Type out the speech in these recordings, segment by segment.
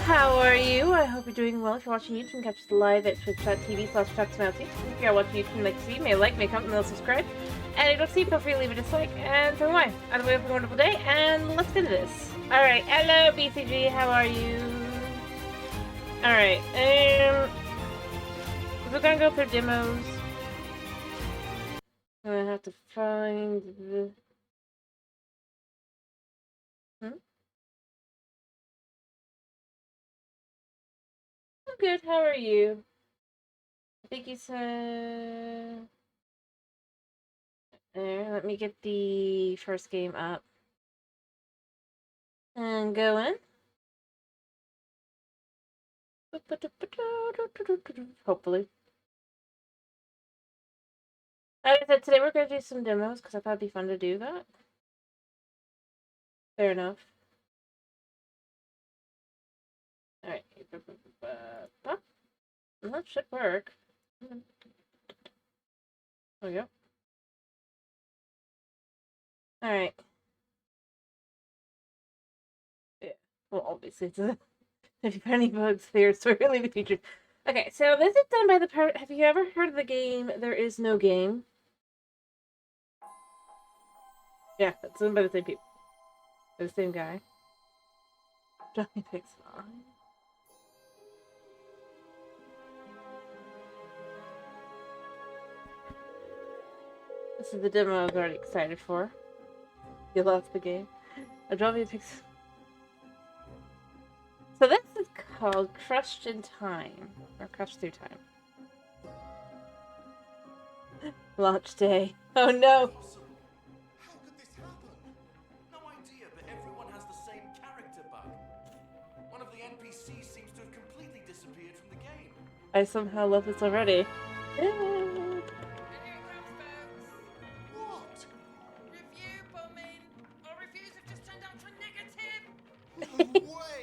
How are you? I hope you're doing well. If you're watching YouTube, you can catch us live at twitch.tv/TalkSmouths. If you're watching YouTube and like to see, may like, may comment, and subscribe. And if you don't see, feel free to leave a dislike. And so am I. Either way, have a wonderful day, and let's get into this. Alright, hello BCG, how are you? Alright, we're gonna go through demos. I'm gonna have to find the... I'm good, how are you? I think you said... let me get the first game up. And go in. Hopefully. Like I said, today we're going to do some demos because I thought it'd be fun to do that. Fair enough. Alright. That should work. There we go. Alright. Yeah. Well, obviously, it's a... if you find any bugs there, so really the feature. Okay, so this is done by the part. Have you ever heard of the game There Is No Game? Yeah, it's done by the same people. By the same guy. Johnny Pixel. This is the demo I was already excited for. You lost the game. I draw me a pixel. So this is called Crushed in Time. Or Crushed Through Time. Launch day. Oh no! How could this happen? No idea, but everyone has the same character bug. One of the NPCs seems to have completely disappeared from the game. I somehow love this already. What? Review bombing! Our reviews have just turned out to a negative! No way!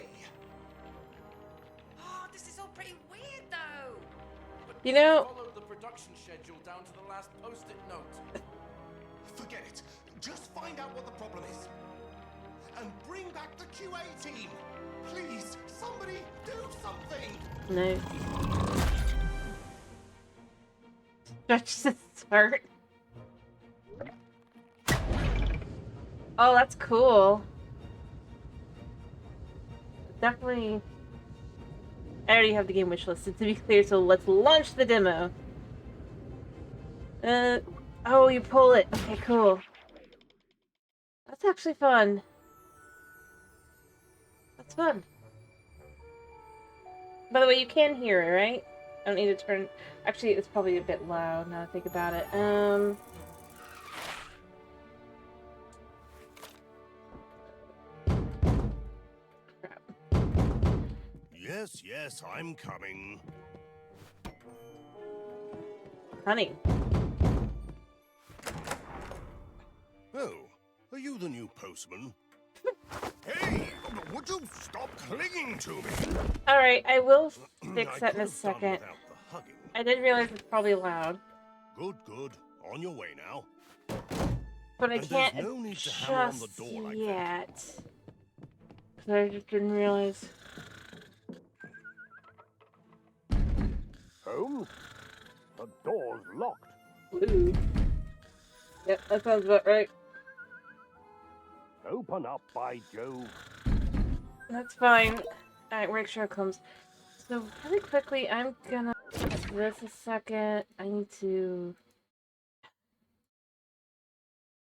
Oh, this is all pretty weird though! But You know... follow the production schedule down to the last post-it note. Forget it. Just find out what the problem is. And bring back the QA team. Please, somebody do something. No. Stretch to start. Oh, that's cool. Definitely. I already have the game wish listed to be clear, so let's launch the demo. Oh, you pull it. Okay, cool. That's actually fun. That's fun. By the way, you can hear it, right? I don't need to turn... Actually, it's probably a bit loud now that I think about it. Crap. Yes, I'm coming. Honey. Oh, are you the new postman? Hey, would you stop clinging to me? Alright, I will fix that in a I could have done second. without the hugging. I did realize it's probably loud. Good. On your way now. But I And can't there's no need to hammer on the just door like yet. Because I just didn't realize. Holmes? The door's locked. Ooh. Yep, that sounds about right. Open up, by Jove. That's fine. Alright, make sure it comes. So, really quickly, I'm gonna... This a second. I need to...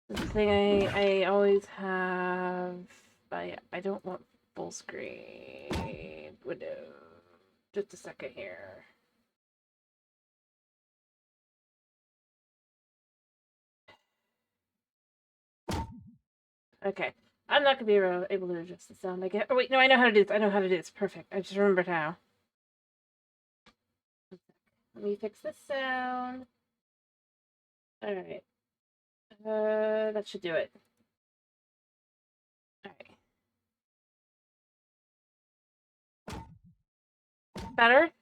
The thing I always have... I don't want full screen window. Just a second here. Okay. I'm not going to be able to adjust the sound, I guess. Oh, wait, no, I know how to do this. I know how to do this. Perfect. I just remembered how. Let me fix this sound. Alright. That should do it. Alright. Better?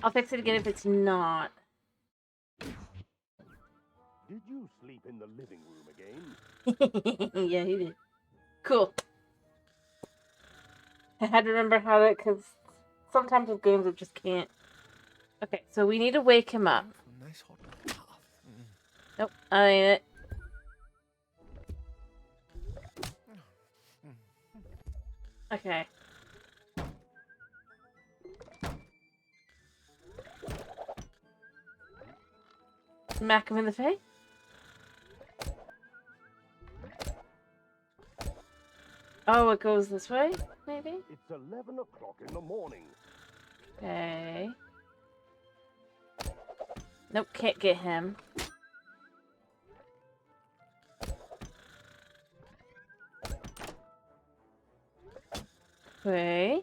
I'll fix it again if it's not. Did you sleep in the living room again? Yeah, he did. Cool. I had to remember how to, because sometimes with games it just can't. Okay, so we need to wake him up. Nice hot bath. Nope, I ain't it. Okay. Smack him in the face? Oh, it goes this way, maybe? It's 11 o'clock in the morning. Okay. Nope, can't get him. Okay.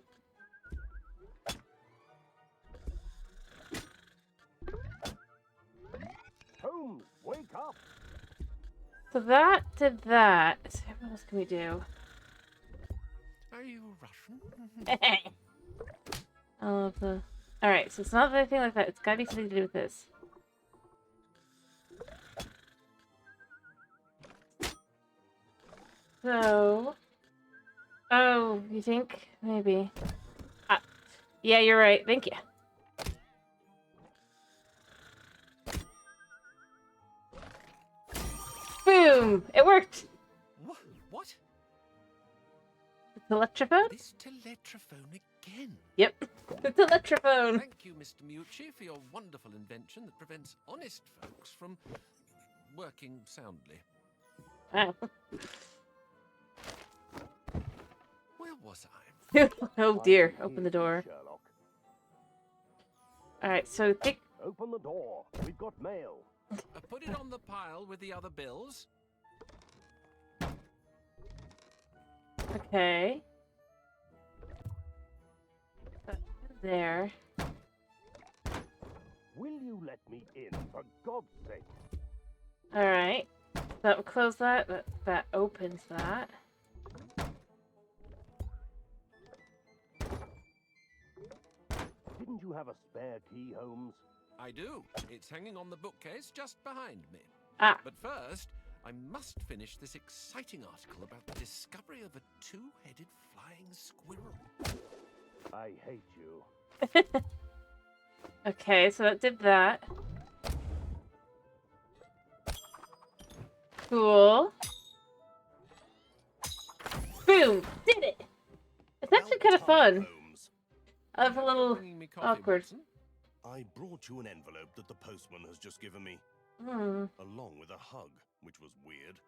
Holmes, wake up! So that did that. What else can we do? Are you Russian? I love the... Alright, so it's not anything like that. It's gotta be something to do with this. So... Oh, you think? Maybe. Yeah, you're right. Thank you. Boom! It worked! What? It's electrophone? This teletrophone again. Yep. It's electrophone. Thank you, Mr. Mucci, for your wonderful invention that prevents honest folks from working soundly. Wow. Where was I? Oh dear. Open the door. Sherlock. Alright, so think... Open the door. We've got mail. Put it on the pile with the other bills. Okay. There. Will you let me in, for God's sake? Alright. That will close that. That opens that. Didn't you have a spare key, Holmes? I do. It's hanging on the bookcase just behind me. Ah. But first, I must finish this exciting article about the discovery of a two-headed flying squirrel. I hate you. Okay, so that did that. Cool. Boom! Did it! It's actually kind of fun. Holmes. Of a little Bringing me coffee, awkward. Watson? I brought you an envelope that the postman has just given me, Hmm. along with a hug, which was weird.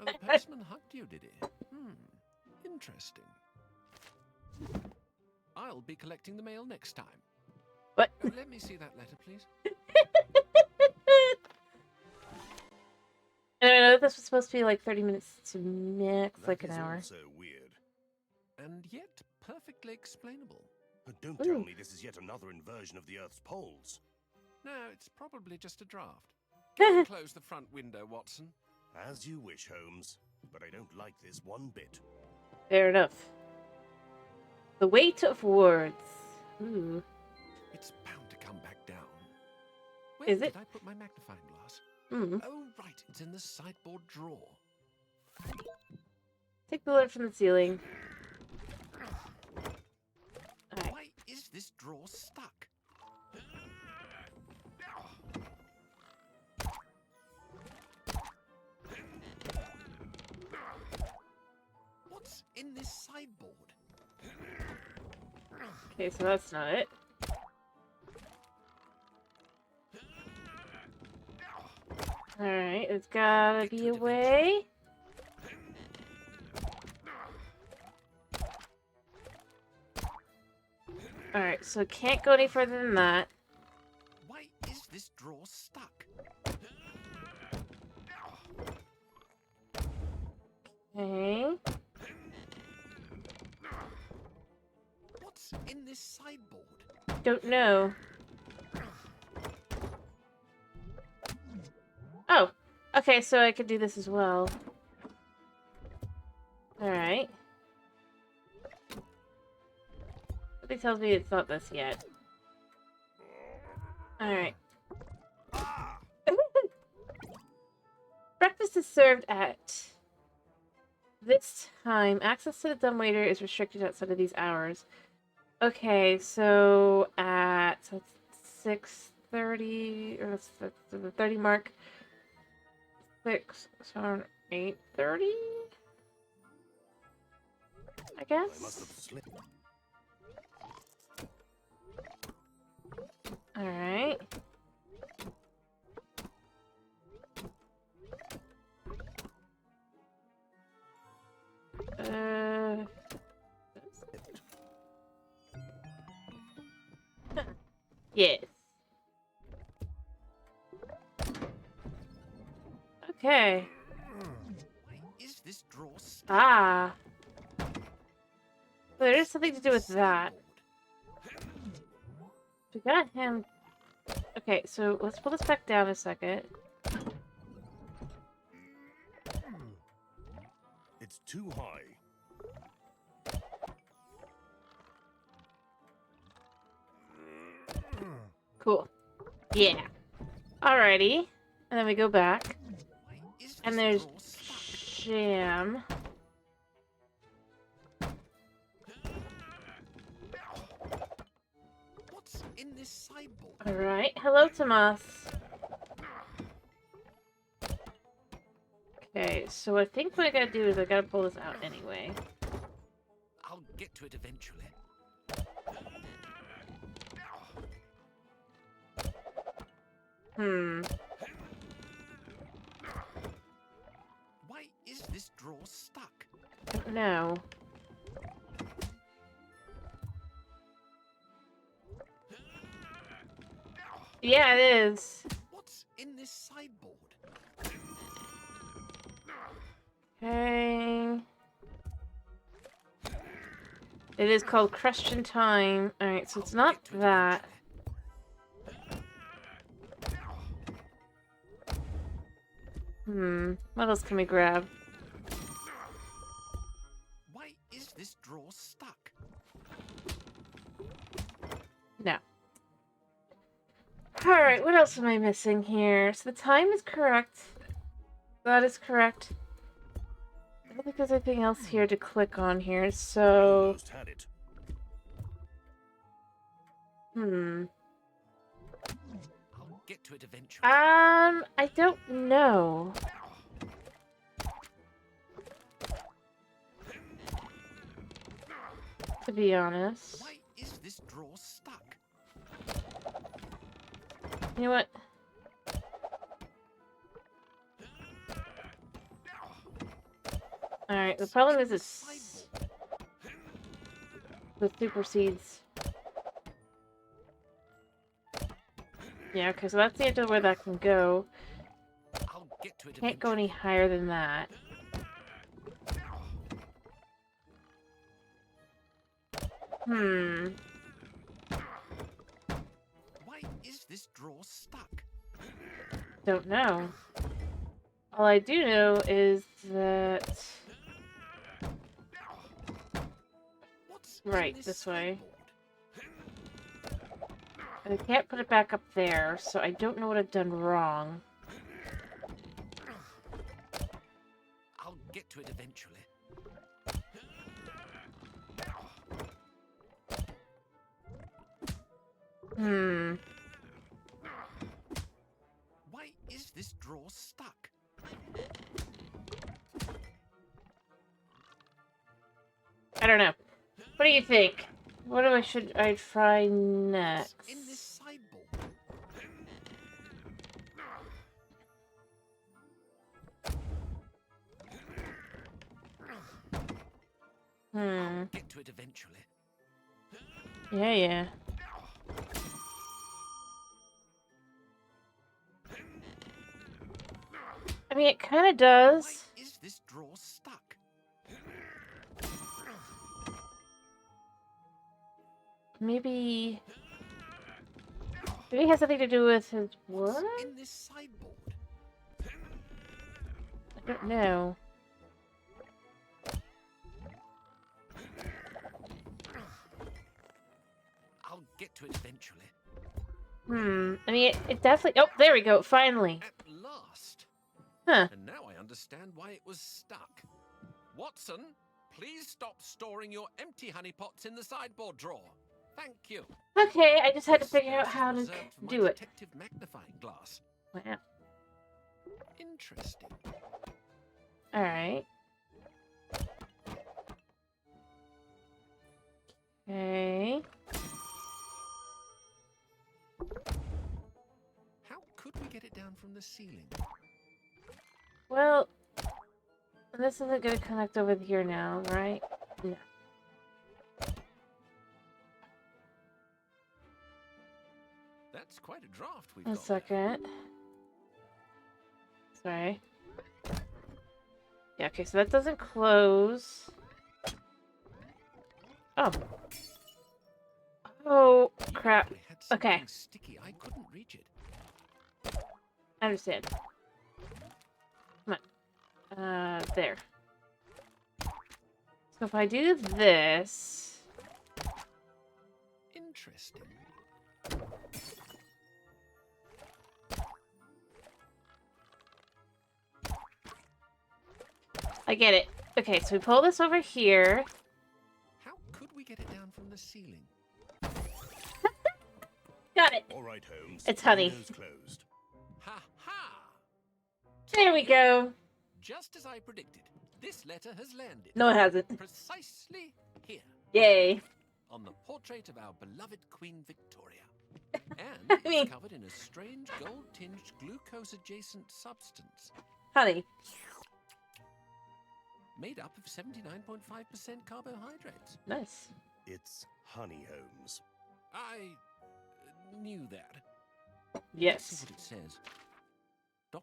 Oh, the postman hugged you, did he? Interesting. I'll be collecting the mail next time. What? Oh, let me see that letter, please. And I know this was supposed to be like 30 minutes to max, That like an is hour. also weird. And yet perfectly explainable. But don't tell Ooh. me this is yet another inversion of the Earth's poles. No, it's probably just a draft. Go and close the front window, Watson. As you wish, Holmes. But I don't like this one bit. Fair enough. The weight of words. Ooh. It's bound to come back down. Where Is it? did I put my magnifying glass? Hmm. Oh, right. It's in the sideboard drawer. Take the lid from the ceiling. Alright. Why is this drawer stuck? What's in this sideboard? Okay, so that's not it. Alright, it's gotta be a way. Alright, so it can't go any further than that. Why is this drawer stuck? Okay. What's in this sideboard? Don't know. Oh. Okay, so I could do this as well. Alright. Something tells me it's not this yet. Alright. Breakfast is served at This time, access to the dumbwaiter is restricted outside of these hours. Okay, so at 6:30, or that's the 30 mark. 6, so 8:30? I I must have guess? slipped. Alright. Yes. Okay. Why is this drawer stuck? Ah. So there is something to do with that. We got him. Okay, so let's pull this back down a second. It's too high. Cool. Yeah. Alrighty. And then we go back. Why is And this there's drawer stuck? Jam. What's in this sideboard? Alright. Hello, Tomas. Okay, so I think what I gotta do is I gotta pull this out anyway. I'll get to it eventually. Why is this drawer stuck? Don't know. Yeah, it is. What's in this sideboard? Okay. It is called Question Time. Alright, so it's not that. What else can we grab? Why is this drawer stuck? No. Alright, what else am I missing here? So the time is correct. That is correct. I don't think there's anything else here to click on here, so... Almost had it. I'll get to it eventually. I don't know. To be honest. Why is this drawer stuck? You know what? Alright, the problem is it's... the supersedes. Yeah, okay, so that's the end of where that can go. I'll get to it Can't go eventually. any higher than that. Why is this drawer stuck? Don't know. All I do know is that... What's in right, this way. And I can't put it back up there, so I don't know what I've done wrong. I'll get to it eventually. Why is this drawer stuck? I don't know. What do you think? What should I try next? What's in this sideboard? I'll get to it eventually. Yeah, yeah. I mean, it kind of does. Why is this drawer stuck? Maybe it has something to do with his What's what? in this sideboard? I don't know. I'll get to it eventually. I mean, it definitely... oh, there we go. Finally. At last. Huh. And now I understand why it was stuck. Watson, please stop storing your empty honey pots in the sideboard drawer. Thank you. Okay, I just had to figure out This how to is reserved for my do it. detective magnifying glass. Wow. Interesting. Alright. Okay. How could we get it down from the ceiling? Well, this isn't going to connect over here now, right? No. That's quite a draft we've A got. second. Sorry. Yeah, okay, so that doesn't close. Oh. Oh, crap. I had something Okay. sticky. I couldn't reach it. I understand. Come on. There. So if I do this... Interesting. I get it. Okay, so we pull this over here. How could we get it down from the ceiling? Got it. All right, Holmes. It's honey. Windows closed. Ha ha! There we go. Just as I predicted, this letter has landed. No, it hasn't. Precisely here, Yay. on the portrait of our beloved Queen Victoria. And I mean- it's covered in a strange gold-tinged glucose-adjacent substance, Honey. made up of 79.5% carbohydrates. Nice. It's honey, Holmes. I knew that. Let's see Yes. what it says.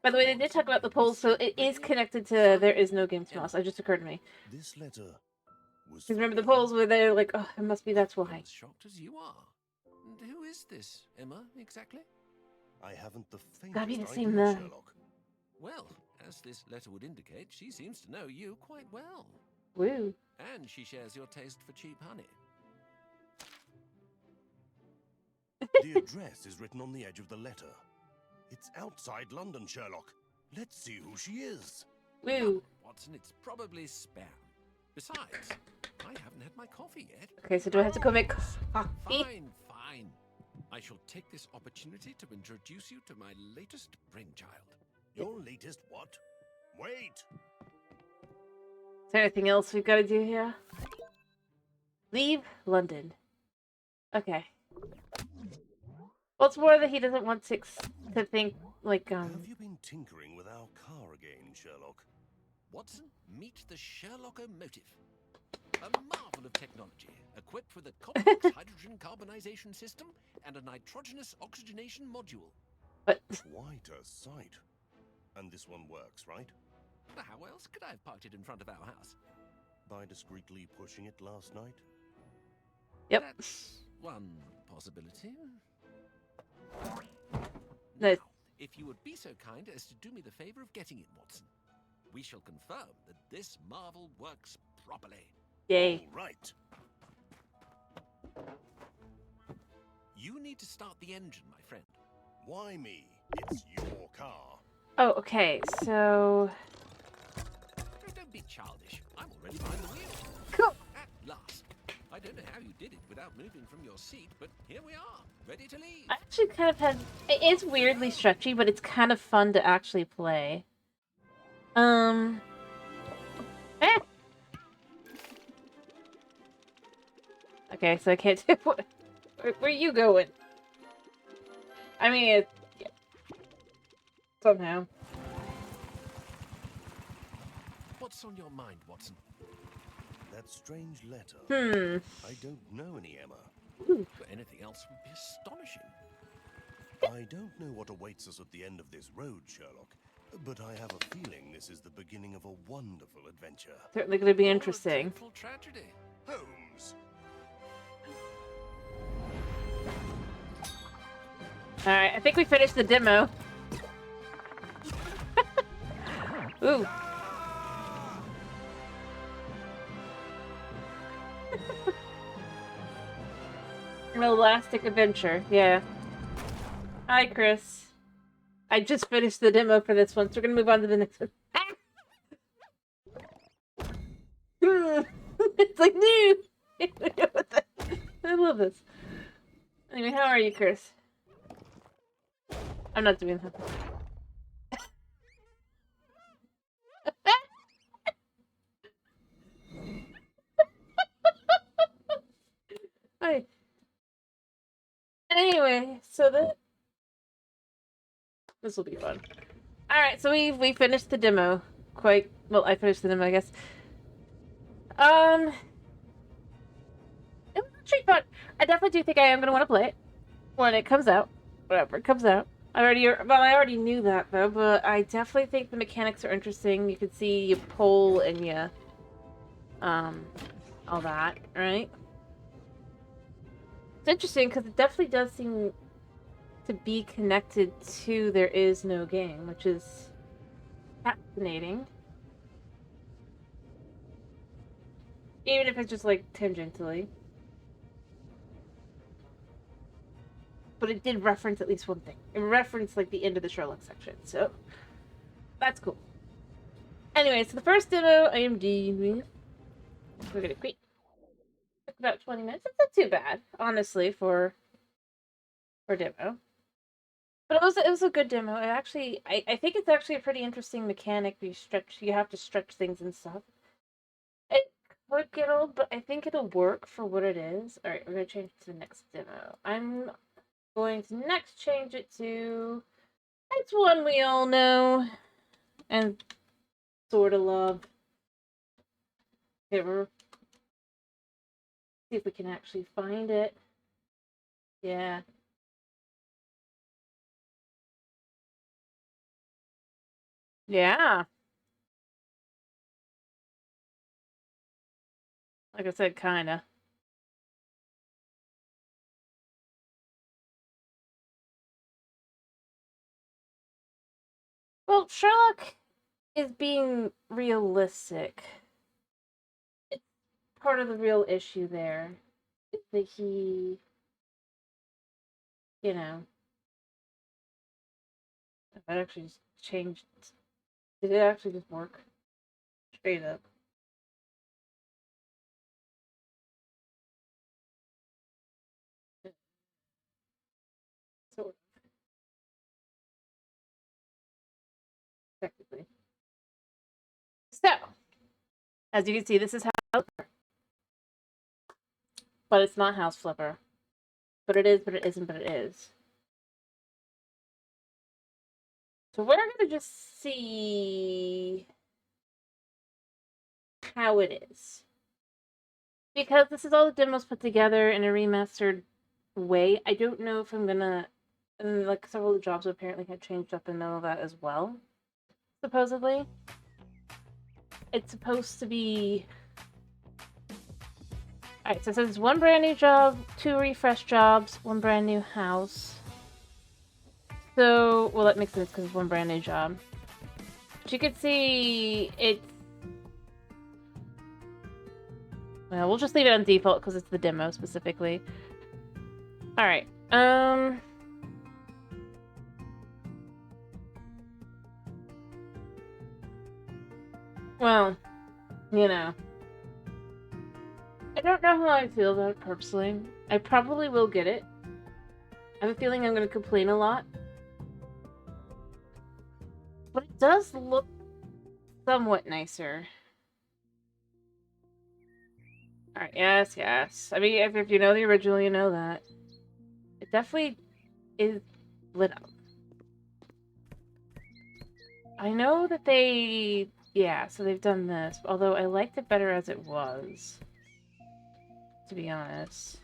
By the way, they did talk about the polls, so it is connected to There Is No Game to Mouse. It just occurred to me. This letter was. Because remember the polls where they're like, oh, it must be that's I'm why. as shocked as you are. And who is this, Emma, exactly? I haven't the Gotta be faintest the same idea, man. Sherlock. Well, as this letter would indicate, she seems to know you quite well. Woo. And she shares your taste for cheap honey. The address is written on the edge of the letter. It's outside London, Sherlock. Let's see who she is. Woo. Watson, it's probably spam. Besides, I haven't had my coffee yet. Okay, so do I have to go make coffee? Fine, fine. I shall take this opportunity to introduce you to my latest brainchild. Your latest what? Wait! Is there anything else we've got to do here? Leave London. Okay. Well, it's more that he doesn't want to think, like, Have you been tinkering with our car again, Sherlock? Watson, meet the Sherlock-o-motive. A marvel of technology, equipped with a complex hydrogen carbonization system and a nitrogenous oxygenation module. But Quite a sight. And this one works, right? How else could I have parked it in front of our house? By discreetly pushing it last night? Yep. That's one possibility. No. Now, if you would be so kind as to do me the favor of getting it, Watson, we shall confirm that this marvel works properly. Yay. All right. You need to start the engine, my friend. Why me? It's your car. Oh, okay, so... Oh, don't be childish. I'm already behind the wheel. Cool. At last. I don't know how you did it without moving from your seat, but here we are, ready to leave. I actually kind of had... It is weirdly stretchy, but it's kind of fun to actually play. Eh. Okay, so I can't do... Where are you going? I mean, it... Yeah. Somehow. What's on your mind, Watson? That strange letter. Hmm. I don't know any Emma. But anything else would be astonishing. I don't know what awaits us at the end of this road, Sherlock, but I have a feeling this is the beginning of a wonderful adventure. Certainly going to be Or a interesting. dreadful tragedy. Holmes! Alright, I think we finished the demo. Ooh. An elastic adventure, yeah. Hi, Chris. I just finished the demo for this one, so we're gonna move on to the next one. It's like, no! I love this. Anyway, how are you, Chris? I'm not doing that. Hi. Anyway, so this will be fun. All right, so we finished the demo. Quite well. I finished the demo, I guess. It was actually fun. I definitely do think I am gonna want to play it when it comes out, whenever it comes out. I already knew that though, but I definitely think the mechanics are interesting. You can see you pull and you, all that, right? It's interesting because it definitely does seem to be connected to There Is No Game, which is fascinating. Even if it's just like tangentially. But it did reference at least one thing. It referenced like the end of the Sherlock section, so that's cool. Anyway, so the first demo I am doing. We're gonna quit. Took about 20 minutes. It's not too bad, honestly, for demo. But it was a good demo. It actually I think it's actually a pretty interesting mechanic. You have to stretch things and stuff. It could get old, but I think it'll work for what it is. Alright, we're gonna change it to the next demo. I'm going to next change it to it's one we all know and sort of love. Okay, see if we can actually find it. Yeah. Yeah. Like I said, kinda. Well, Sherlock is being realistic. It's part of the real issue there. Is that he, you know, if I actually just changed. Did it actually just work? Straight up. Sort of, technically. So, as you can see, this is House Flipper. But it's not House Flipper. But it is, but it isn't, but it is. So we're going to just see how it is. Because this is all the demos put together in a remastered way, I don't know if I'm going to... And like several of the jobs apparently had changed up in the middle of that as well. Supposedly. It's supposed to be... Alright, so it says 1 brand new job, 2 refresh jobs, 1 brand new house. So, well, that makes sense because it's 1 brand new job. But you can see it's... Well, we'll just leave it on default because it's the demo specifically. Alright, well, you know. I don't know how I feel about it personally. I probably will get it. I have a feeling I'm going to complain a lot. But it does look somewhat nicer. Alright, yes, yes. I mean, if you know the original, you know that. It definitely is lit up. I know that they... Yeah, so they've done this. Although I liked it better as it was. To be honest.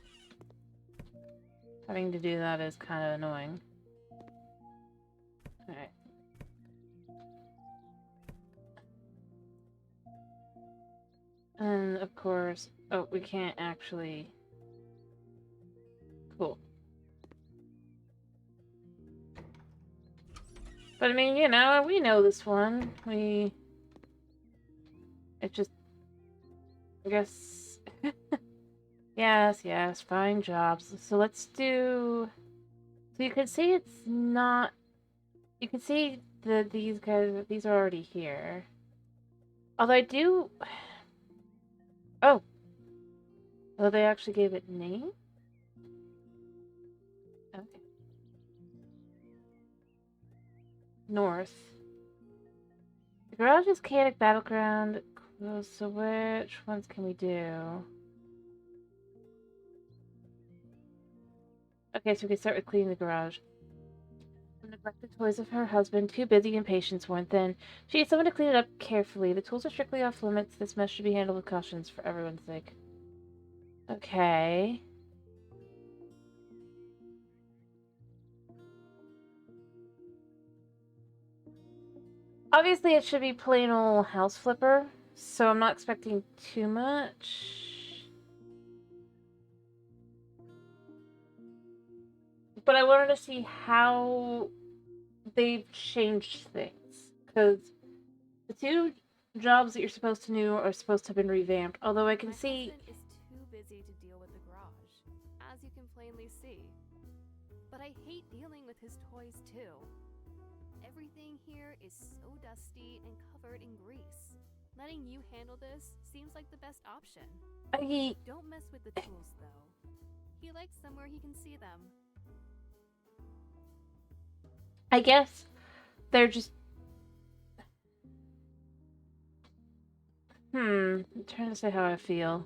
Having to do that is kind of annoying. Alright. And, of course... Oh, we can't actually... Cool. But, I mean, you know, we know this one. It just... I guess... Yes, yes, fine jobs. So let's do... So you can see it's not... You can see that these guys... These are already here. Although I do... Oh, Oh, they actually gave it name? Okay. North. The garage is chaotic battleground. Close, so which ones can we do? Okay, so we can start with cleaning the garage. The neglected toys of her husband, too busy and patience worn thin. She needs someone to clean it up carefully. The tools are strictly off limits. This mess should be handled with cautions for everyone's sake. Okay. Obviously, it should be plain old house flipper, so I'm not expecting too much. But I wanted to see how they've changed things, because the two jobs that you're supposed to do are supposed to have been revamped. Although I can see. My husband is too busy to deal with the garage, as you can plainly see. But I hate dealing with his toys too. Everything here is so dusty and covered in grease. Letting you handle this seems like the best option. Don't mess with the tools though. He likes them where he can see them. I guess they're just. I'm trying to say how I feel.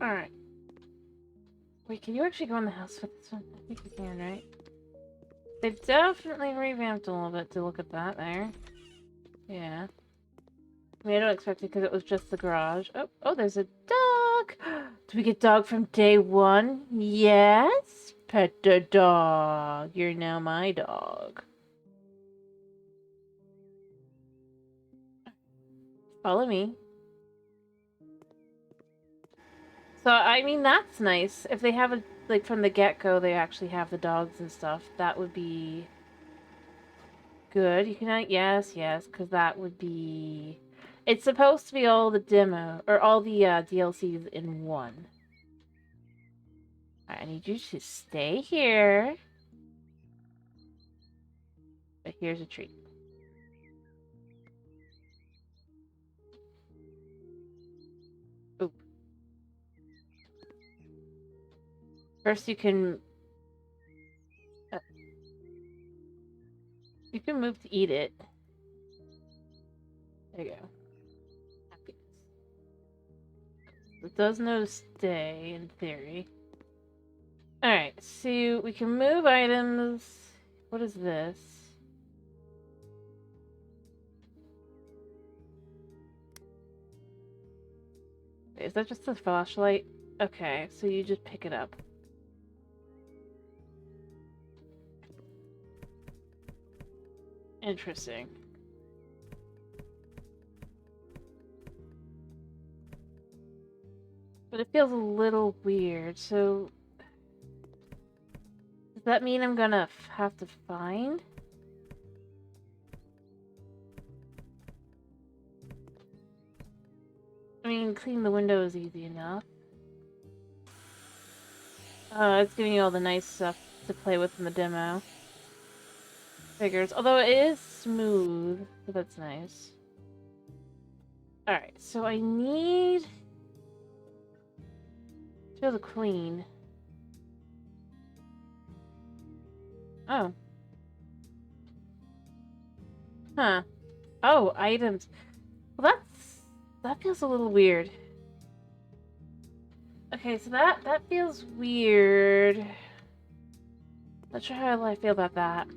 Alright. Wait, can you actually go in the house with this one? I think you can, right? They've definitely revamped a little bit to look at that there. Yeah. I mean, I don't expect it because it was just the garage. Oh, there's a dog! Do we get dog from day one? Yes? Pet the dog. You're now my dog. Follow me. So, I mean, that's nice. If they have a, like, from the get-go, they actually have the dogs and stuff, that would be good. You can, yes, because that would be... It's supposed to be all the demo, or all the DLCs in one. I need you to stay here. But here's a treat. Oop. First you can move to eat it. There you go. Happiness. It does no stay, in theory. Alright, so we can move items. What is this? Is that just a flashlight? Okay, so you just pick it up. Interesting. But it feels a little weird, so... Does that mean I'm gonna have to find? I mean, cleaning the window is easy enough. It's giving you all the nice stuff to play with in the demo. Figures. Although it is smooth, so that's nice. Alright, so I need... to be able to clean. Oh. Huh. Oh, items. Well, that feels a little weird. Okay, so that feels weird. Not sure how I feel about that.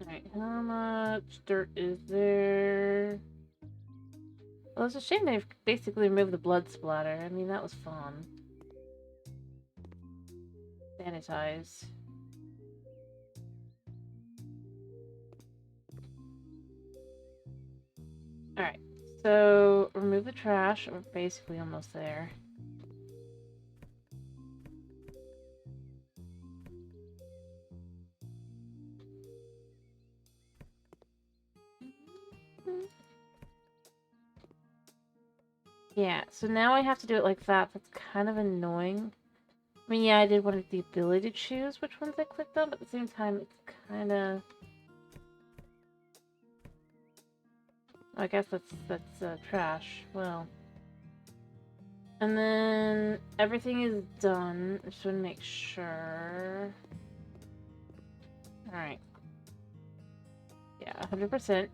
Alright, how much dirt is there? Well, it's a shame they've basically removed the blood splatter. I mean, that was fun. Sanitize. Alright, so remove the trash. We're basically almost there. Yeah, so now I have to do it like that. That's kind of annoying. I mean, yeah, I did want the ability to choose which ones I clicked on, but at the same time, it's kind of... I guess that's trash. Well... And then everything is done. I just want to make sure. Alright. Yeah, 100%.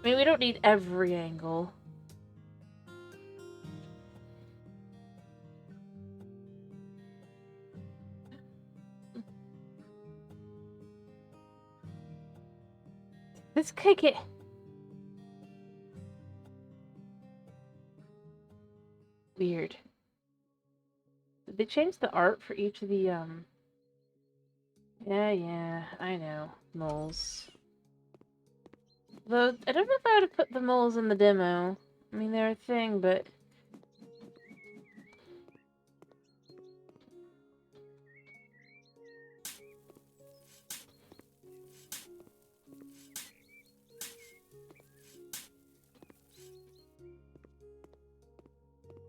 I mean, we don't need every angle. This could get... weird. Did they change the art for each of the, Yeah, I know. Moles. Though, I don't know if I would have put the moles in the demo. I mean, they're a thing, but...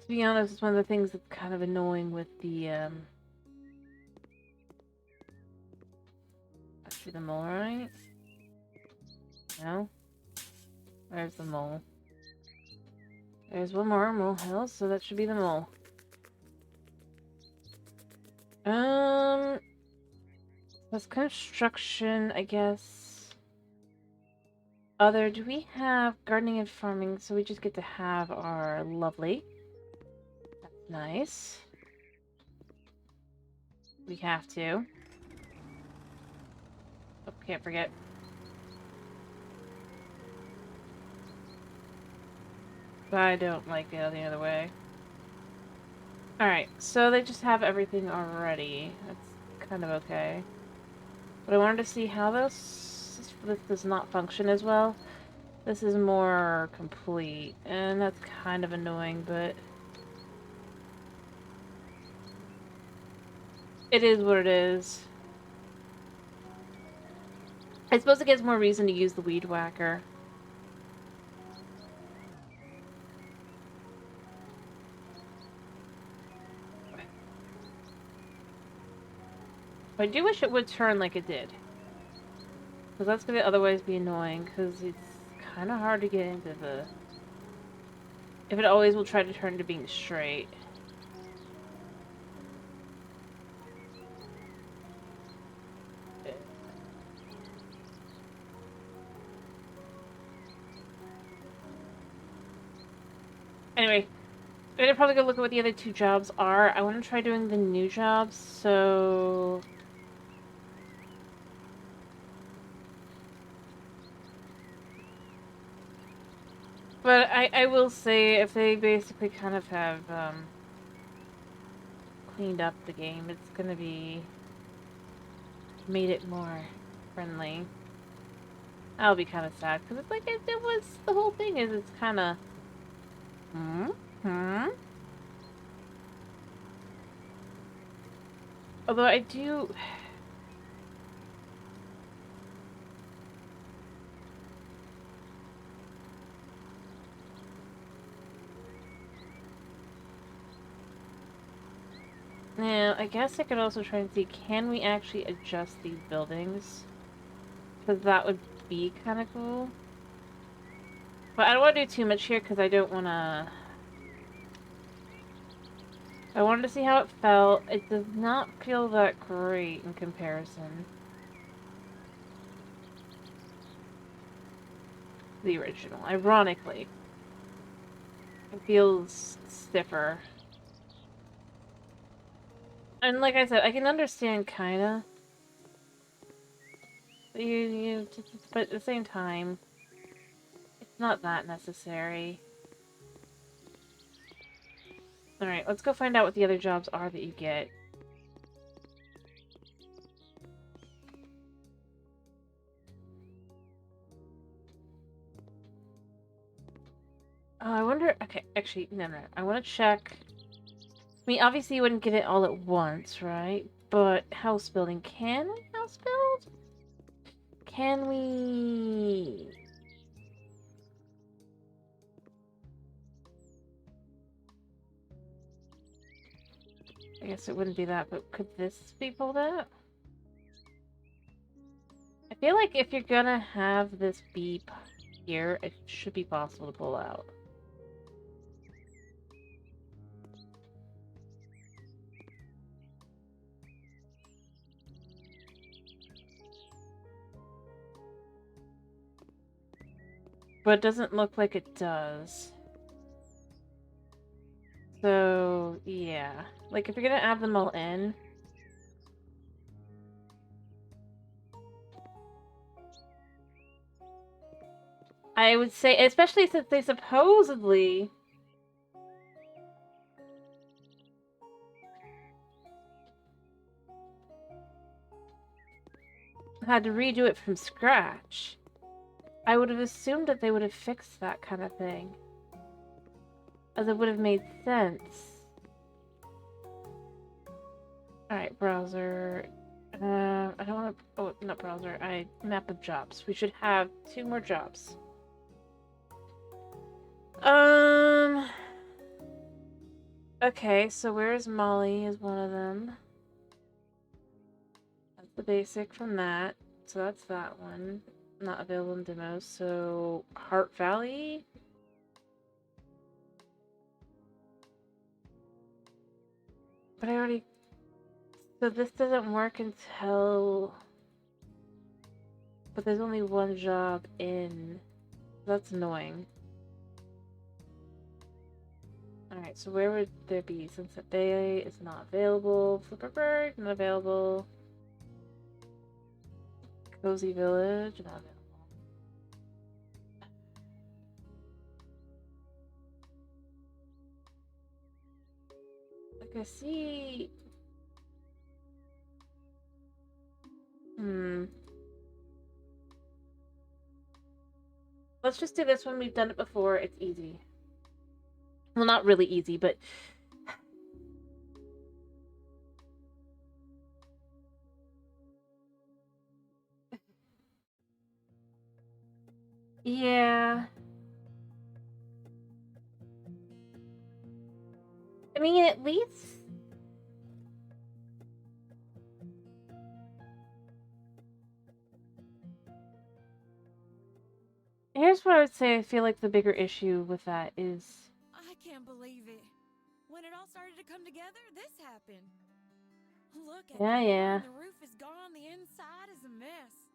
To be honest, it's one of the things that's kind of annoying with the, Actually, the mole, right? No? Where's the mole? There's one more mole hill, so that should be the mole. That's construction, I guess. Other, do we have gardening and farming? So we just get to have our lovely. That's nice. We have to. Oh, can't forget. But I don't like it the other way. Alright, so they just have everything already. That's kind of okay. But I wanted to see how this does not function as well. This is more complete, and that's kind of annoying, but... it is what it is. I suppose it gives more reason to use the weed whacker. I do wish it would turn like it did. Because that's going to otherwise be annoying, because it's kind of hard to get into the... if it always will try to turn to being straight. Anyway, I'm gonna probably go look at what the other two jobs are. I want to try doing the new jobs, so... But I will say, if they basically kind of have, cleaned up the game, it's gonna be... made it more friendly. I'll be kind of sad, because it's like, it was... the whole thing is, it's kind of... Although I do... Now, I guess I could also try and see, can we actually adjust these buildings? Because that would be kind of cool. But I don't want to do too much here, because I don't want to... I wanted to see how it felt. It does not feel that great in comparison to the original. Ironically. It feels stiffer. And like I said, I can understand, kinda. But at the same time, it's not that necessary. Alright, let's go find out what the other jobs are that you get. Oh, I wonder... Okay, actually, no. I want to check... I mean, obviously you wouldn't get it all at once, right? But house building. Can we house build? Can we... I guess it wouldn't be that, but could this be pulled out? I feel like if you're gonna have this beep here, it should be possible to pull out. But it doesn't look like it does. So, yeah. Like, if you're gonna add them all in... I would say, especially since they supposedly... had to redo it from scratch. I would have assumed that they would have fixed that kind of thing. As it would have made sense. Alright, browser. I don't want to... Oh, not browser. Map of jobs. We should have 2 more jobs. Okay, so where's Molly is one of them. That's the basic from that. So that's that one. Not available in demos. So, Heart Valley? But I already... So this doesn't work until... But there's only one job in. That's annoying. Alright, so where would there be? Sunset Bay is not available. Flipperberg, not available. Cozy Village, not available. Like I see... Let's just do this one. We've done it before. It's easy. Well, not really easy, but... Yeah. I mean, at least... Here's what I would say I feel like the bigger issue with that is... I can't believe it. When it all started to come together, this happened. Look at Yeah. The roof is gone, the inside is a mess.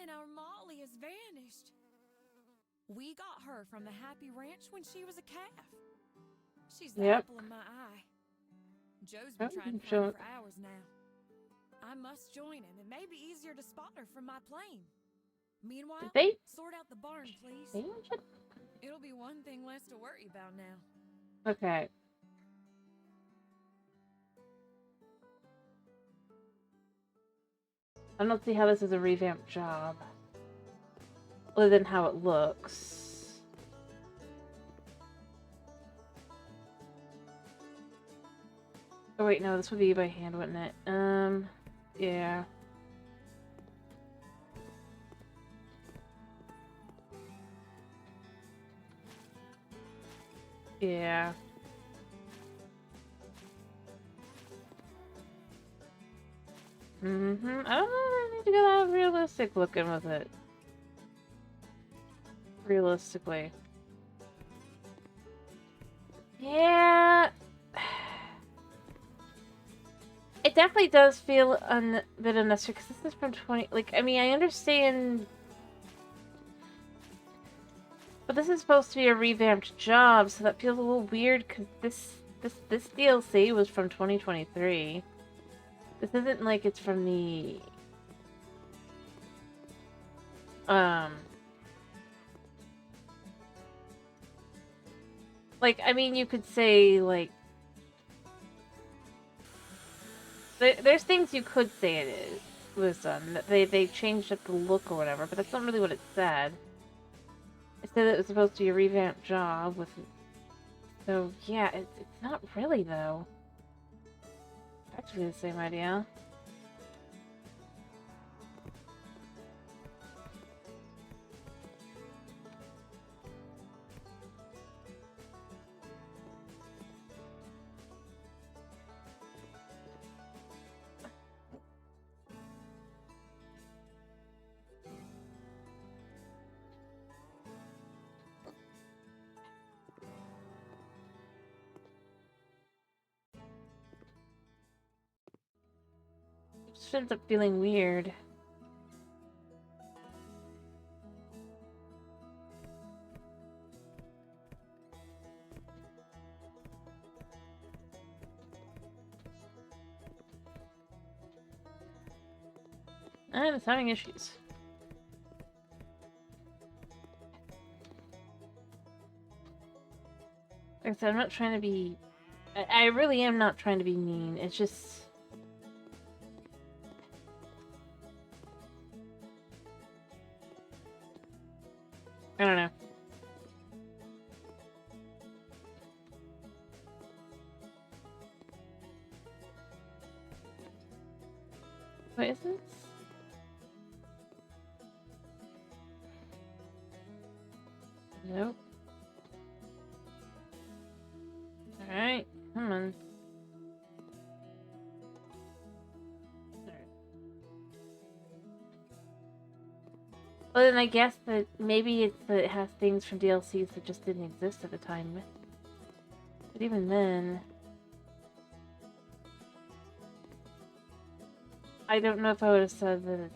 And our Molly has vanished. We got her from the Happy Ranch when she was a calf. She's the apple of my eye. Joe's been trying to find her for hours now. I must join him. It may be easier to spot her from my plane. Meanwhile, sort out the barn, please. It'll be one thing less to worry about now. Okay. I don't see how this is a revamped job. Other than how it looks. Oh wait, no, this would be by hand, wouldn't it? Yeah. Yeah. I don't know if I need to go that realistic looking with it. Realistically. Yeah. It definitely does feel a bit unnecessary because this is from 20... Like, I mean, I understand... But this is supposed to be a revamped job, so that feels a little weird because this DLC was from 2023. This isn't like it's from the... Like, I mean, you could say, like... There's things you could say it was done. That they changed up the look or whatever, but that's not really what it said. It said it was supposed to be a revamped job with... So, yeah, it's not really, though. Actually the same idea. It just ends up feeling weird. And it's having issues. Like I said, I'm not trying to be... I really am not trying to be mean. It's just... I don't know. What is this? Nope. Alright, come on. Alright. Well, then I guess that maybe it's that it has things from DLCs that just didn't exist at the time. But even then... I don't know if I would have said that it's...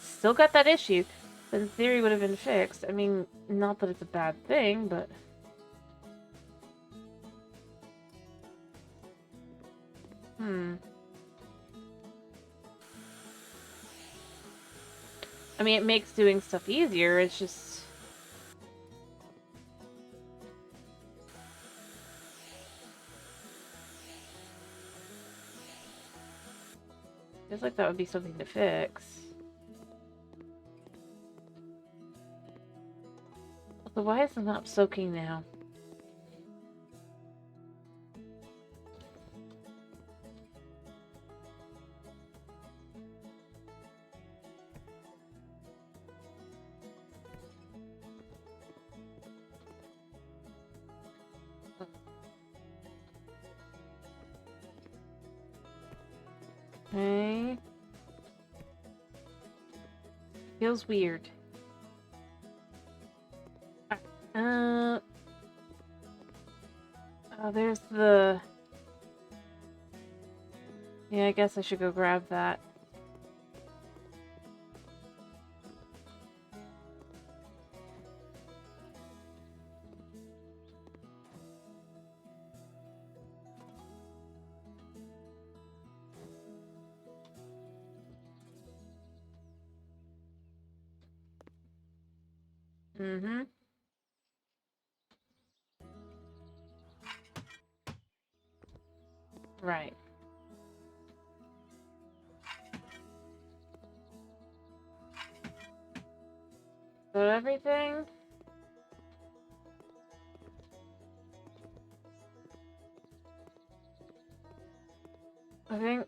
Still got that issue, but in theory would have been fixed. I mean, not that it's a bad thing, but... I mean, it makes doing stuff easier, it's just... Feels like that would be something to fix. So why is the map soaking now? Okay. Feels weird. Oh, there's the... Yeah, I guess I should go grab that. Mm-hmm. Right. So everything? I think,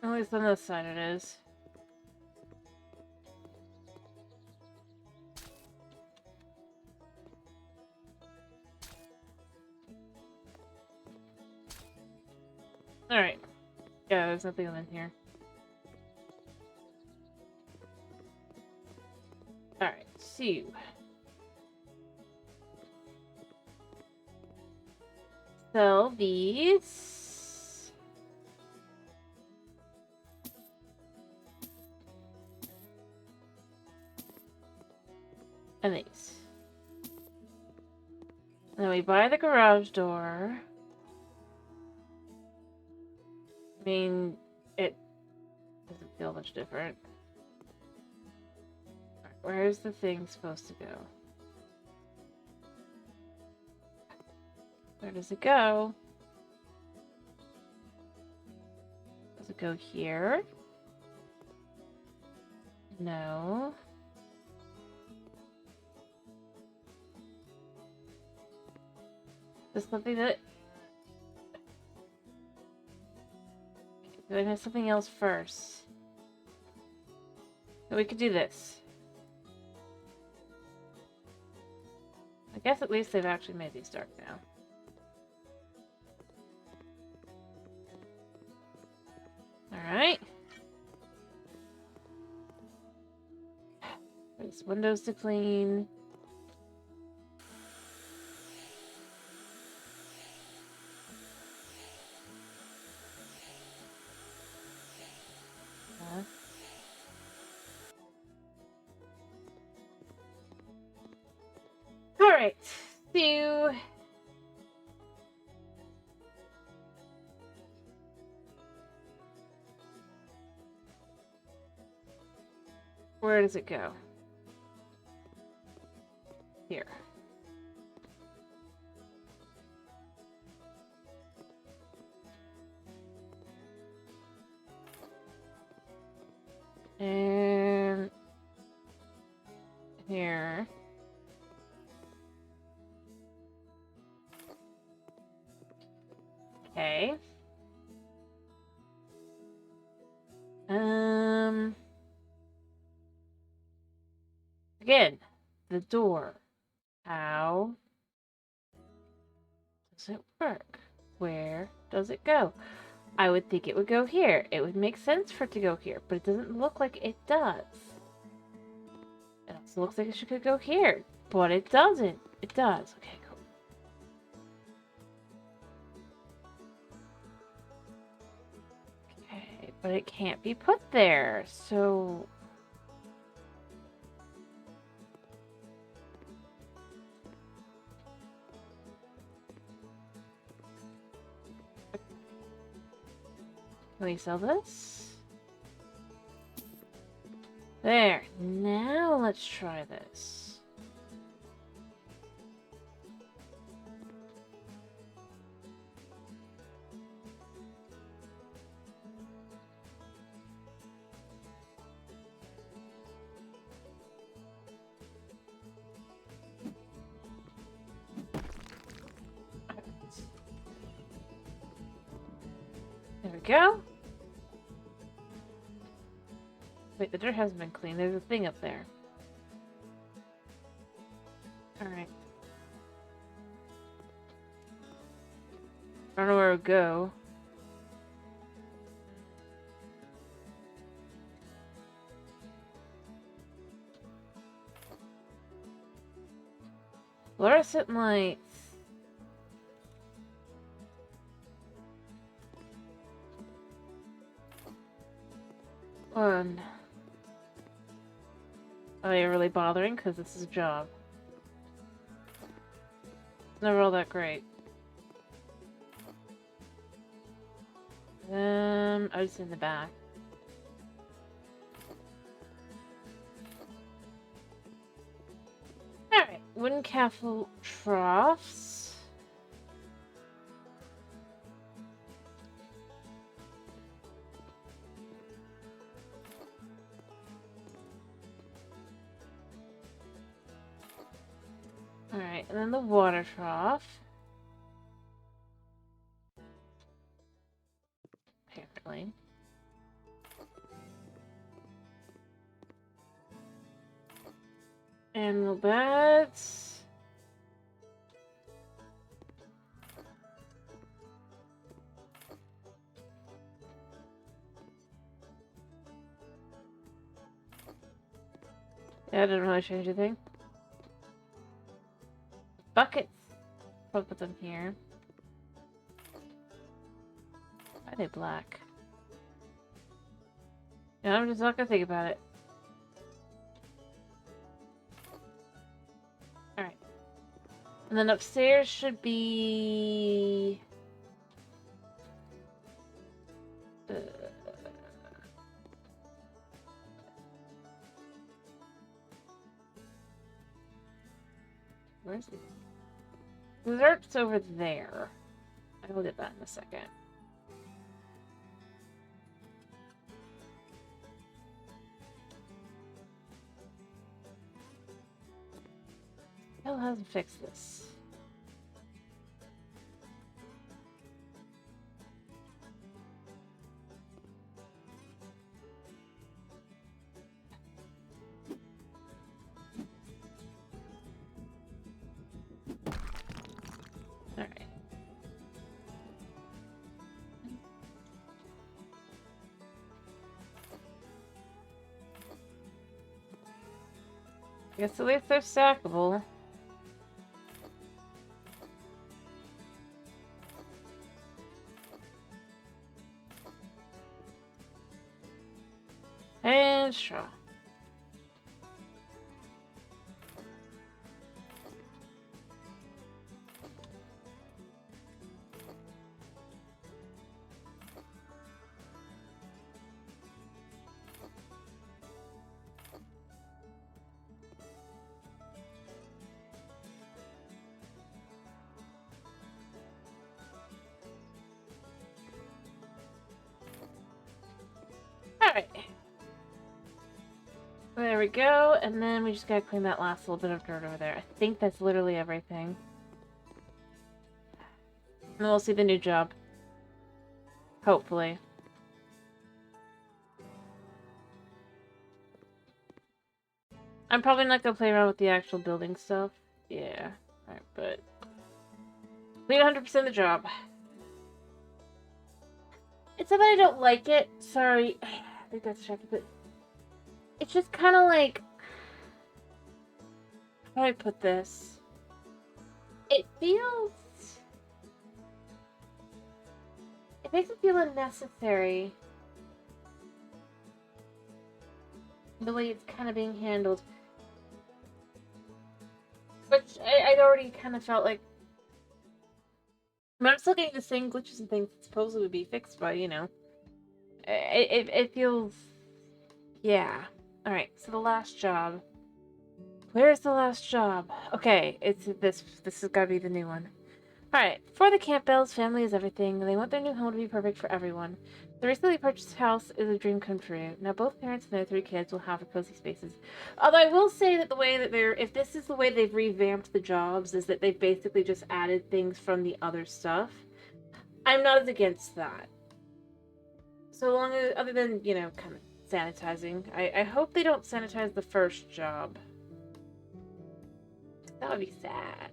at least on this side it is. Alright. Yeah, there's nothing in here. Alright, so... Sell these. And these. And then we buy the garage door. I mean, it doesn't feel much different. Right, where's the thing supposed to go? Where does it go? Does it go here? No. There's something that... Do I have something else first? So we could do this. I guess at least they've actually made these dark now. Alright. There's windows to clean. Alright, so... Where does it go? Here. And... here. Okay. Again, the door. How does it work? Where does it go? I would think it would go here. It would make sense for it to go here, but it doesn't look like it does. It also looks like it should go here, but it doesn't. It does. Okay, cool. Okay, but it can't be put there, so... Can we sell this? There. Now let's try this. There we go. Wait, the dirt hasn't been cleaned. There's a thing up there. Alright. I don't know where it would go. Fluorescent lights. One. Are you really bothering? Because this is a job. It's never all that great. I was in the back. Alright, wooden castle troughs. Alright, and then the water trough. Apparently. And the beds. Yeah, I didn't really change anything. Buckets. I'll put them here. Why are they black? Yeah, I'm just not gonna think about it. Alright. And then upstairs should be... Where's the... Dessert's over there. I will get that in a second. Hell hasn't fixed this. Alright. I guess at least they're stackable. And straw. Alright. There we go, and then we just gotta clean that last little bit of dirt over there. I think that's literally everything. And then we'll see the new job. Hopefully. I'm probably not gonna play around with the actual building stuff. Yeah. Alright, but... we 100% the job. It's not that I don't like it. Sorry. I think that's tricky, but... it's just kind of like... how do I put this? It feels... it makes it feel unnecessary. The way it's kind of being handled. Which I'd already kind of felt like... I mean, I'm still getting the same glitches and things that supposedly would be fixed by, you know. It feels... yeah. Alright, so the last job. Where's the last job? Okay, it's this. This has got to be the new one. Alright, for the Campbells, family is everything. They want their new home to be perfect for everyone. The recently purchased house is a dream come true. Now both parents and their 3 kids will have cozy spaces. Although I will say that the way that they're... if this is the way they've revamped the jobs, is that they've basically just added things from the other stuff. I'm not as against that. So long as... other than, you know, kind of sanitizing. I hope they don't sanitize the first job. That would be sad.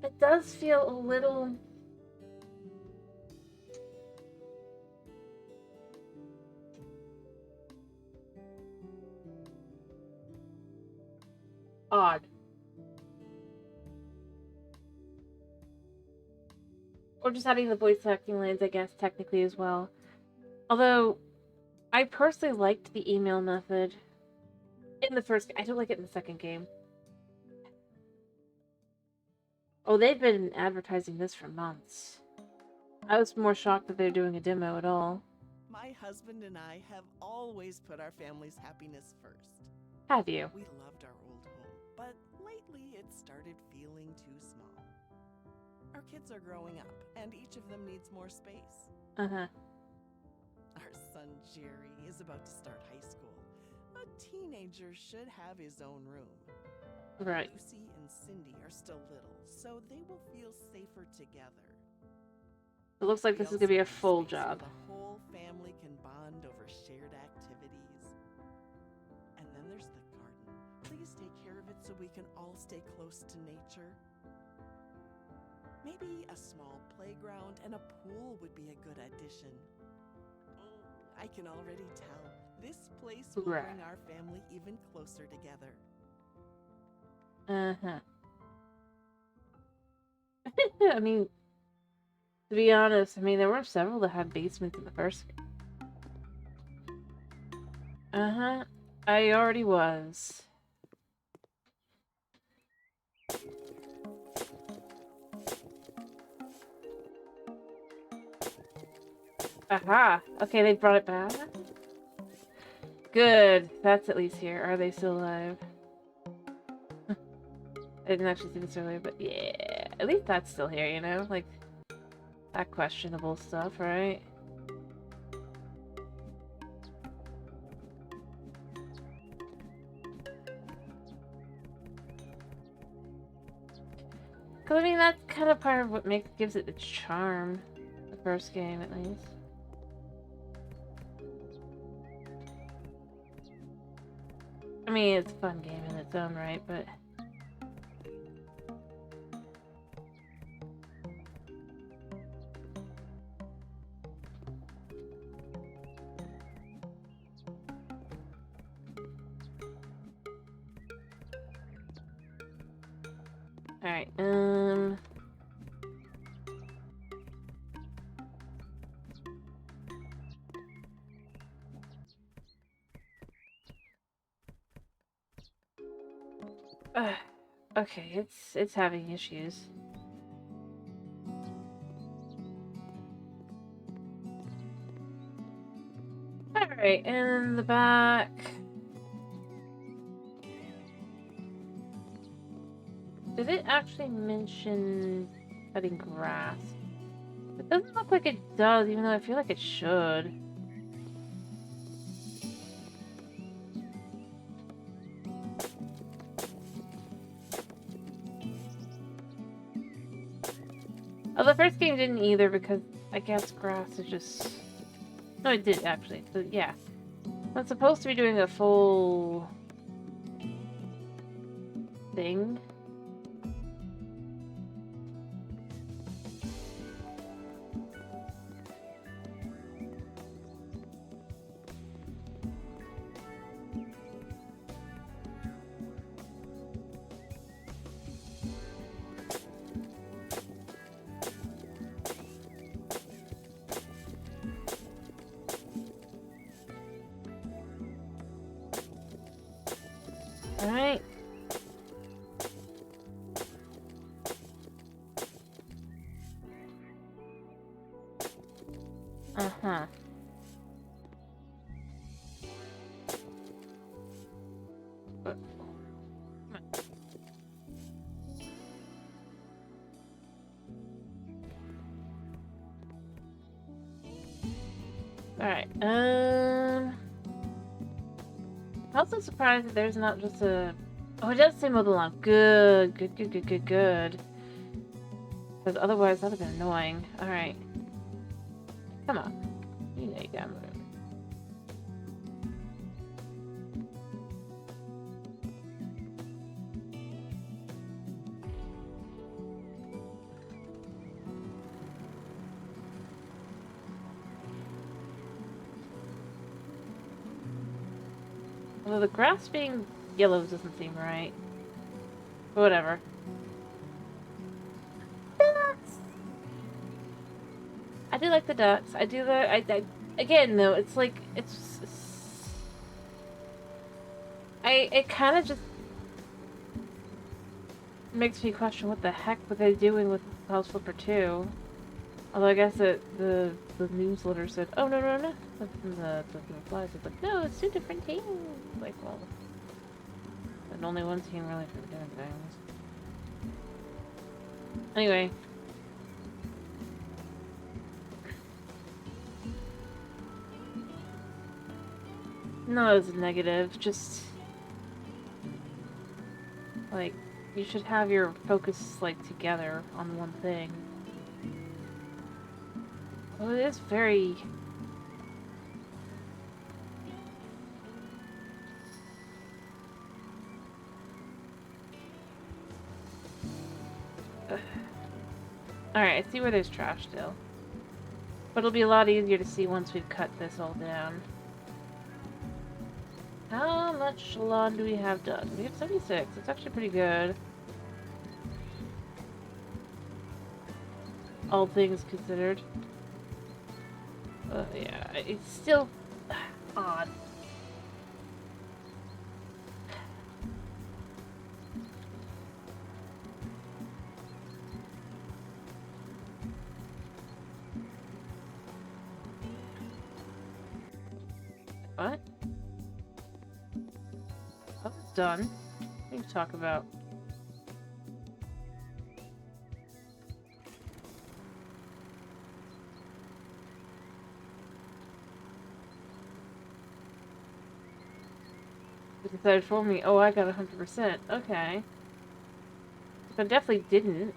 It does feel a little... odd. Or just adding the voice acting lines, I guess, technically as well. Although, I personally liked the email method in the first... I don't like it in the second game. Oh, they've been advertising this for months. I was more shocked that they're doing a demo at all. My husband and I have always put our family's happiness first. Have you? We loved our old home, but lately it started feeling too small. Our kids are growing up, and each of them needs more space. Uh-huh. Our son Jerry is about to start high school. A teenager should have his own room. Right. Lucy and Cindy are still little, so they will feel safer together. It looks like this is gonna be a full job. The whole family can bond over shared activities. And then there's the garden. Please take care of it so we can all stay close to nature. Maybe a small playground and a pool would be a good addition. I can already tell this place will bring our family even closer together. Uh-huh. I mean, to be honest, I mean, there were several that had basements in the first game. Uh-huh. I already was. Aha! Okay, they brought it back. Good. That's at least here. Are they still alive? I didn't actually see this earlier, but yeah. At least that's still here, you know? Like, that questionable stuff, right? Cause I mean, that's kind of part of what gives it its charm. The first game, at least. I mean, it's a fun game in its own right, but... Alright, okay, it's having issues. Alright, and the back. Did it actually mention cutting grass? It doesn't look like it does, even though I feel like it should. Oh, the first game didn't either because I guess grass is just... No, it did actually. So, yeah. I'm supposed to be doing a full... thing. Alright. Uh-huh. Alright, I'm also surprised that there's not just a... Oh, it does say mow the lawn. Good. Because otherwise that would have been annoying. Alright. Come on. You know you gotta move. Although the grass being yellow doesn't seem right. But whatever. Ducks! I do like the ducks. I do the... again, though, it's like... It kind of just... makes me question what the heck were they doing with House Flipper 2. Although I guess the newsletter said, oh, no. The flies was like, no, it's two different teams. Like, well, and only one team really for doing things. Anyway. No, it's negative. Just, like, you should have your focus, like, together on one thing. Well, it is very... Alright, I see where there's trash still. But it'll be a lot easier to see once we've cut this all down. How much lawn do we have done? We have 76. It's actually pretty good. All things considered. Yeah, it's still odd. What? Oh, it's done. What do you talk about? It decided for me. Oh, I got 100%. Okay. But I definitely didn't.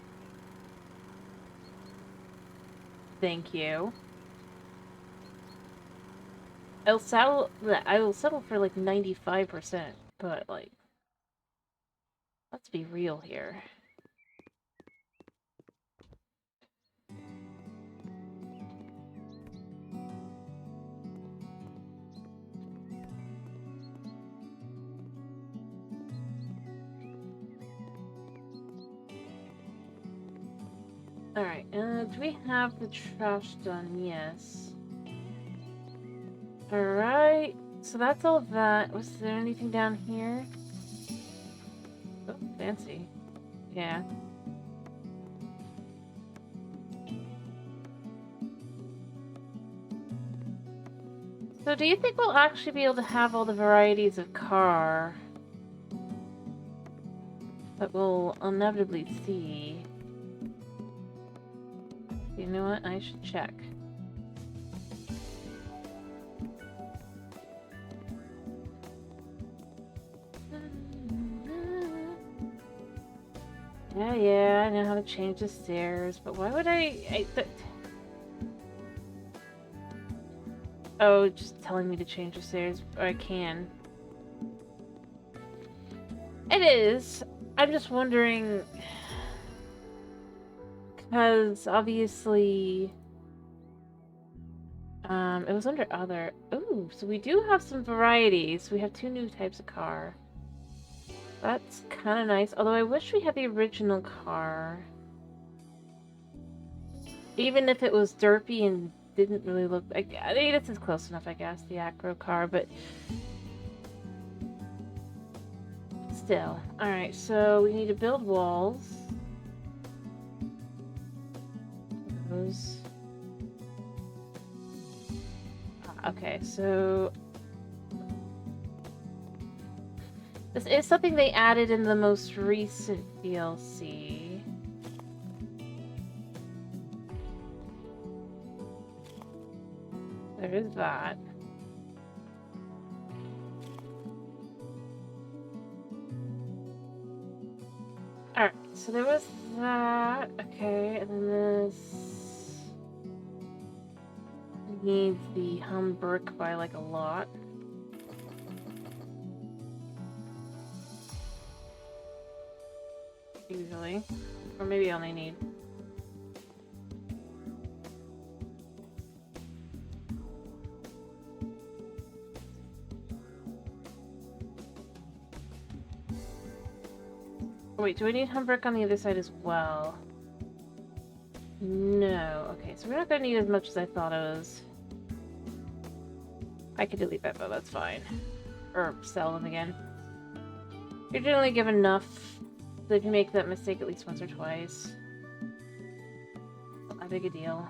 Thank you. I will settle for like 95%, but like, let's be real here. Alright, do we have the trash done? Yes. Alright, so that's all of that. Was there anything down here? Oh, fancy. Yeah. So do you think we'll actually be able to have all the varieties of car that we'll inevitably see? You know what? I should check. Yeah, I know how to change the stairs, but why would Oh, just telling me to change the stairs, or I can. It is. I'm just wondering, because obviously, it was under other. Ooh, so we do have some varieties. We have 2 new types of car. That's kind of nice. Although I wish we had the original car. Even if it was derpy and didn't really look like... I mean, this is close enough, I guess, the acro car, but... Still. Alright, so we need to build walls. Those... Okay, so... This is something they added in the most recent DLC. There is that. Alright, so there was that. Okay, and then this needs the hum brick by like a lot. Usually. Or maybe I only need... Wait, do I need humbrick on the other side as well? No. Okay, so we're not gonna need as much as I thought it was. I could delete that though, that's fine. Or sell them again. You're generally given enough that if you make that mistake at least once or twice. Not that big a deal.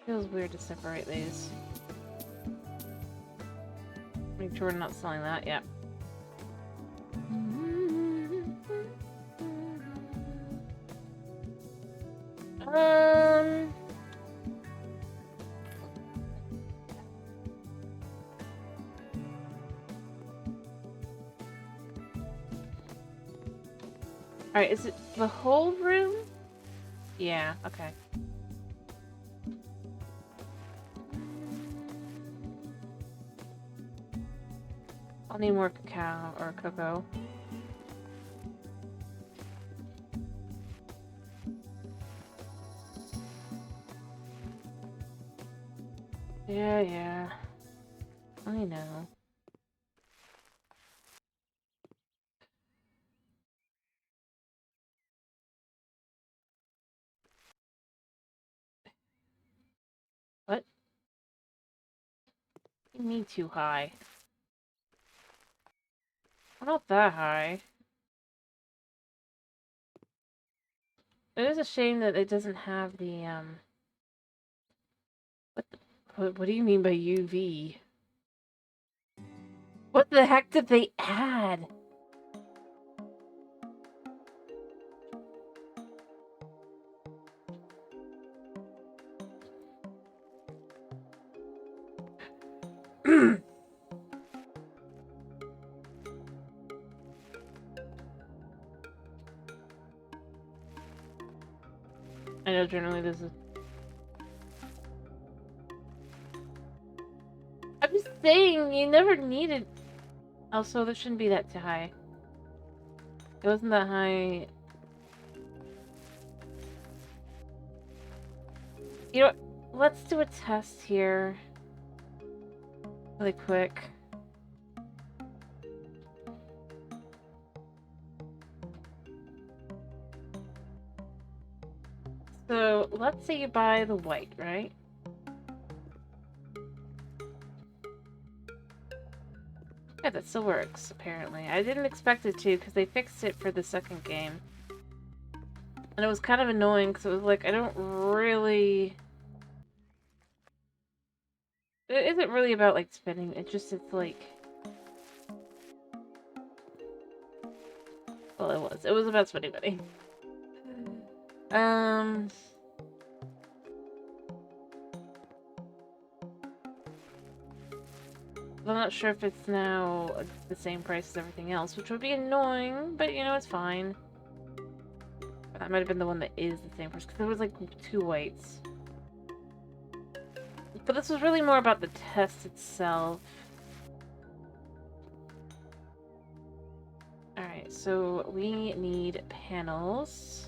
Feels weird to separate these. Make sure we're not selling that yet. Alright, is it the whole room? Yeah, okay. I'll need more cacao or cocoa. Yeah. I know. What? You mean too high? Well, not that high. It is a shame that it doesn't have the, What do you mean by UV? What the heck did they add? I know generally this is... I'm just saying, you never needed... Also, this shouldn't be that too high. It wasn't that high. You know what? Let's do a test here. Really quick. So, let's say you buy the white, right? Yeah, that still works, apparently. I didn't expect it to, because they fixed it for the second game. And it was kind of annoying, because it was like, I don't really... It isn't really about, like, spinning. It's like... Well, it was. It was about spending money. I'm not sure if it's now the same price as everything else, which would be annoying, but you know, it's fine. That might have been the one that is the same price, because there was like 2 whites. But this was really more about the test itself. Alright, so we need panels.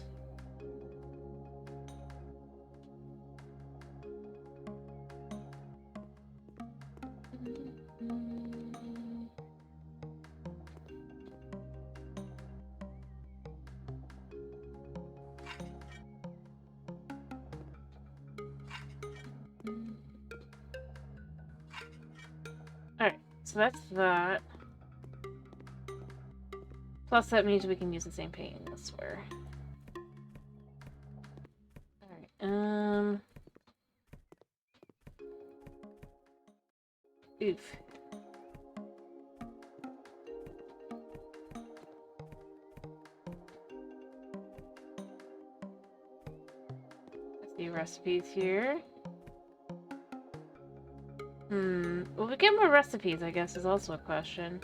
Alright, so that's that. Plus that means we can use the same paint, I swear. Alright, oof. Let's see recipes here. Will we get more recipes, I guess, is also a question.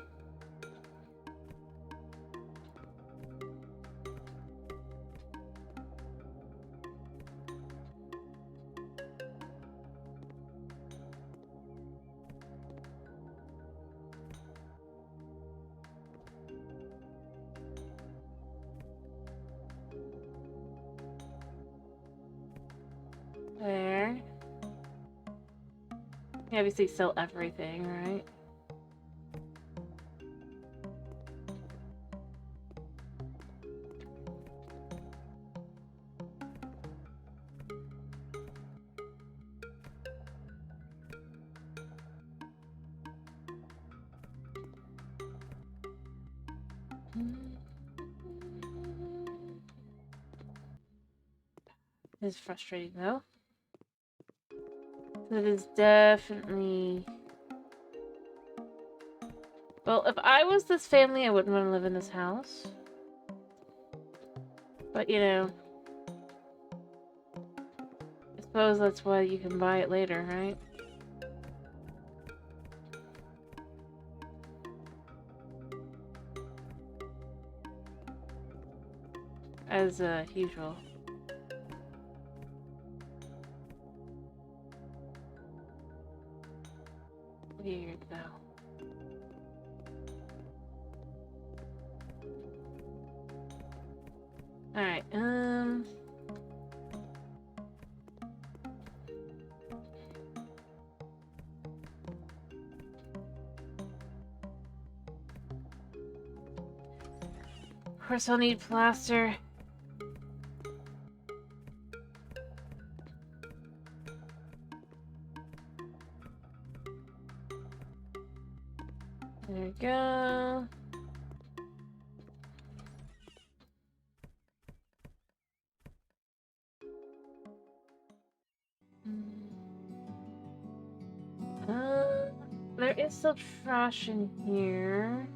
There. You obviously sell everything, right? It's frustrating though. That is definitely... Well, if I was this family, I wouldn't want to live in this house. But, you know... I suppose that's why you can buy it later, right? As usual. Weird, though. Alright, of course I'll need plaster. There we go. There is still trash in here.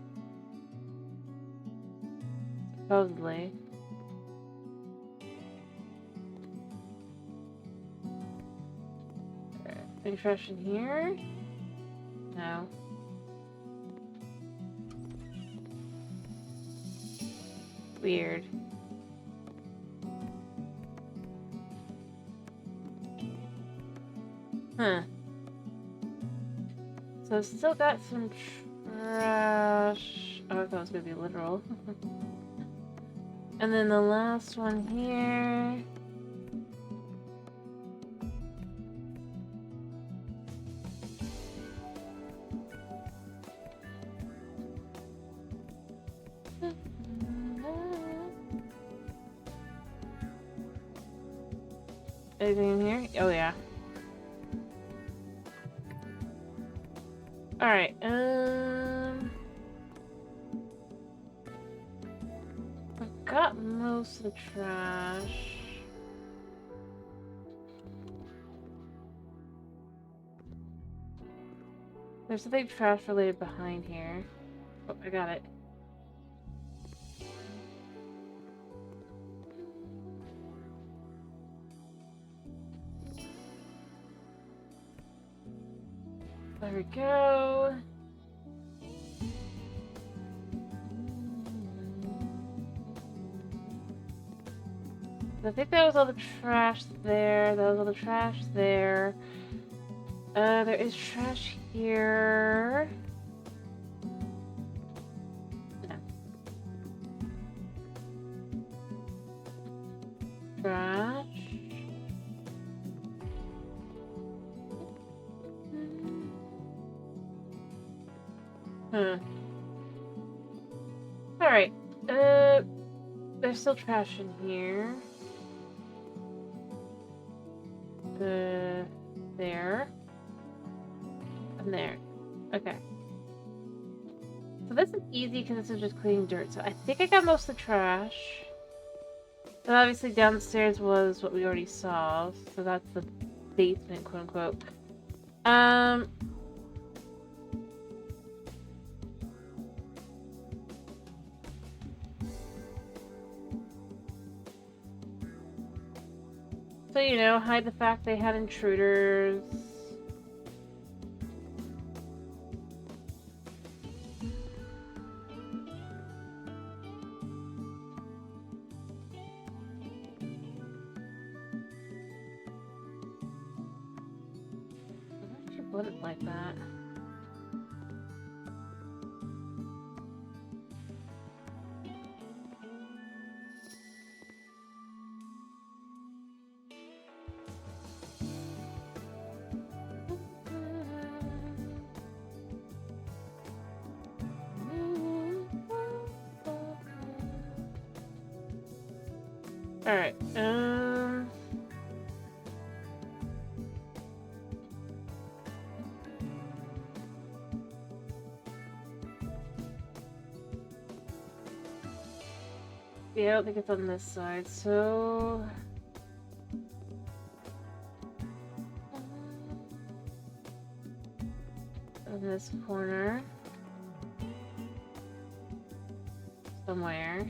Supposedly. Any trash in here? No. Huh. So I've still got some trash. Oh, I thought it was gonna be literal. And then the last one here. Anything in here? Oh yeah. Alright, I've got most of the trash. There's something trash related behind here. Oh, I got it. There we go. I think that was all the trash there. That was all the trash there. There is trash here. No. Trash. Huh. Alright. There's still trash in here. There. And there. Okay. So this is easy because this is just cleaning dirt. So I think I got most of the trash. And obviously downstairs was what we already saw. So that's the basement, quote unquote. So, you know, hide the fact they had intruders. Why did you put it like that? Alright, yeah, I don't think it's on this side, so... in this corner. Somewhere.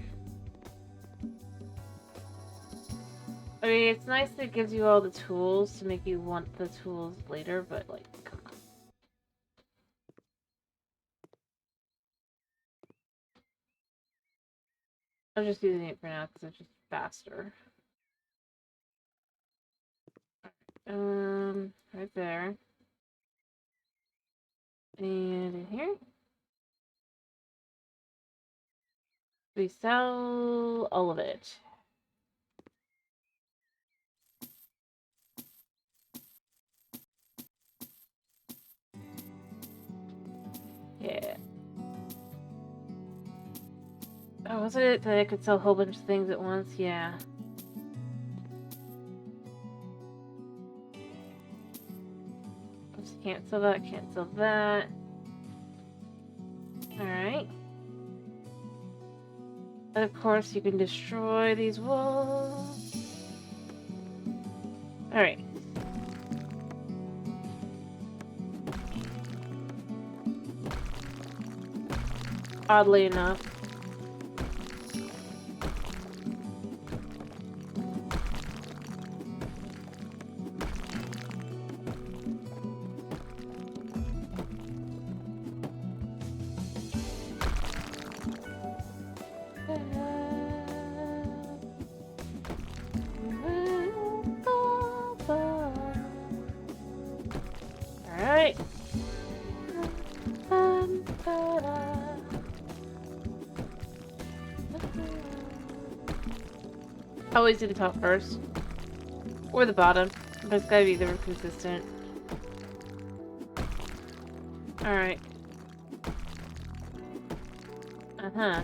I mean, it's nice that it gives you all the tools to make you want the tools later, but, like, come on. I'm just using it for now because it's just faster. Right there. And in here. We sell all of it. Yeah. Oh, wasn't it that I could sell a whole bunch of things at once? Yeah. Oops, can't sell that, can't sell that. Alright. Of course, you can destroy these walls. Alright. Oddly enough. always do the top first. Or the bottom. But it's gotta be either consistent. Alright. Uh-huh.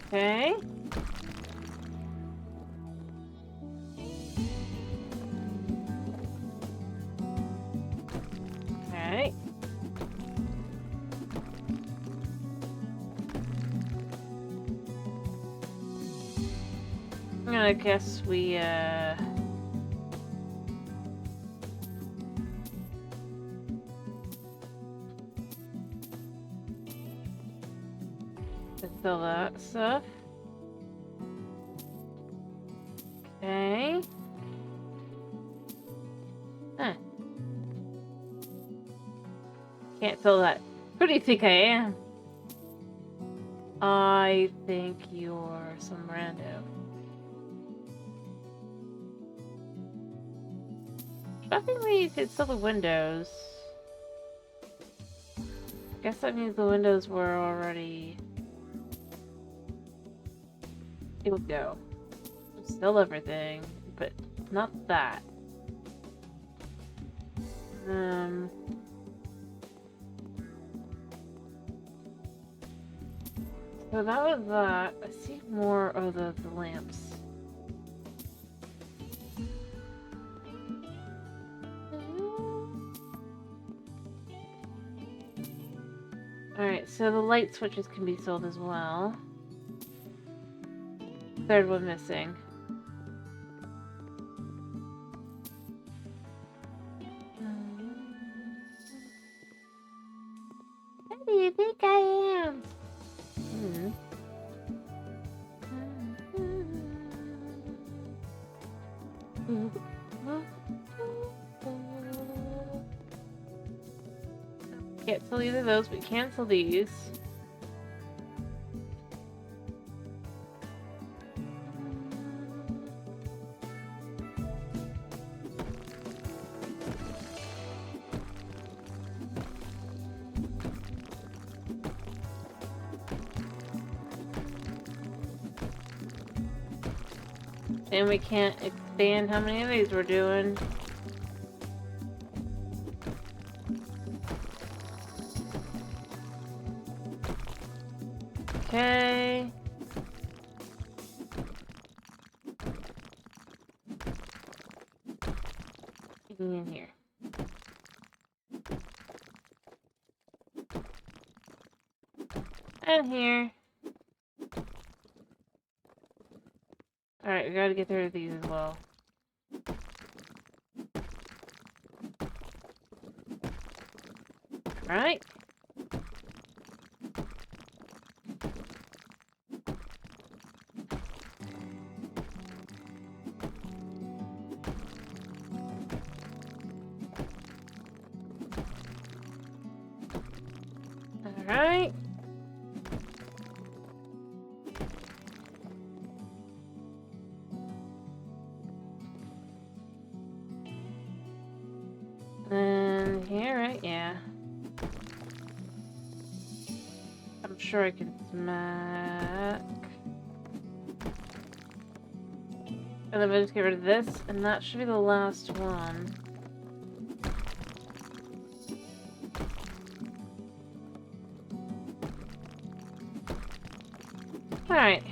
Okay. Okay. I guess we, fill that stuff. Okay. Huh. Can't fill that. Who do you think I am? I think you're some rando. Shockingly, you could fill the windows. Guess that means the windows were already... It would go. Still everything, but not that. So that was that. I see more of the lamps. Alright, so the light switches can be sold as well. Third one missing. Who do you think I am? Can't sell either of those, but can sell these. And we can't expand how many of these we're doing. Okay. In here. And here. Alright, we gotta get rid of these as well. Right? Alright. And here, right? Yeah. I'm sure I can smack. And then we'll just get rid of this, and that should be the last one. Alright.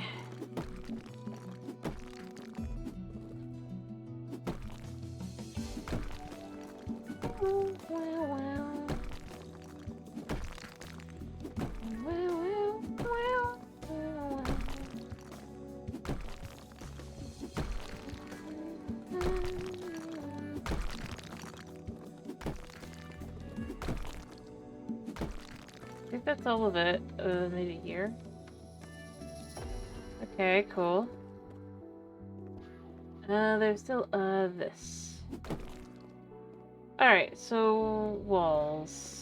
I think that's all of it. Maybe here. Okay, cool. There's still, this. Alright, so walls.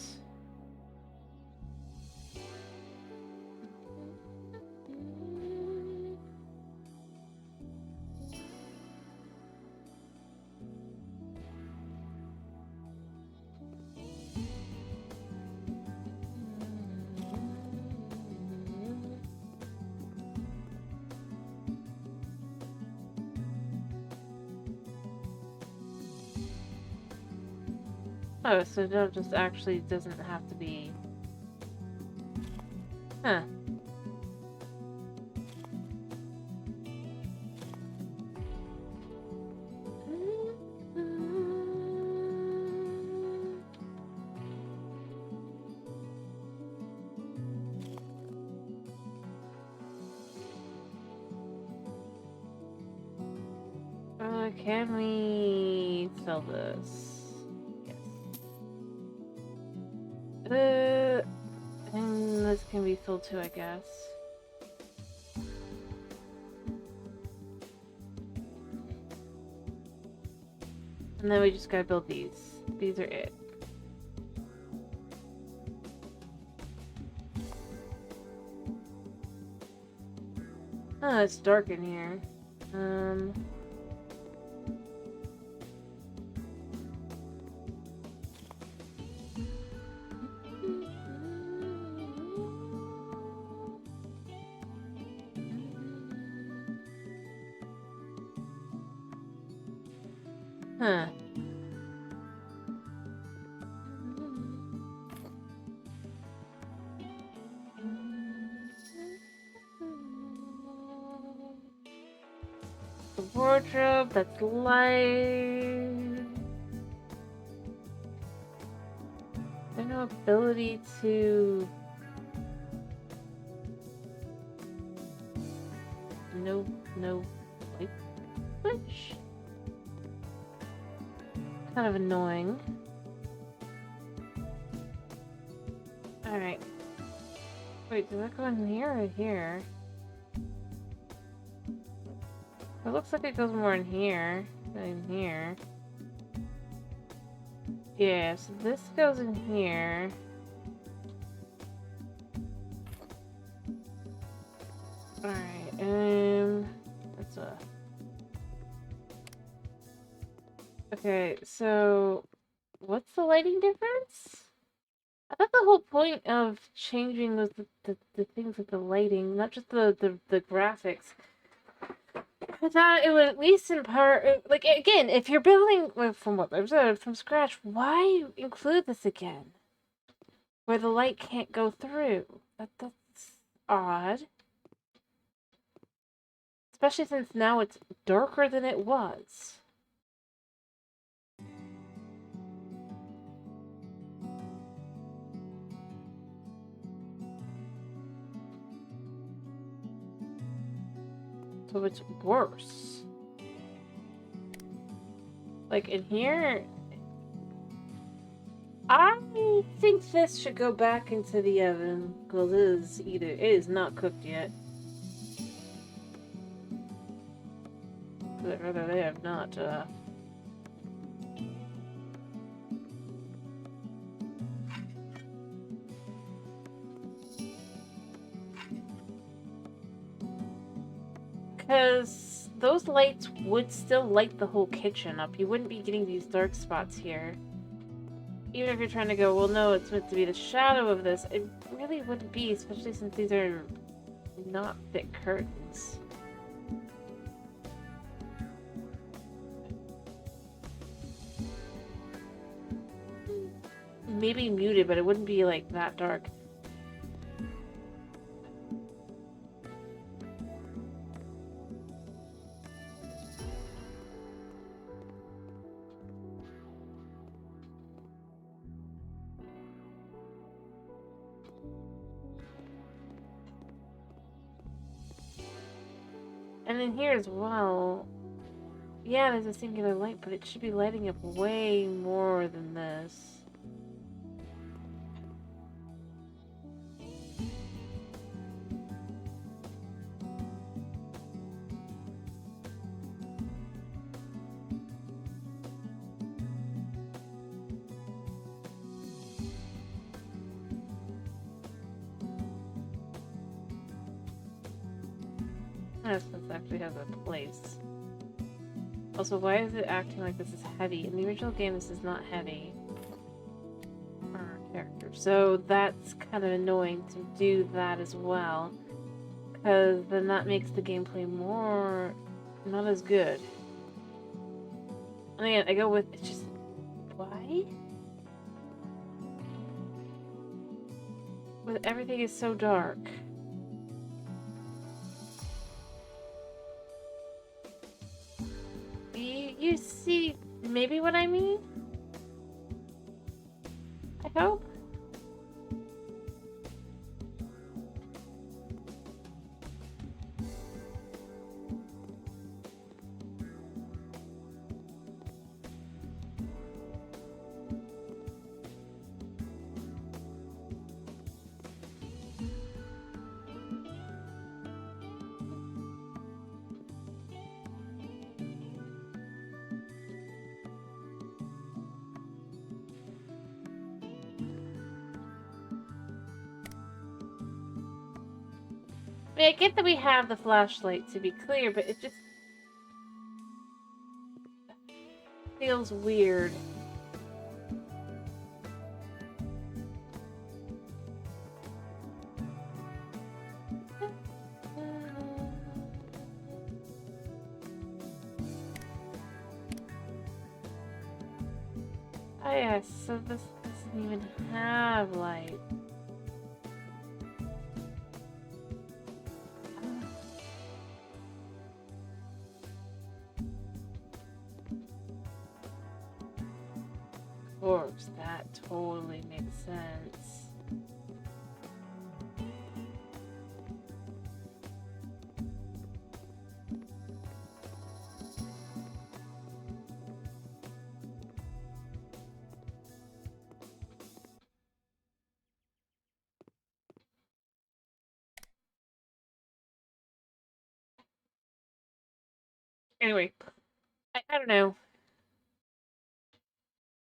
Oh, so it just actually doesn't have to be... Huh. Can we sell this? Yes. And this can be sold too, I guess. And then we just gotta build these. These are it. Oh, it's dark in here. Huh. The wardrobe, that's light. There's no ability to... No light switch? Kind of annoying. Alright. Wait, does that go in here or here? It looks like it goes more in here than in here. Yeah, so this goes in here. Alright, that's a... Okay, so... What's the lighting difference? I thought the whole point of changing was the things with the lighting, not just the graphics. I thought it would at least in part, like, again, if you're building, from what I've said, from scratch, why include this again? Where the light can't go through. That's odd. Especially since now it's darker than it was. So it's worse. Like in here, I think this should go back into the oven because it is not cooked yet. But rather they have not. Because those lights would still light the whole kitchen up. You wouldn't be getting these dark spots here. Even if you're trying to go, well, no, it's meant to be the shadow of this. It really wouldn't be, especially since these are not thick curtains. Maybe muted, but it wouldn't be, like, that dark. And in here as well, yeah, there's a singular light, but it should be lighting up way more than this. This actually has a place. Also, why is it acting like this is heavy? In the original game, this is not heavy. Our character. So that's kind of annoying to do that as well. Because then that makes the gameplay more... not as good. And again, I go with... it's just... why? everything is so dark. You see maybe what I mean? I hope. I mean, I get that we have the flashlight to be clear, but it just feels weird. Oh yeah, so this doesn't even have light. Of course, that totally makes sense. Anyway, I don't know.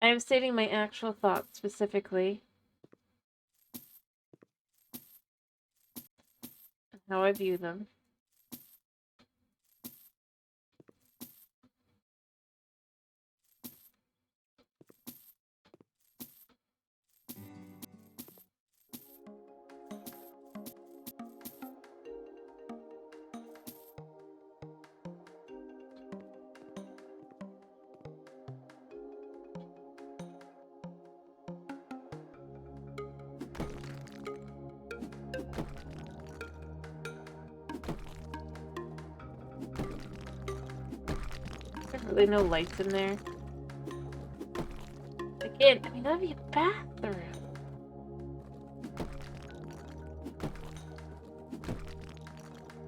I am stating my actual thoughts specifically. How I view them. There's really no lights in there. Again, I mean, that'd be a bathroom.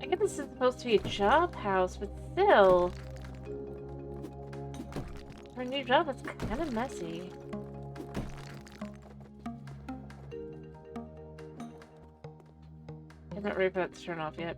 I get this is supposed to be a job house, but still. For a new job, it's kind of messy. I'm not ready for that to turn off yet.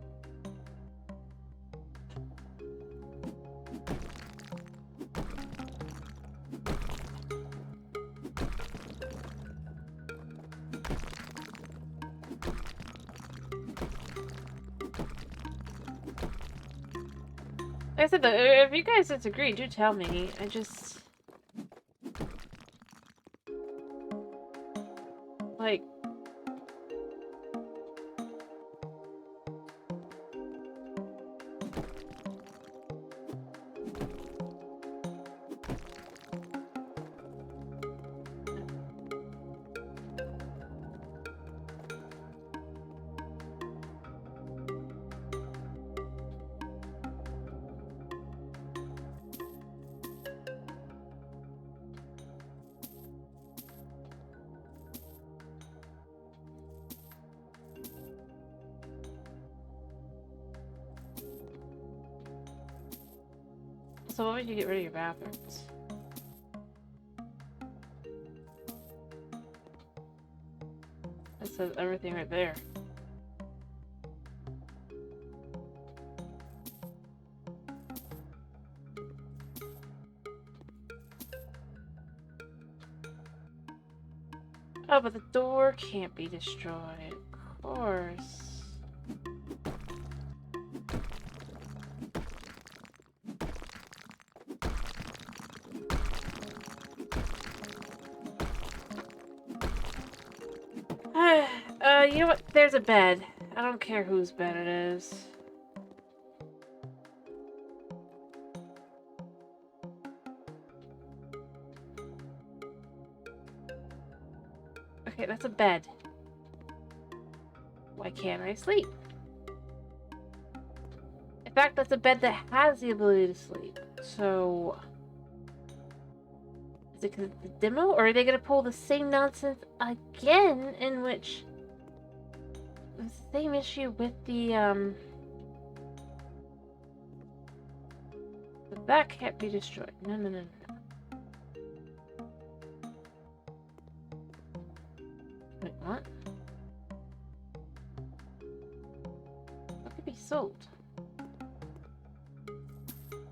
Like I said, though, if you guys disagree, do tell me. I just... like... So what would you get rid of your bathrooms? That says everything right there. Oh, but the door can't be destroyed. Of course. You know what? There's a bed. I don't care whose bed it is. Okay, that's a bed. why can't I sleep? In fact, that's a bed that has the ability to sleep. So, is it because of the demo? Or are they going to pull the same nonsense again, in which the same issue with the that can't be destroyed. No, no, no, no. Wait, what? What could be sold?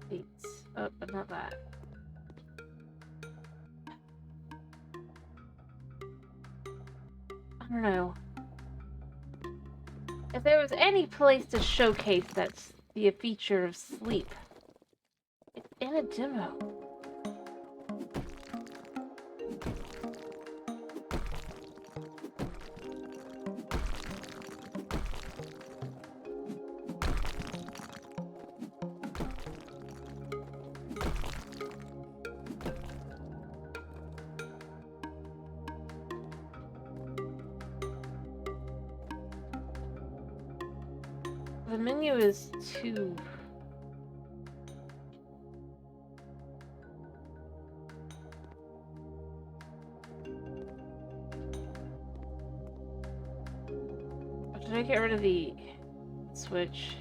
Beats. Oh, but not that. I don't know. If there was any place to showcase that's the feature of sleep, it's in a demo. The menu is too... Did I get rid of the switch?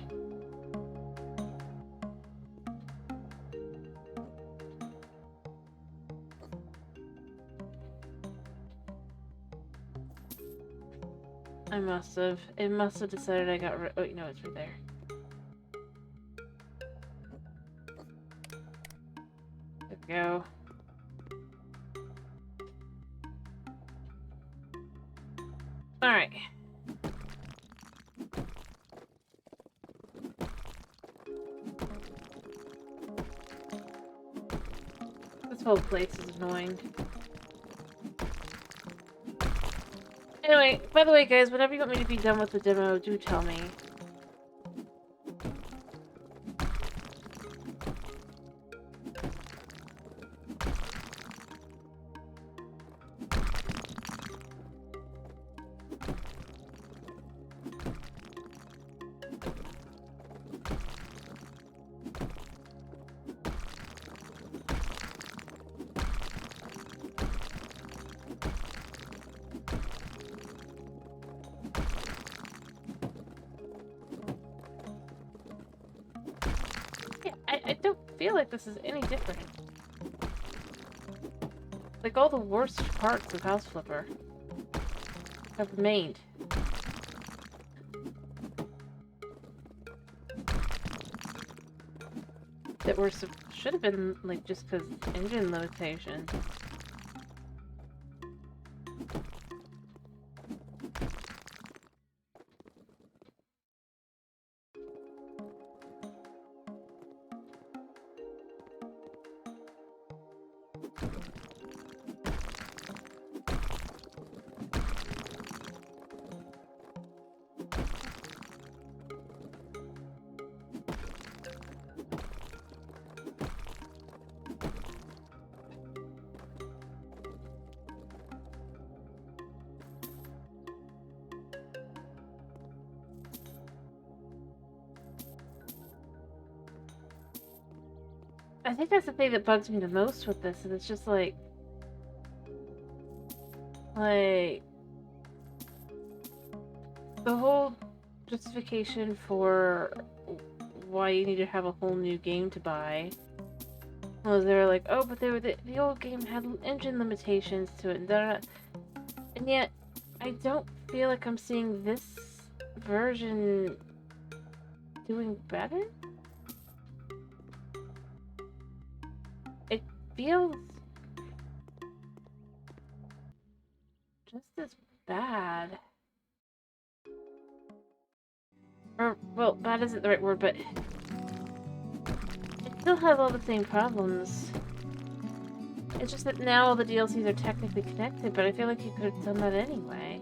I must have. It must have decided I got rid. Oh, no, it's right there. There we go. Alright. This whole place is annoying. Anyway, by the way, guys, whenever you want me to be done with the demo, do tell me. I don't feel like this is any different. Like, all the worst parts of House Flipper have remained. That were should have been, like, just because engine limitations. I think that's the thing that bugs me the most with this, is it's just like the whole justification for why you need to have a whole new game to buy was they were like, oh, but the old game had engine limitations to it, and yet I don't feel like I'm seeing this version doing better. It feels just as bad. Or, well, bad isn't the right word, but it still has all the same problems. It's just that now all the DLCs are technically connected, but I feel like you could have done that anyway.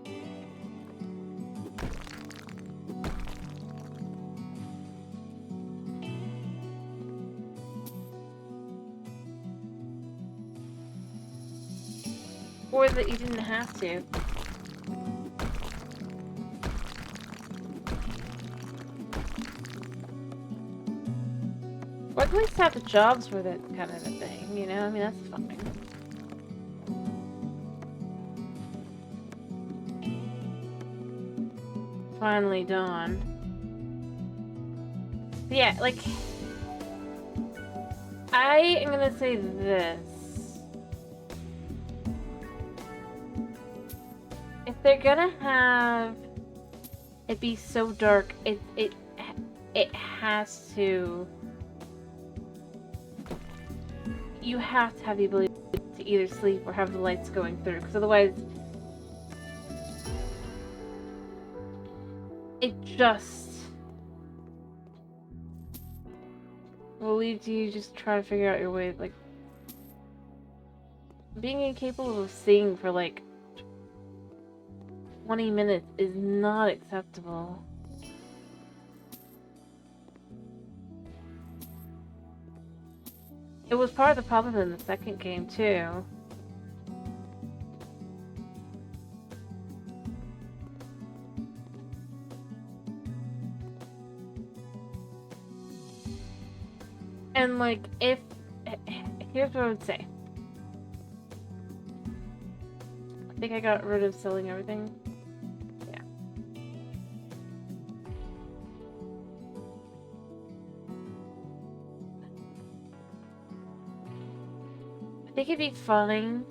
Or that you didn't have to. at least have the jobs for that kind of a thing, you know? I mean, that's fine. Finally done. Yeah, like... I am gonna say this. If they're gonna have it be so dark, it has to... You have to have the ability to either sleep or have the lights going through, because otherwise... It just... will lead to you just trying to figure out your way, like... Being incapable of seeing for, like, 20 minutes is not acceptable. It was part of the problem in the second game, too. And, like, if... Here's what I would say. I think I got rid of selling everything. Yeah. I think it'd be fine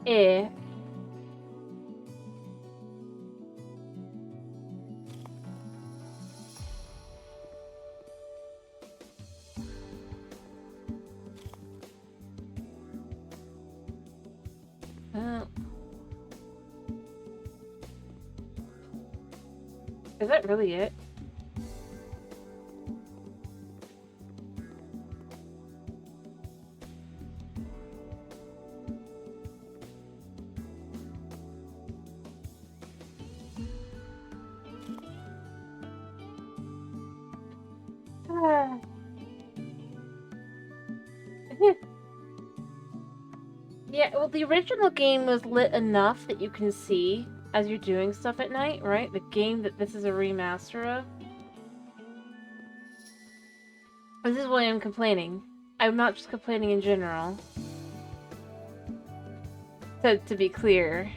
if is that really it? Yeah, well, the original game was lit enough that you can see as you're doing stuff at night, right? The game that this is a remaster of. This is why I'm complaining. I'm not just complaining in general. To be clear.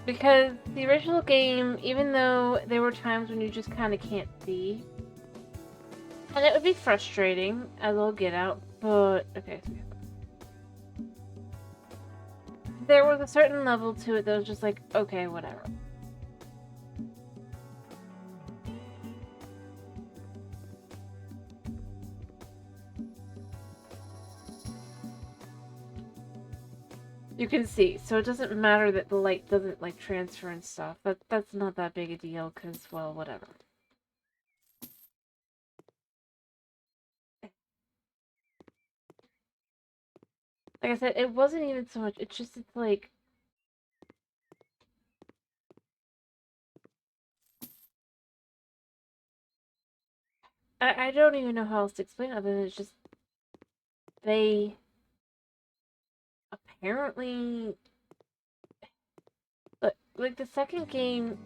Because the original game, even though there were times when you just kind of can't see, and it would be frustrating as all get out, but okay. There was a certain level to it that was just like, okay, whatever. You can see, so it doesn't matter that the light doesn't like transfer and stuff. That's not that big a deal, because, well, whatever. Like I said, it wasn't even so much, it's like... I don't even know how else to explain it other than it's just... They... apparently... Like, the second game...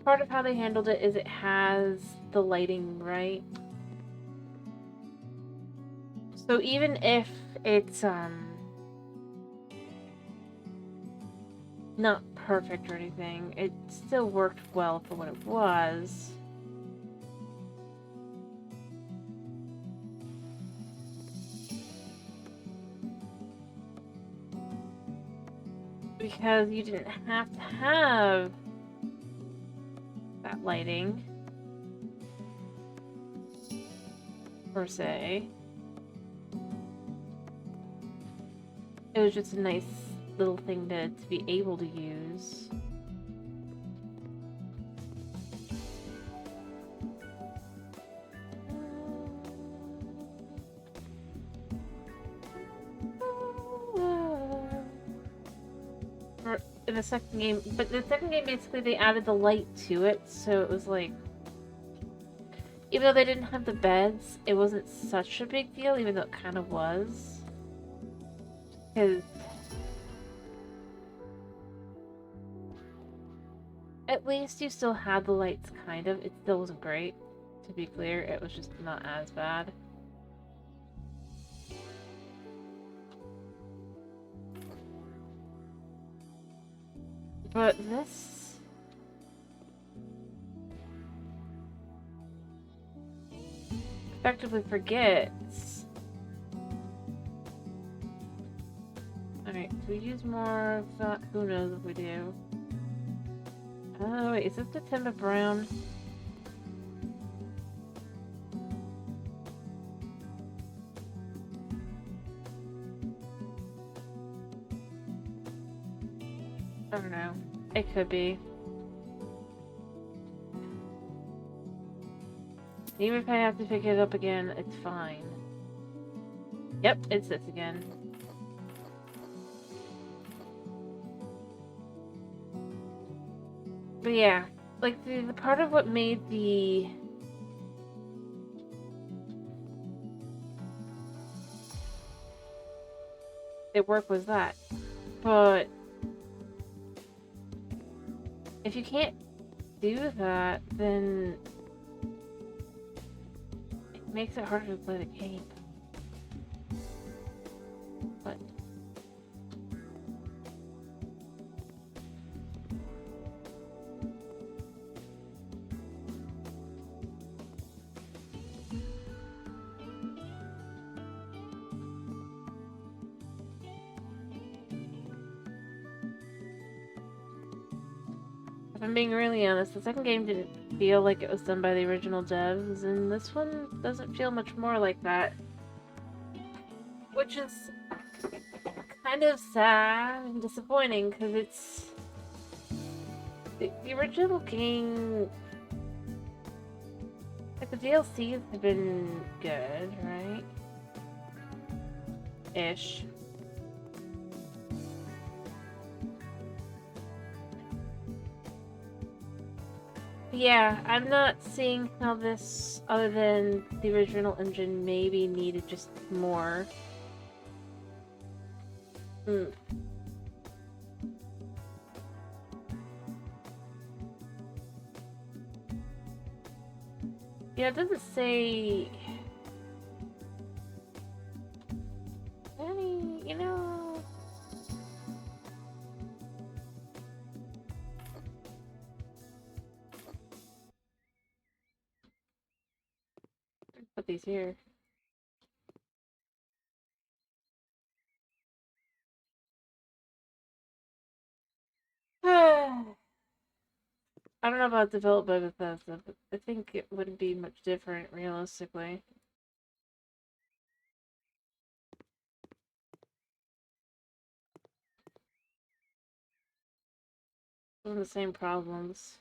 Part of how they handled it is it has the lighting, right? So even if it's, not perfect or anything, it still worked well for what it was. Because you didn't have to have that lighting, per se. It was just a nice little thing to be able to use. in the second game, but the second game basically they added the light to it, so it was like, even though they didn't have the beds, it wasn't such a big deal, even though it kind of was. Because at least you still had the lights, kind of. It still wasn't great, to be clear. It was just not as bad. But this... effectively forgets... Alright, do we use more of that? Who knows if we do. Oh wait, is this the Timber Brown? I don't know. It could be. Even if I have to pick it up again, it's fine. Yep, it's this again. But yeah, like the part of what made it work was that. But if you can't do that, then it makes it harder to play the game. But if I'm being really honest, the second game didn't feel like it was done by the original devs, and this one doesn't feel much more like that. Which is kind of sad and disappointing, because it's... The original game... Like, the DLCs have been good, right? Ish. Yeah, I'm not seeing how this, other than the original engine, maybe needed just more. Yeah, it doesn't say... any, you know... Put these here. I don't know about developed by Bethesda, but I think it wouldn't be much different, realistically. Some of the same problems.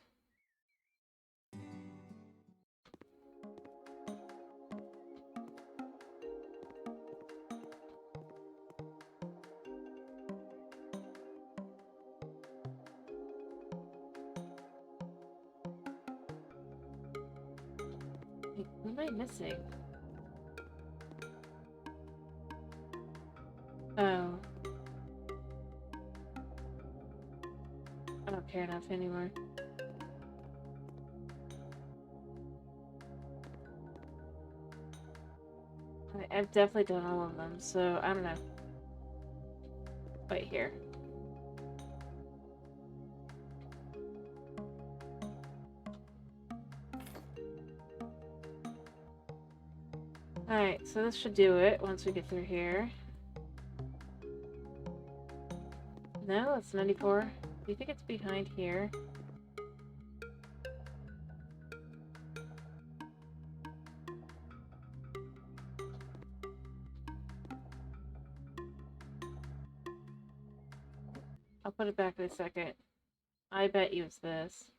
Wait, what am I missing? Oh. I don't care enough anymore. I've definitely done all of them, so I don't know. Wait, here. Alright, so this should do it once we get through here. No, it's 94. Do you think it's behind here? I'll put it back in a second. I bet you it's this.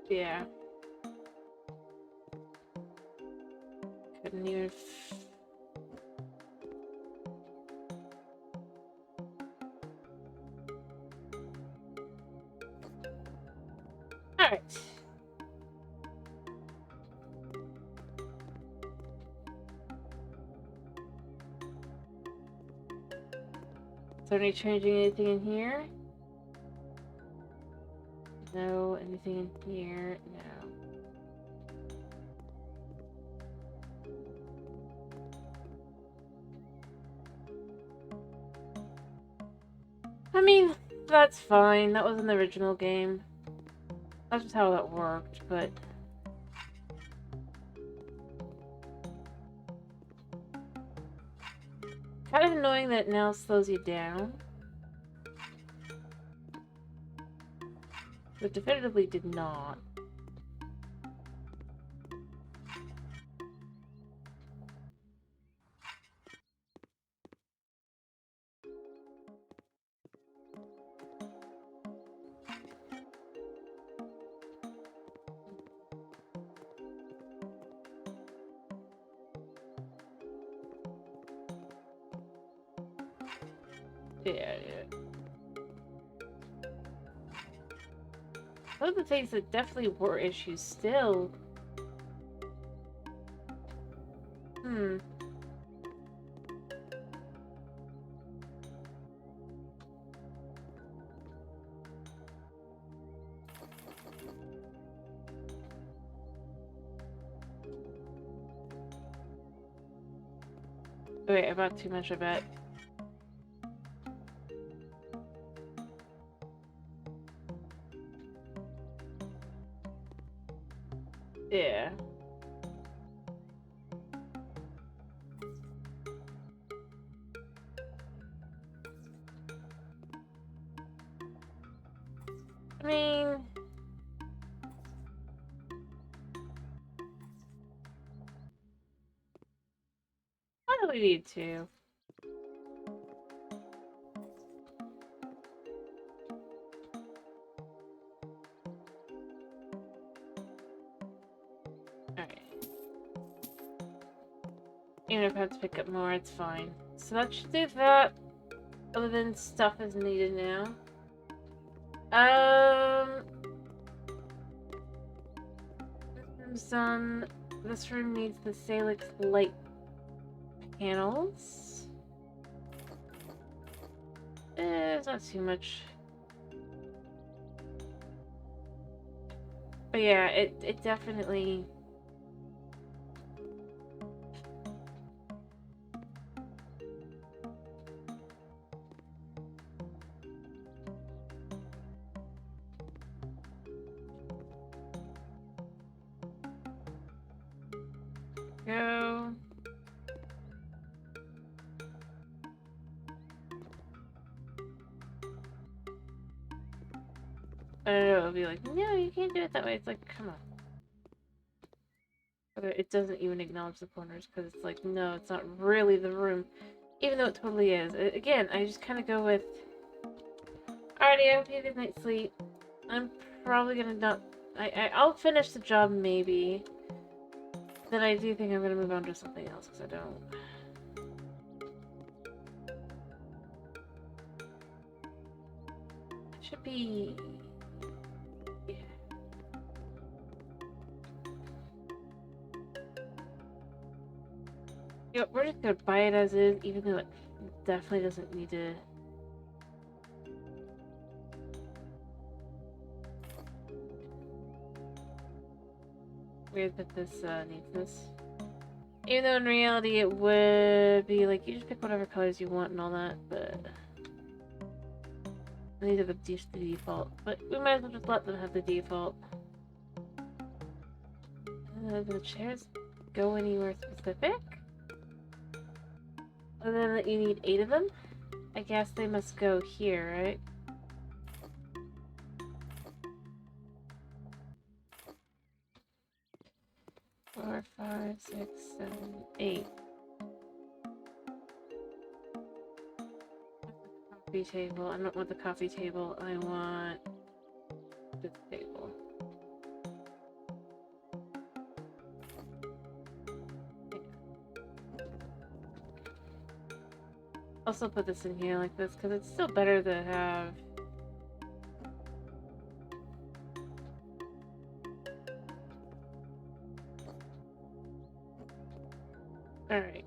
Yeah. Couldn't even... Alright. Is there any changing anything in here? No. Anything in here? No. I mean, that's fine. That was in the original game. That's just how that worked, but... kind of annoying that it now slows you down. But definitively did not. Yeah. One of the things that definitely were issues still. Wait, I bought too much, I bet. Yeah. I mean... why do we need to? Alright. Even if I have to pick up more, it's fine. So that should do that. Other than stuff is needed now. This room's done. This room needs the Salix light panels. It's not too much. But yeah, it definitely... go. I don't know, it'll be like, no, you can't do it that way. It's like, come on. It doesn't even acknowledge the corners because it's like, no, it's not really the room. Even though it totally is. Again, I just kind of go with, alrighty, I'll take a good night's sleep. I'm probably gonna not... I'll finish the job maybe. Then I do think I'm gonna move on to something else because I don't... it should be... yeah. You know, we're just gonna buy it as is, even though it definitely doesn't need to... weird that this needs this. Even though in reality it would be like, you just pick whatever colors you want and all that, but... these are the default. But we might as well just let them have the default. The chairs go anywhere specific? Other than that you need 8 of them? I guess they must go here, right? Four, 5, 6, 7, 8. Coffee table. I don't want the coffee table. I want this table. Also put this in here like this because it's still better to have Alright.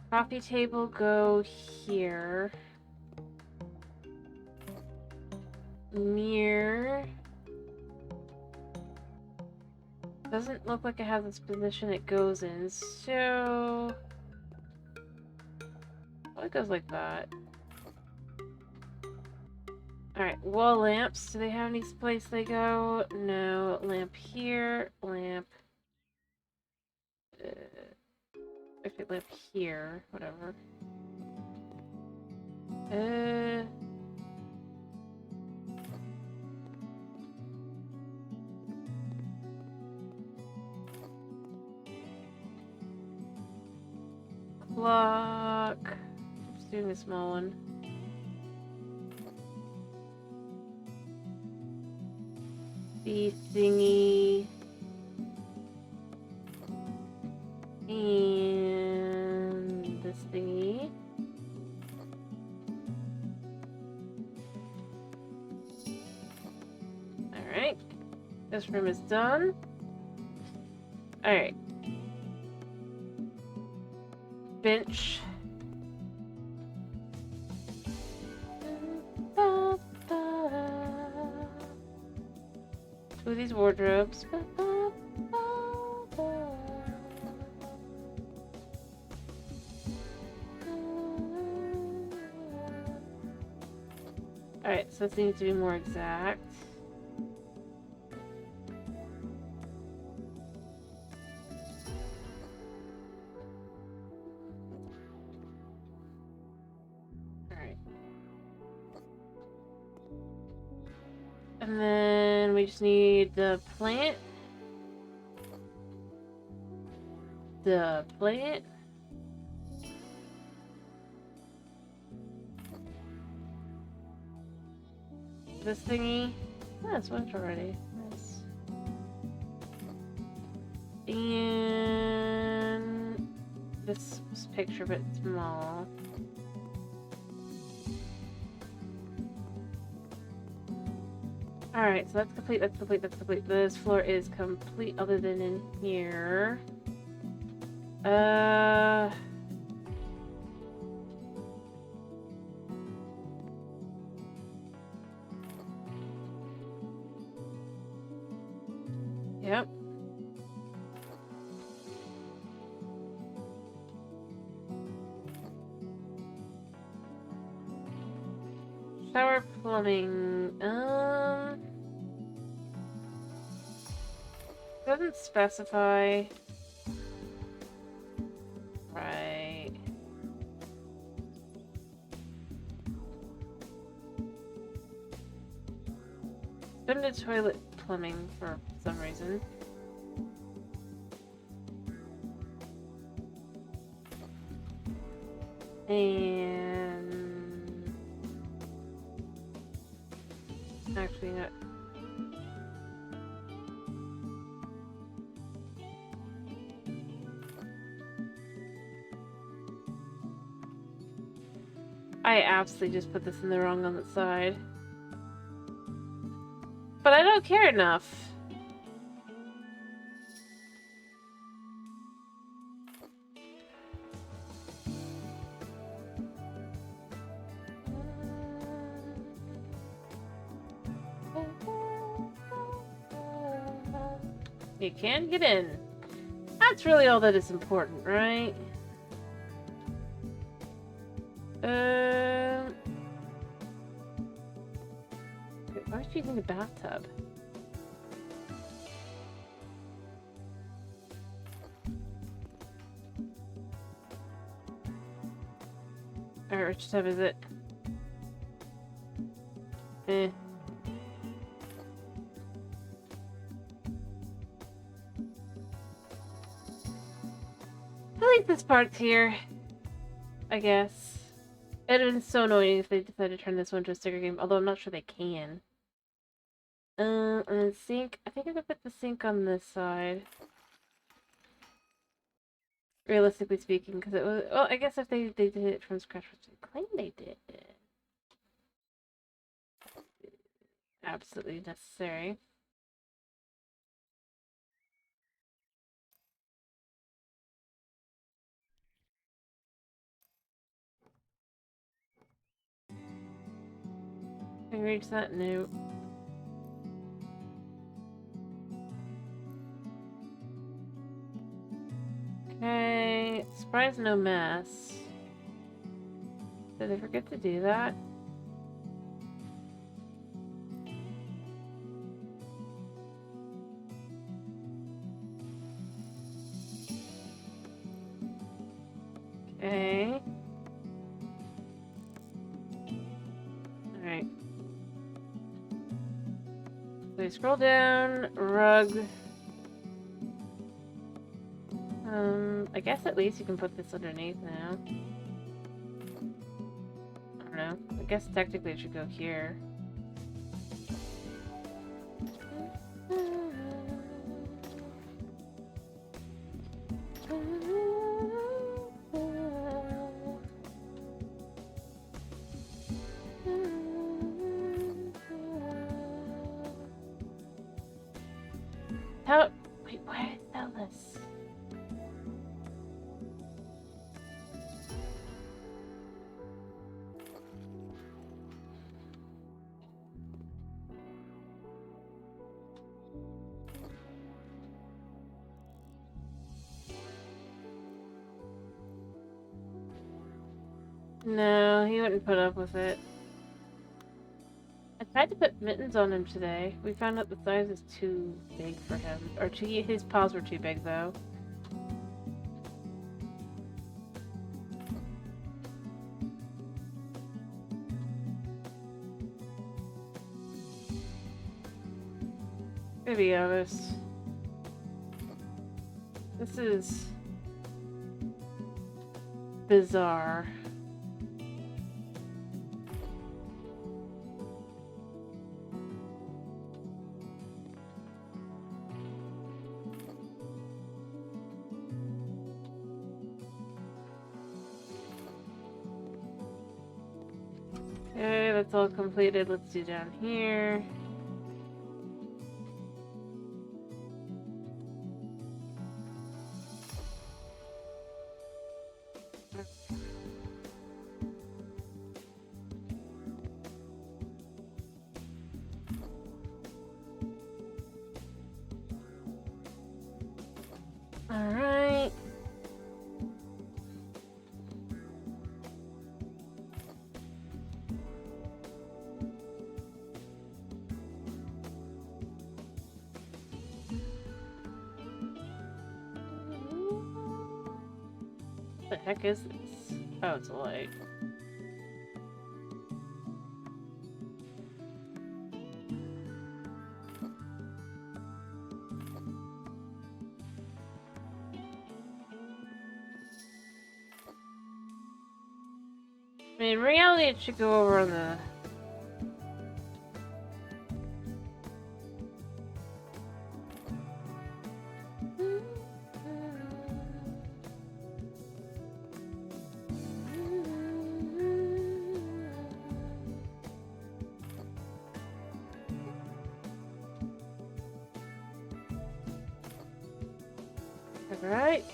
Coffee table go here. Mirror. Doesn't look like it has its position it goes in, so... Well, it goes like that. Alright, wall lamps. Do they have any place they go? No. Lamp here. Lamp. Okay, lamp here. Whatever. Clock. Just doing a small one. The thingy. And this thingy. Alright. This room is done. Alright. Bench. Ooh, these wardrobes. Alright, so this needs to be more exact. Alright. And then we just need the plant. The plant. This thingy. Oh, it's worked already. Nice. And this picture, but small. Alright, so that's complete, that's complete, that's complete. This floor is complete other than in here. Yep. Shower plumbing. Doesn't specify. Right. Limited toilet plumbing for some reason. And actually not. I absolutely just put this in the wrong on the side. But I don't care enough. You can get in. That's really all that is important, right? Why was she using the bathtub? Alright, which tub is it? Eh. I think this part's here. I guess. It'd have been so annoying if they decided to turn this one into a sticker game, although I'm not sure they can. And then sink. I think I'm gonna put the sink on this side. Realistically speaking, because it was... Well, I guess if they did it from scratch, which they claim they did. Absolutely necessary. Can we reach that? Nope. Okay, surprise no mess. Did I forget to do that? Okay. Alright. So we scroll down, rug. I guess at least you can put this underneath now. I don't know. I guess technically it should go here. How? Wait, why did I sell this? No, he wouldn't put up with it. I tried to put mittens on him today. We found out the size is too big for him. Or his paws were too big, though. To be honest, this is bizarre. Okay, that's all completed. Let's do down here. Alright. What the heck is this? Oh, it's a light. I mean, in reality, it should go over on the... Alright.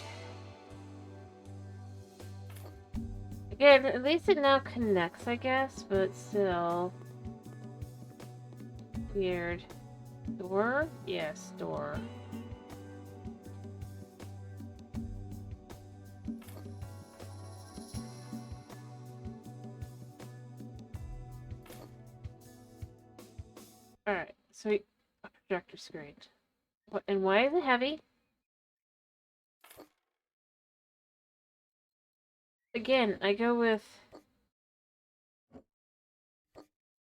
Again, at least it now connects, I guess, but still... Weird. Door? Yes, door. Alright, so a projector screen. What, and why is it heavy? Again, I go with...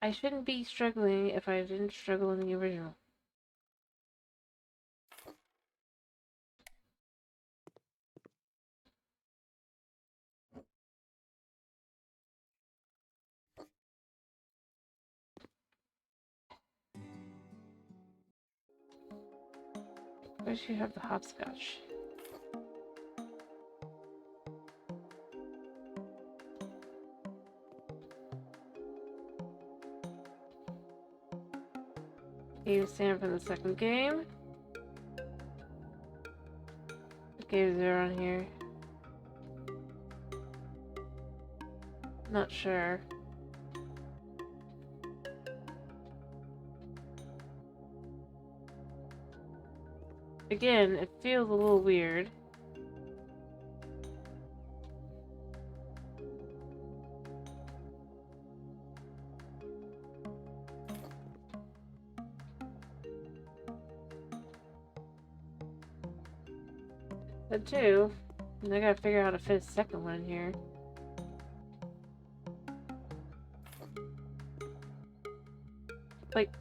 I shouldn't be struggling if I didn't struggle in the original. Where should you have the hopscotch? Game stand from the second game. What games are on here? Not sure. Again, it feels a little weird. That too. And I gotta figure out how to fit a second one in here. Like...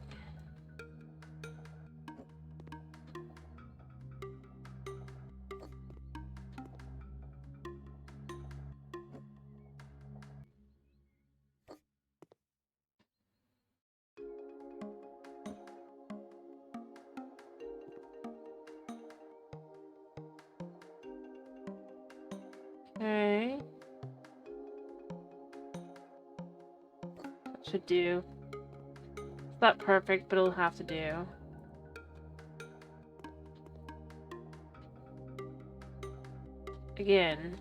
Okay. That should do. It's not perfect, but it'll have to do. Again.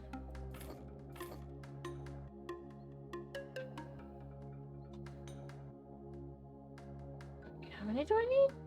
How many do I need?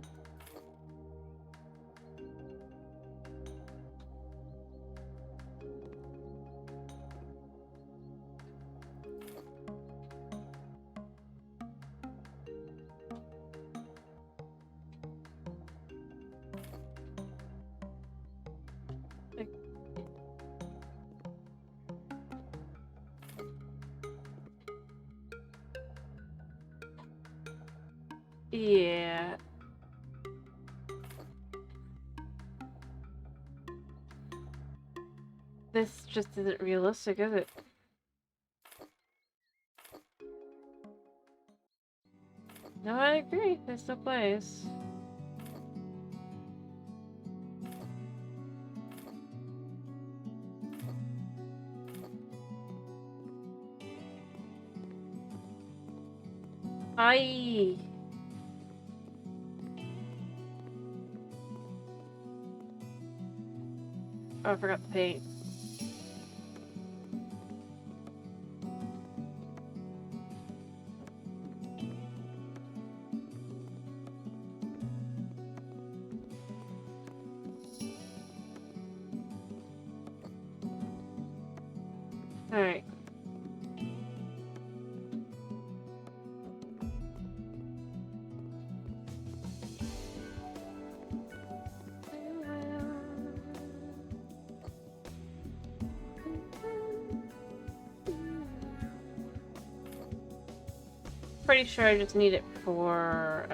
Yeah. This just isn't realistic, is it? No, I agree. There's no place. Aye. Oh, I forgot the paint. Alright. Pretty sure I just need it for,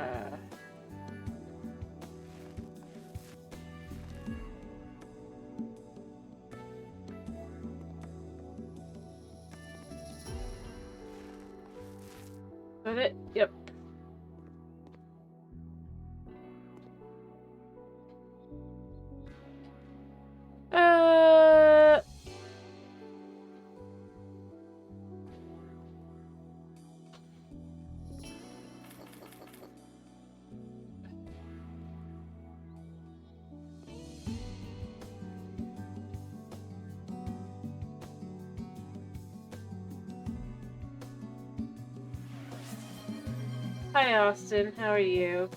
Is it? Yep. Hi, Austin. How are you?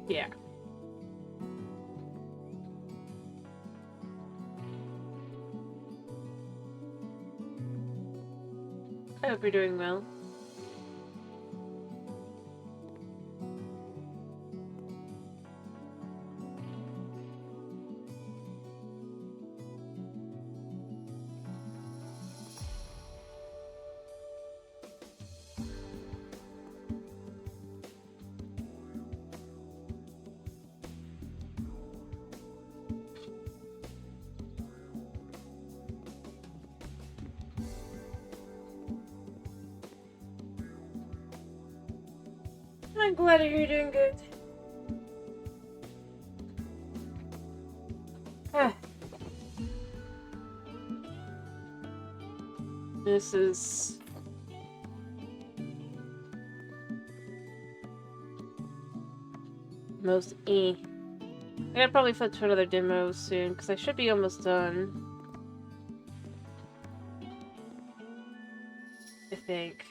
Yeah. I hope you're doing well. I'm glad to hear you're doing good. This is... most I gotta probably flip to another demo soon, because I should be almost done. I think.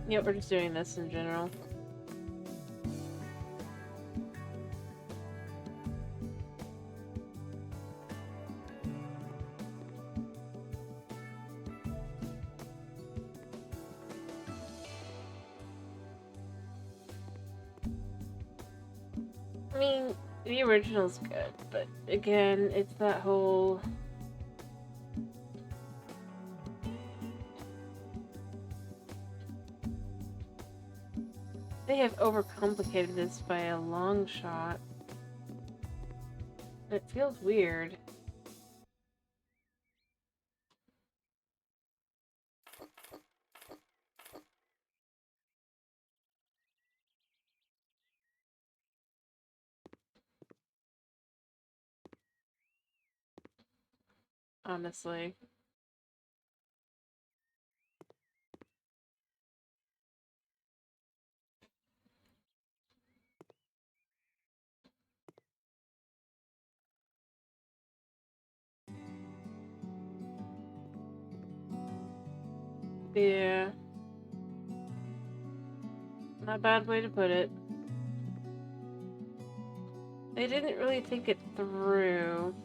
Yep, we're just doing this in general. I mean, the original's good, but again, it's that whole... They have overcomplicated this by a long shot. It feels weird. Honestly. Yeah. Not a bad way to put it. They didn't really think it through.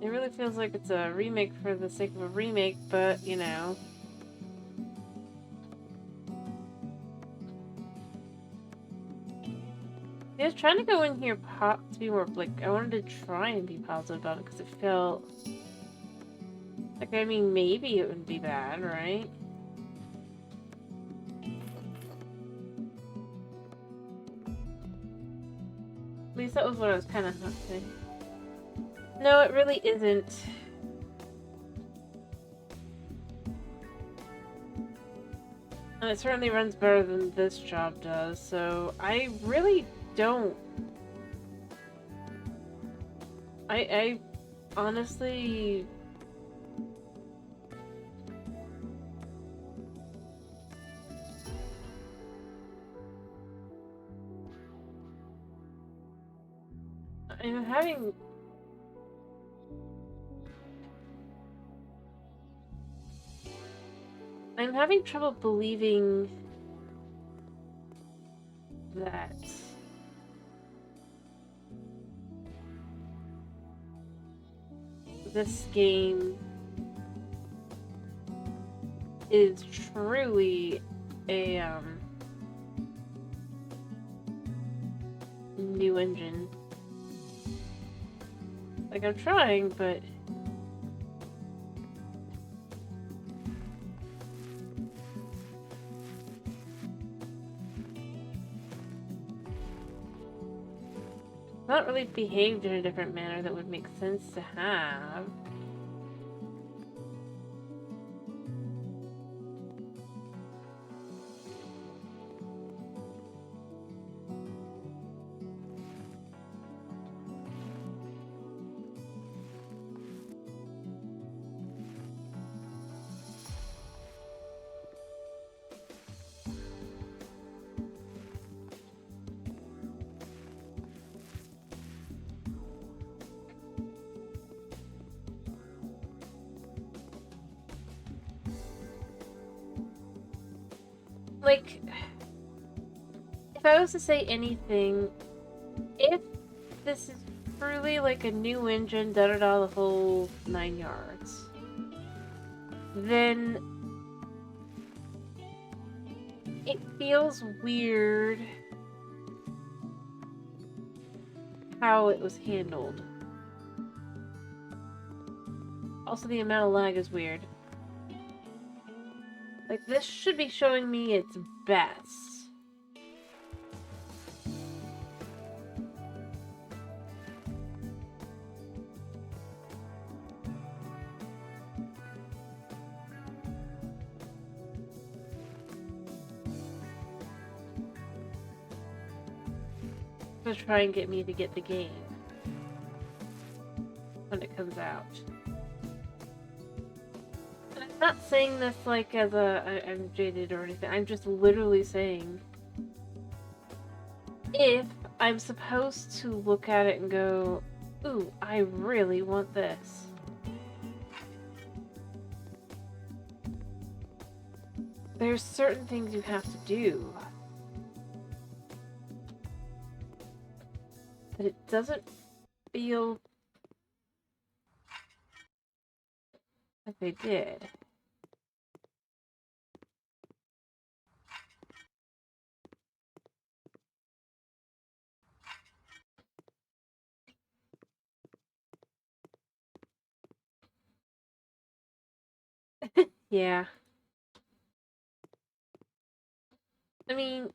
It really feels like it's a remake for the sake of a remake, but, you know. I was trying to go in here to be more, like, I wanted to try and be positive about it, because it felt... Like, I mean, maybe it wouldn't be bad, right? At least that was what I was kind of hoping. No, it really isn't. And it certainly runs better than this job does, so I really don't... I honestly... I'm having... I'm having trouble believing that this game is truly a new engine. Like, I'm trying, but not really behaved in a different manner that would make sense to have. Like, if I was to say anything, if this is truly like a new engine, da-da-da, the whole 9 yards, then it feels weird how it was handled. Also, the amount of lag is weird. Like, this should be showing me its best. to try and get me to get the game when it comes out. And I'm not saying this like as I'm jaded or anything. I'm just literally saying if I'm supposed to look at it and go, ooh, I really want this. There's certain things you have to do. But it doesn't feel like they did. Yeah. I mean,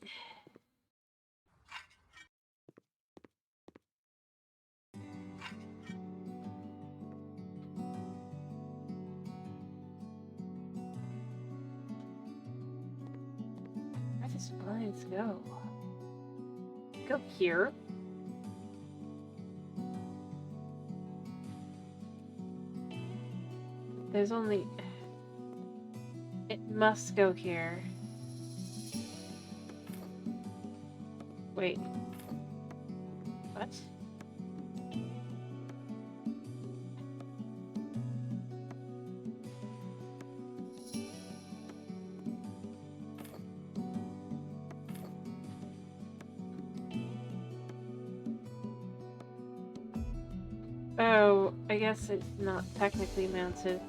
where does lines go? Go here? There's only... It must go here. Wait. What? Oh, I guess it's not technically mounted.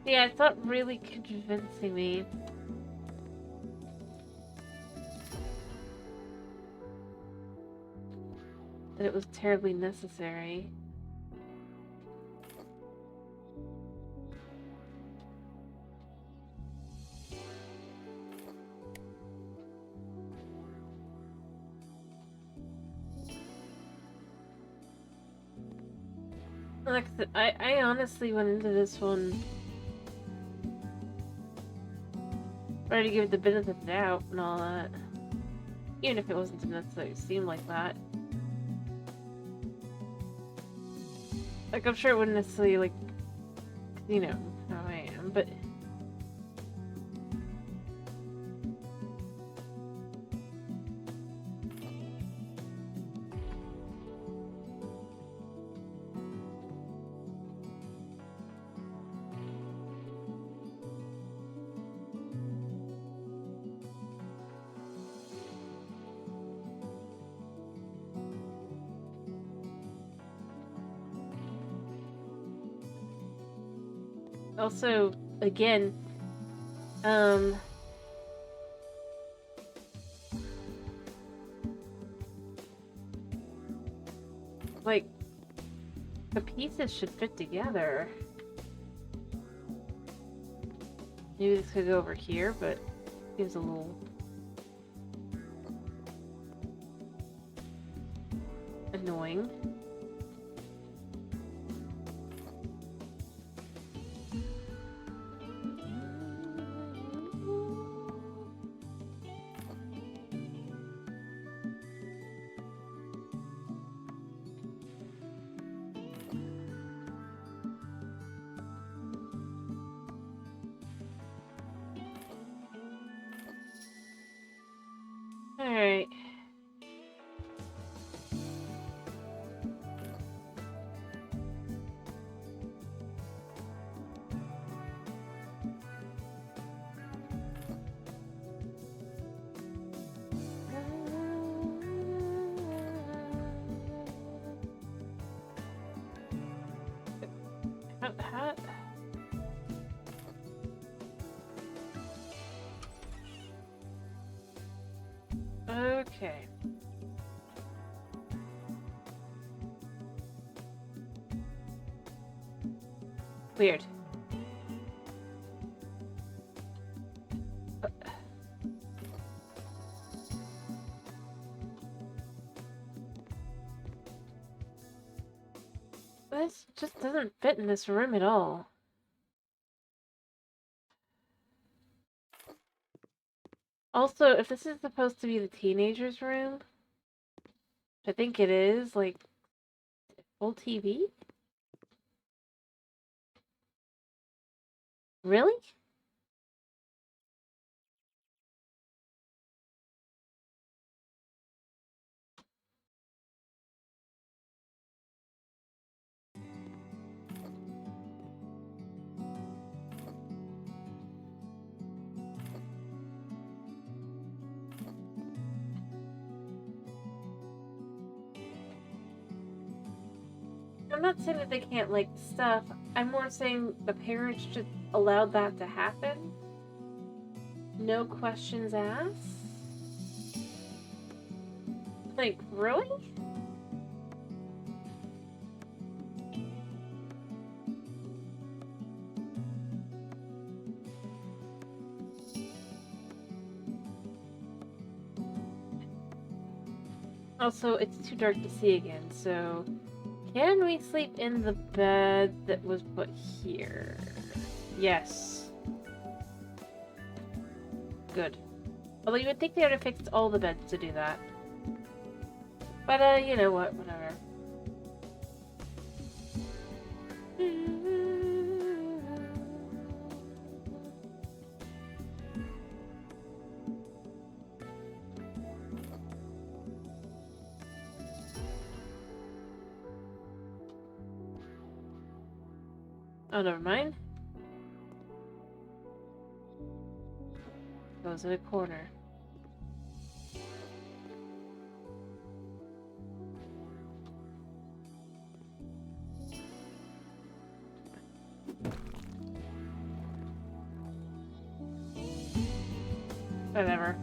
Yeah, it's not really convincing me. That it was terribly necessary. Like I said, I honestly went into this one ready to give it the benefit of the doubt and all that. Even if it wasn't to necessarily seem like that. Like, I'm sure it wouldn't necessarily, like, you know how I am, but... Also, again, like, the pieces should fit together. Maybe this could go over here, but it gives a little annoying. Alright. How? Okay. Weird. This just doesn't fit in this room at all. Also, if this is supposed to be the teenager's room, which I think it is, like, full TV? Really? I'm not saying that they can't like stuff. I'm more saying the parents just allowed that to happen. No questions asked. Like, really? Also, it's too dark to see again, so can we sleep in the bed that was put here? Yes. Good. Although you would think they would have fixed all the beds to do that. But, you know what, whatever. Oh, never mind. Goes in a corner. Whatever.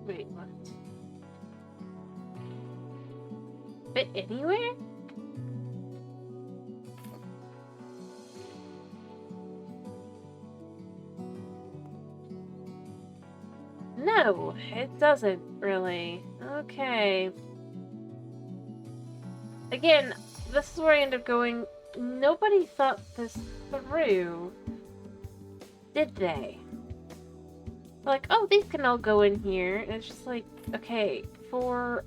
Wait, what? Fit anywhere? No, it doesn't really. Okay. Again, this is where I end up going. Nobody thought this through, did they? Like, oh, these can all go in here. And it's just like, okay, for...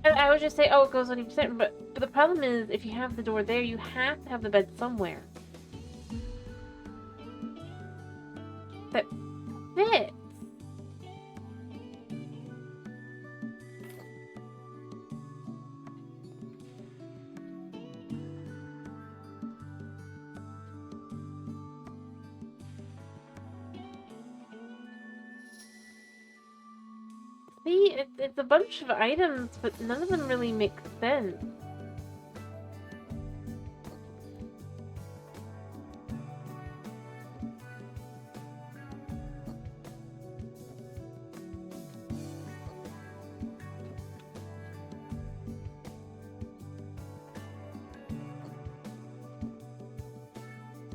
And I would just say, oh, it goes on each side, but the problem is, if you have the door there, you have to have the bed somewhere that fits. See, it's a bunch of items, but none of them really make sense.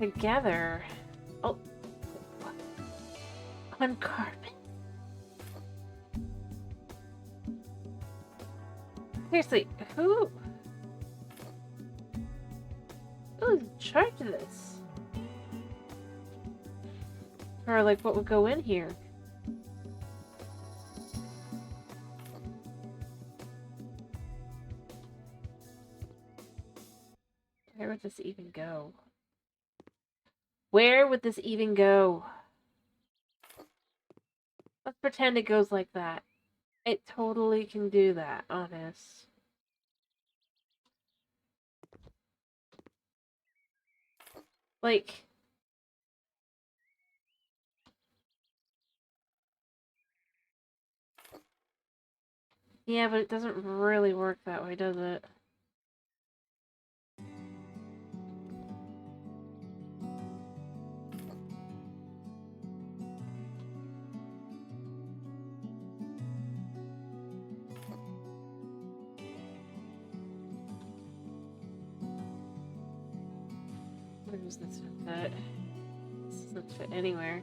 Together. Oh. On carpet. Seriously, who's in charge of this? Or like what would go in here? Where would this even go? Where would this even go? Let's pretend it goes like that. It totally can do that, honest. Like... Yeah, but it doesn't really work that way, does it? Where does this fit? This doesn't fit anywhere.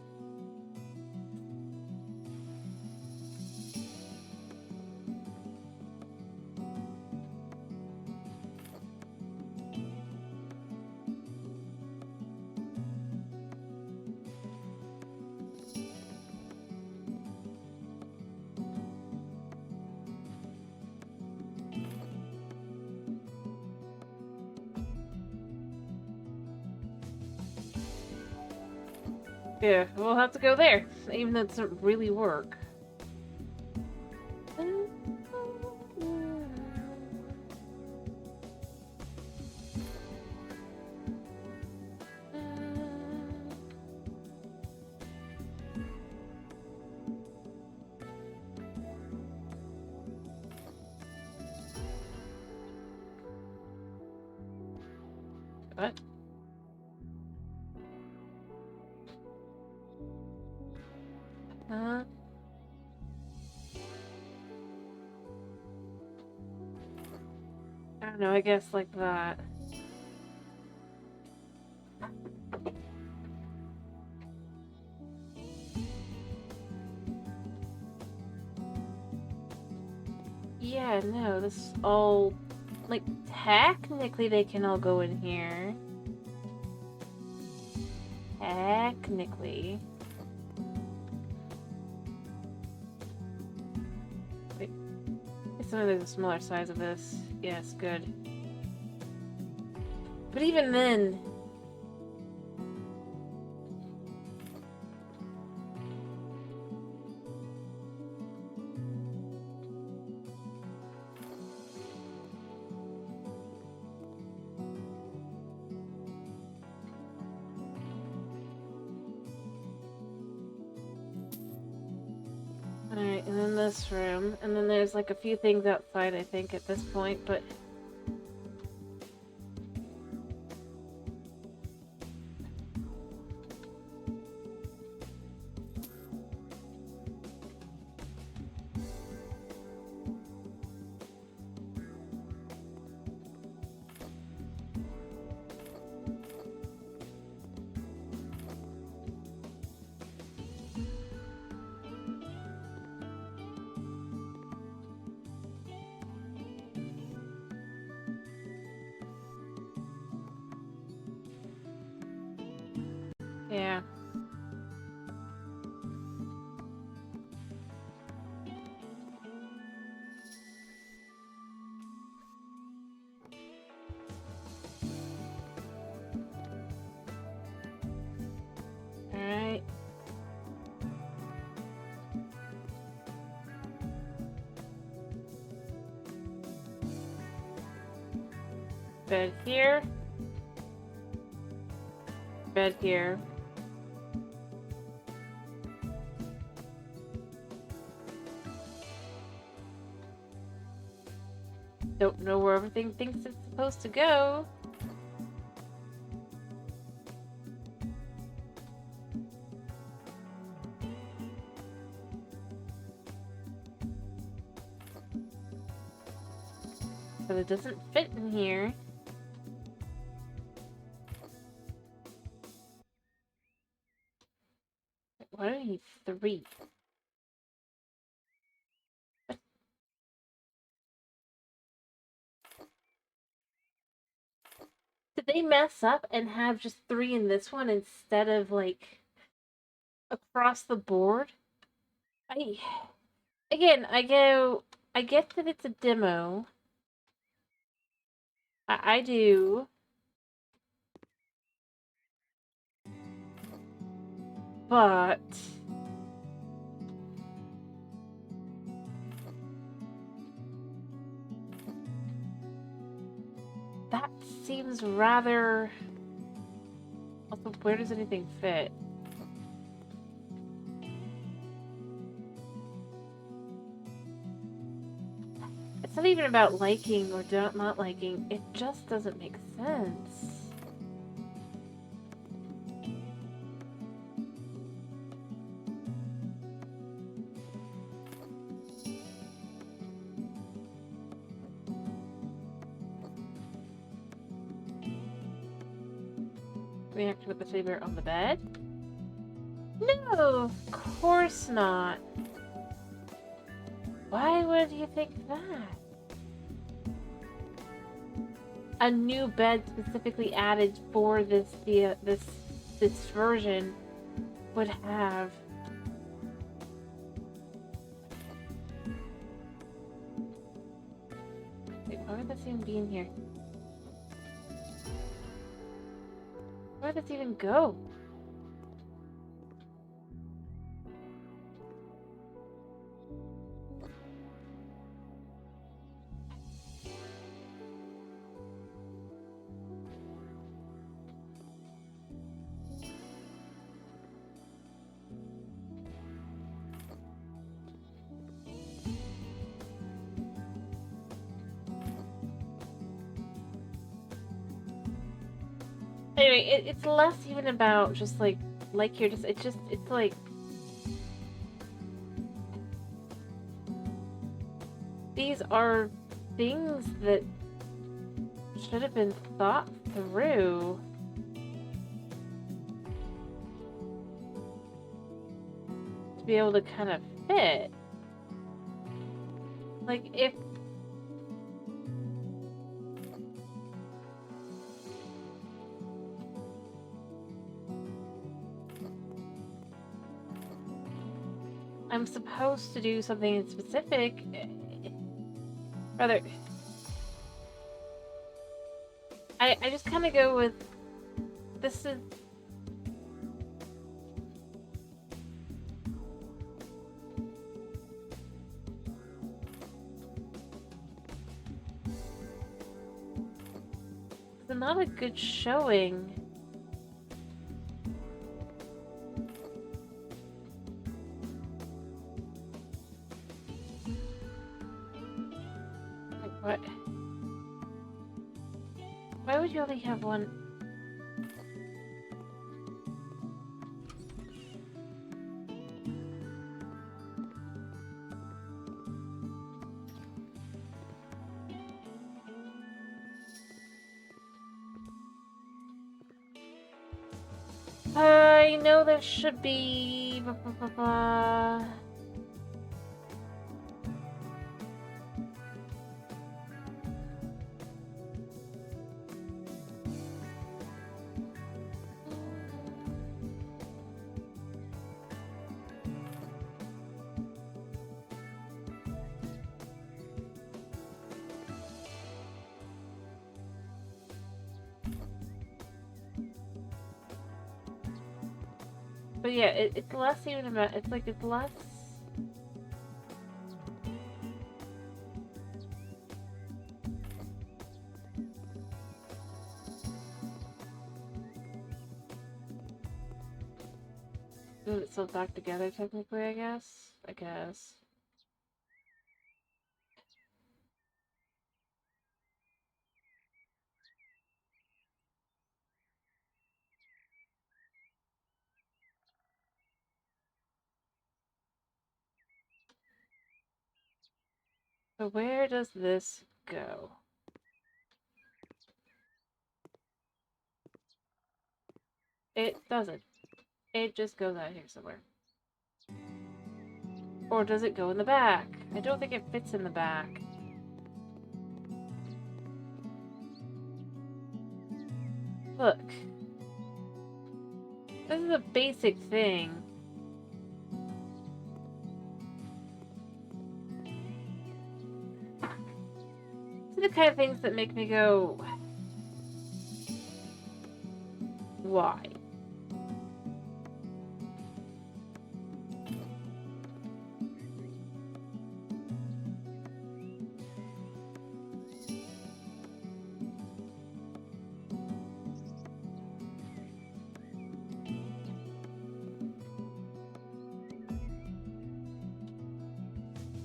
Yeah, we'll have to go there, even though it doesn't really work. What? I don't know, I guess like that. Yeah, no, this is all... Like, technically they can all go in here. Technically. Wait. It's there's a smaller size of this. Yes, good. But even then... Alright, and then this room. And then there's like a few things outside, I think, at this point, but... Yeah. Alright. Bed here. Bed here. Don't know where everything thinks it's supposed to go. But it doesn't fit in here. Why do I need 3? Did they mess up and have just 3 in this one instead of, like, across the board? Again, I get that it's a demo. I do. But... that seems rather... Also, where does anything fit? It's not even about liking or not liking. It just doesn't make sense. We have to put the teddy bear on the bed? No, of course not. Why would you think that? A new bed specifically added for this version would have. Wait, why would this even be in here? Where would this even go? Anyway, it's less even about just like you're just it's like these are things that should have been thought through. To be able to kind of fit. Like if I'm supposed to do something specific, rather, I just kind of go with, this is, it's not a good showing. What? Why would you only have one? I know there should be. But yeah, it's less even about, it's like, it's less... Does it still dock together technically, I guess? I guess. So where does this go? It doesn't. It just goes out here somewhere. Or does it go in the back? I don't think it fits in the back. Look. This is a basic thing. These are the kind of things that make me go... Why?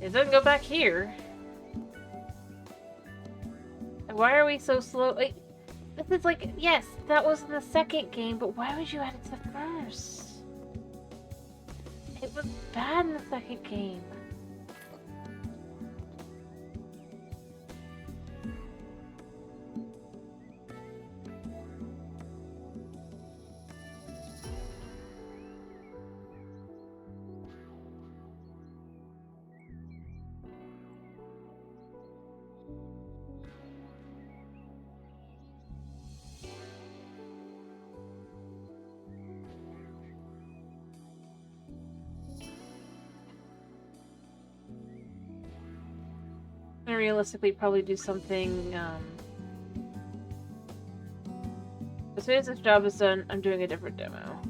It doesn't go back here. Why are we so slow? Like, this is like, yes, that was in the second game, but why would you add it to the first? It was bad in the second game. I realistically probably do something, as soon as this job is done, I'm doing a different demo.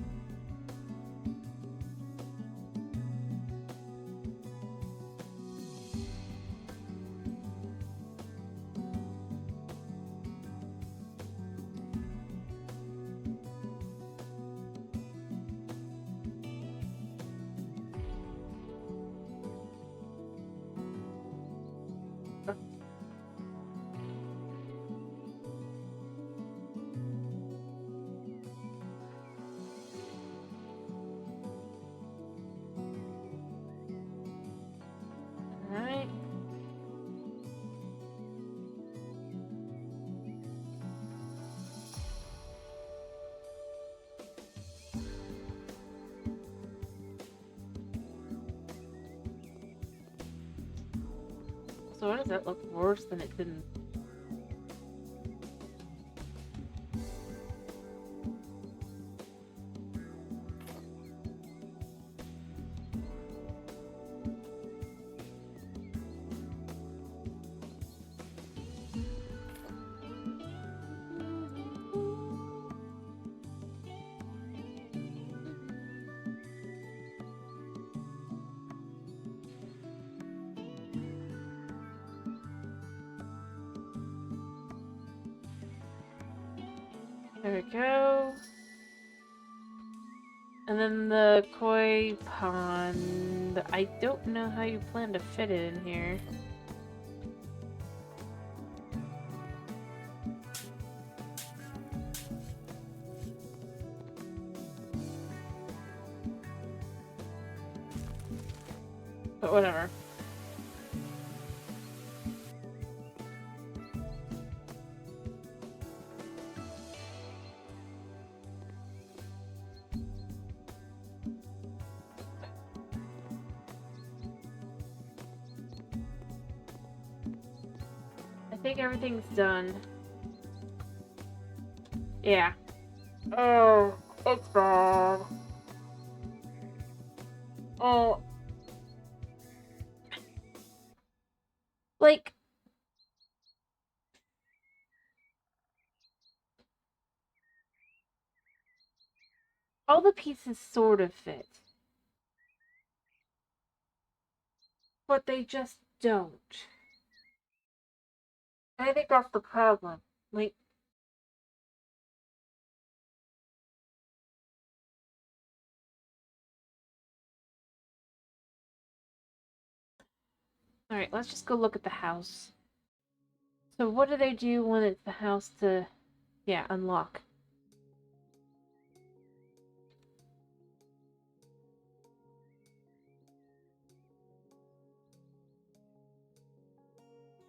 Alright. So why does that look worse than it didn't? There we go. And then the koi pond. I don't know how you plan to fit it in here. But whatever. I think everything's done. Yeah. Oh, it's bad. Oh. Like, all the pieces sort of fit. But they just don't. And I think that's the problem. Like, alright, let's just go look at the house. So what do they do when it's the house to, yeah, unlock?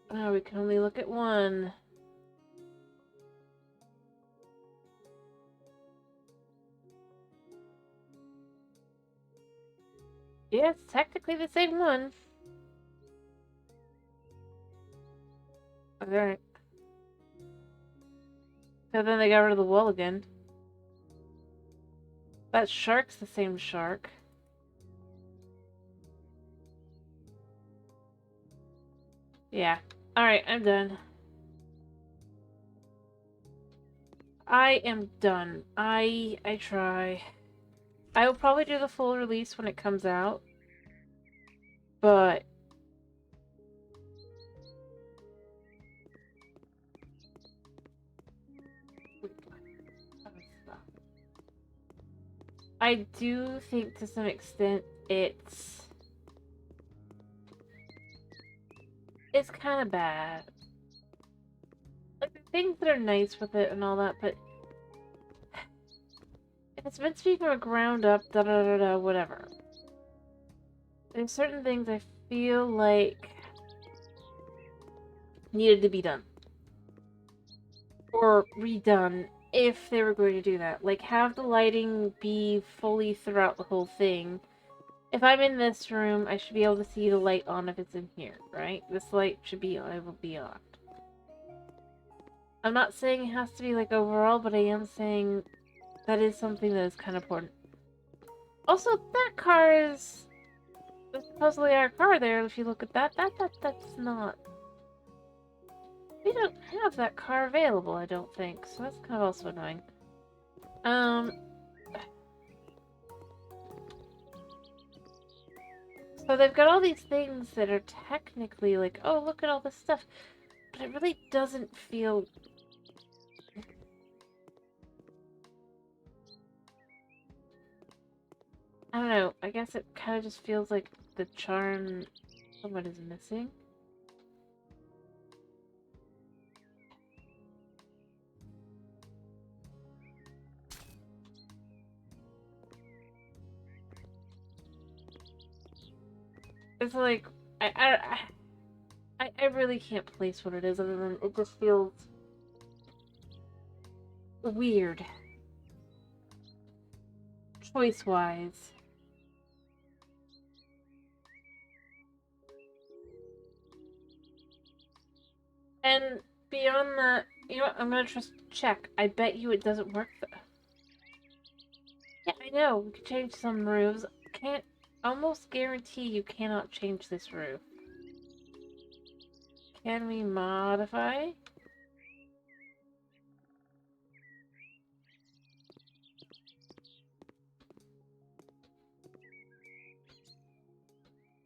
Oh, we can only look at one. Yeah, it's technically the same one. Alright. So then they got rid of the wall again. That shark's the same shark. Yeah. Alright, I'm done. I am done. I try. I will probably do the full release when it comes out. But I do think to some extent it's kind of bad. things that are nice with it and all that, but if it's meant to be from a ground up, da da da da, whatever. There's certain things I feel like needed to be done. Or redone if they were going to do that. Like, have the lighting be fully throughout the whole thing. If I'm in this room, I should be able to see the light on if it's in here, right? This light should be on, it will be on. I'm not saying it has to be like overall, but I am saying that is something that is kind of important. Also, that car is supposedly our car there. If you look at that, that's not. We don't have that car available, I don't think. So that's kind of also annoying. So they've got all these things that are technically like, oh, look at all this stuff. But it really doesn't feel... I don't know. I guess it kind of just feels like the charm somewhat is missing. It's like, I really can't place what it is other than it just feels weird. Choice-wise. And beyond that, you know what? I'm gonna just check. I bet you it doesn't work though. Yeah, I know. We could change some roofs. Can't almost guarantee you cannot change this roof. Can we modify?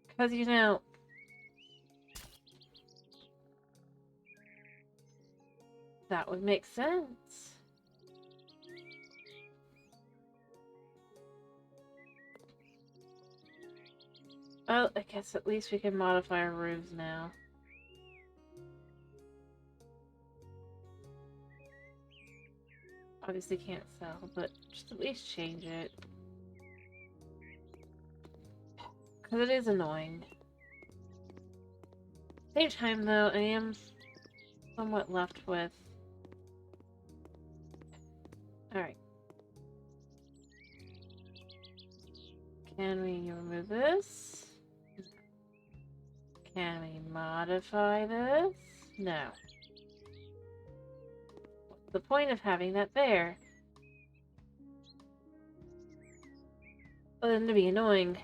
Because, you know, that would make sense. Well, I guess at least we can modify our roofs now. Obviously can't sell, but just at least change it. Because it is annoying. Same time though, I am somewhat left with... Alright. Can we remove this? Can we modify this? No. What's the point of having that there? Other than to be annoying.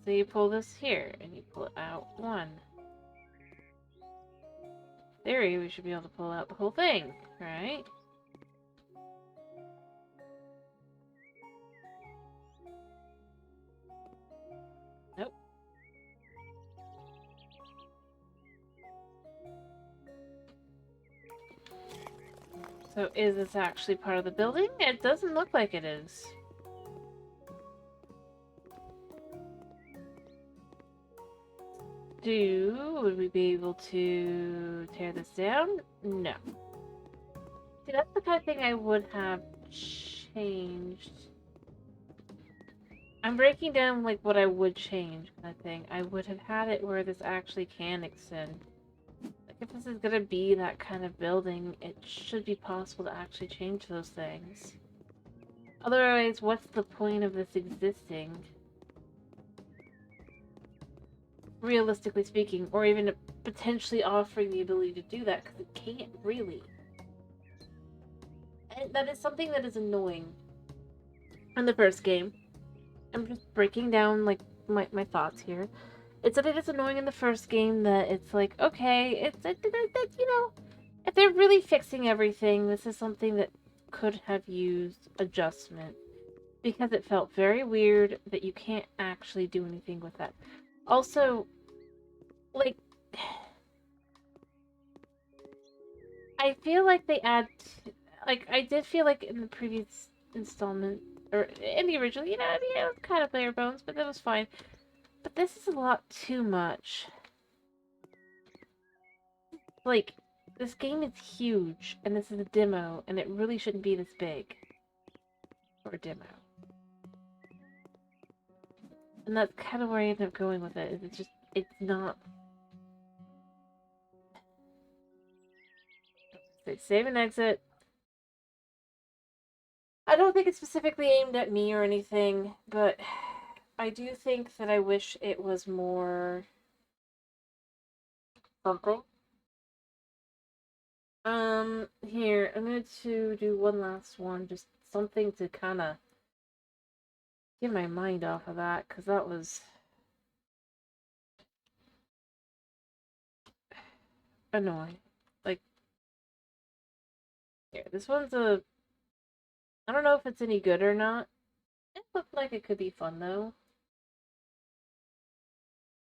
So you pull this here, and you pull it out one. In theory, we should be able to pull out the whole thing, right? Nope. So is this actually part of the building? It doesn't look like it is. Would we be able to tear this down? No. See, that's the kind of thing I would have changed. I'm breaking down like what I would change kind of thing. I would have had it where this actually can extend. Like if this is gonna be that kind of building, it should be possible to actually change those things. Otherwise, what's the point of this existing? Realistically speaking, or even potentially offering the ability to do that, because it can't really. And that is something that is annoying in the first game. I'm just breaking down like my thoughts here. It's something that's annoying in the first game that it's like, okay, it's you know, if they're really fixing everything, this is something that could have used adjustment. because it felt very weird that you can't actually do anything with that. Also, like, I feel like they add, like, I did feel like in the previous installment, or in the original, you know, I mean, it was kind of bare bones, but that was fine. But this is a lot too much. Like, this game is huge, and this is a demo, and it really shouldn't be this big. For a demo. And that's kind of where I ended up going with it. It's just, it's not... Say save and exit. I don't think it's specifically aimed at me or anything, but I do think that I wish it was more... something. Here, I'm going to do one last one, just something to kind of get my mind off of that, because that was annoying. Like, here, this one's a... I don't know if it's any good or not. It looked like it could be fun, though.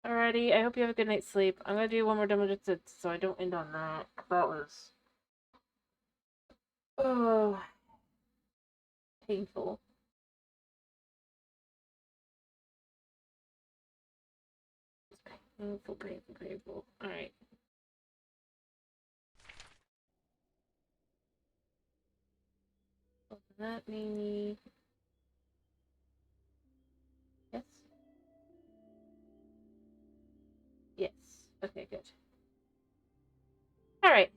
Alrighty, I hope you have a good night's sleep. I'm gonna do one more demo just so I don't end on that. That was... oh, painful. Painful, painful, painful. Alright. Open that maybe. Yes? Yes. Okay, good. Alright.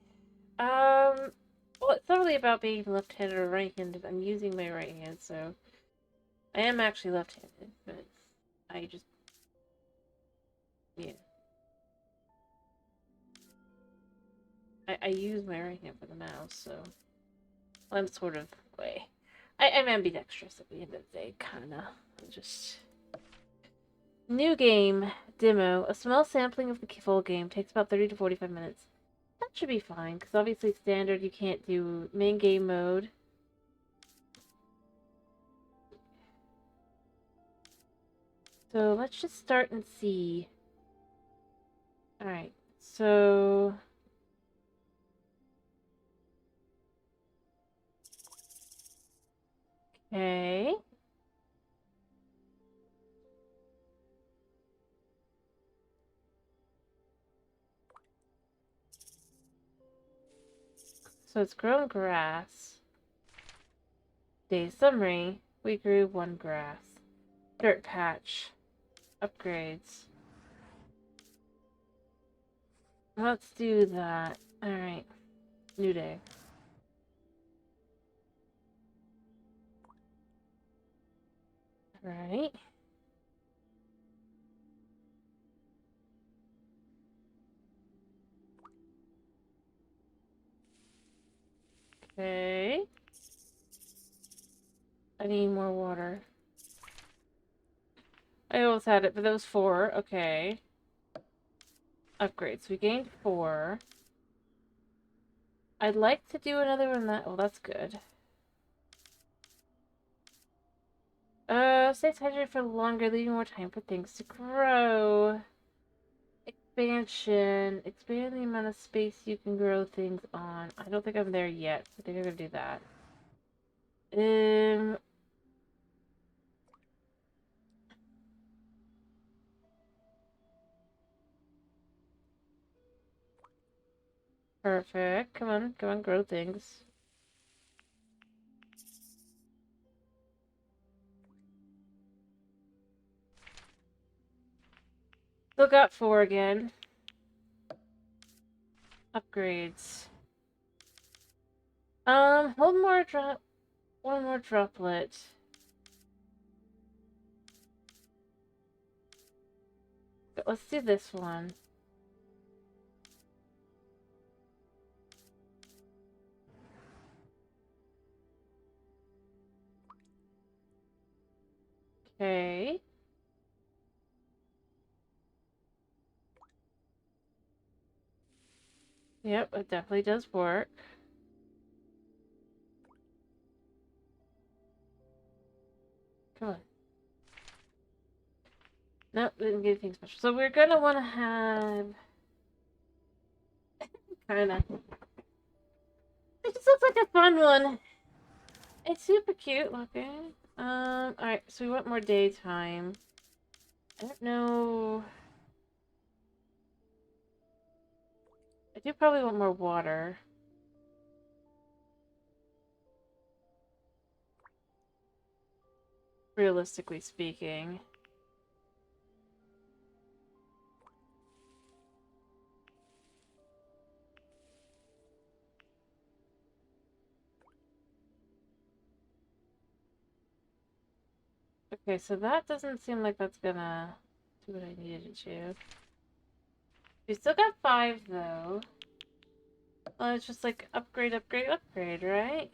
Well, it's not really about being left-handed or right-handed. I'm using my right hand, so... I am actually left-handed, but I just... yeah. I use my right hand for the mouse, so... well, I'm sort of... way. I'm ambidextrous at the end of the day, kinda. Just... new game. Demo. A small sampling of the full game. Takes about 30 to 45 minutes. That should be fine, because obviously standard you can't do main game mode. So let's just start and see. Alright, so... okay. So it's grown grass. Day summary. We grew 1 grass. Dirt patch. Upgrades. Let's do that. Alright. New day. Alright. Okay. I need more water. I almost had it, but that was 4. Okay. Upgrades. We gained 4. I'd like to do another one that... well, that's good. Stays hydrated for longer, leaving more time for things to grow. Expansion. Expand the amount of space you can grow things on. I don't think I'm there yet. I think I'm gonna do that. Perfect. Come on, grow things. Still got 4 again. Upgrades. Hold more drop. 1 more droplet. But let's do this one. Okay. Yep, it definitely does work. Come on. Nope, didn't get anything special. So we're gonna want to have... kinda. It just looks like a fun one. It's super cute looking. Alright, so we want more daytime. I don't know... I do probably want more water. Realistically speaking. Okay, so that doesn't seem like that's gonna do what I needed it to. We still got 5 though. Well, it's just like upgrade, upgrade, upgrade, right?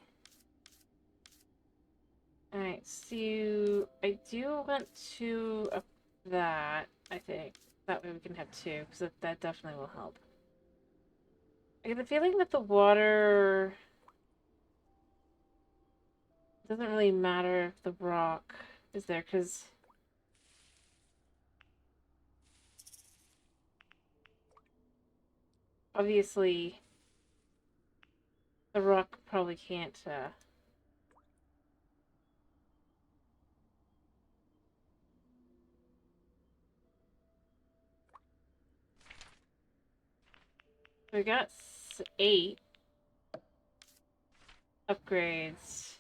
Alright, so I do want to up that, I think. That way we can have 2, because that definitely will help. I get the feeling that the water doesn't really matter if the rock is there, because obviously the rock probably can't, we got 8 upgrades.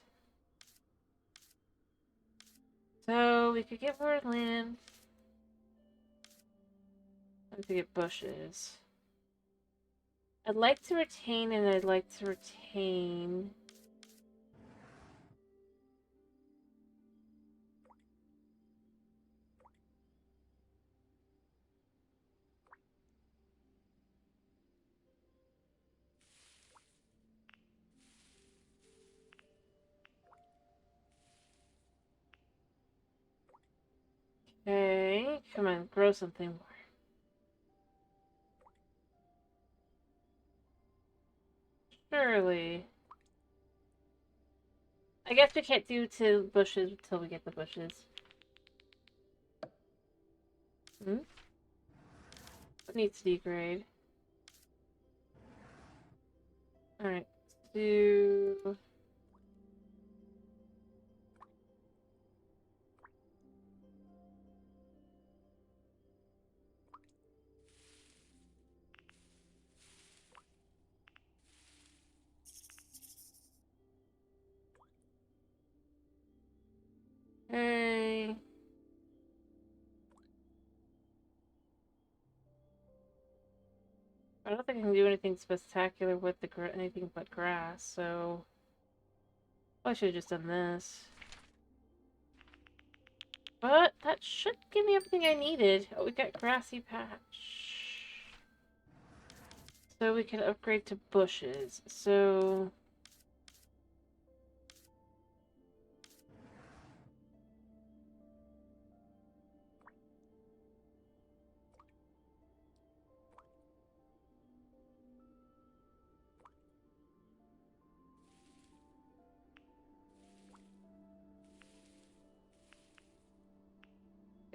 So we could get more land. We could get bushes. I'd like to retain and I'd like to retain... Okay, come on, grow something more. Surely. I guess we can't do to bushes until we get the bushes. Hmm? What needs to degrade? Alright, do... Hey... I don't think I can do anything spectacular with the anything but grass, so... I should have just done this. But that should give me everything I needed. Oh, we got grassy patch. So we can upgrade to bushes. So...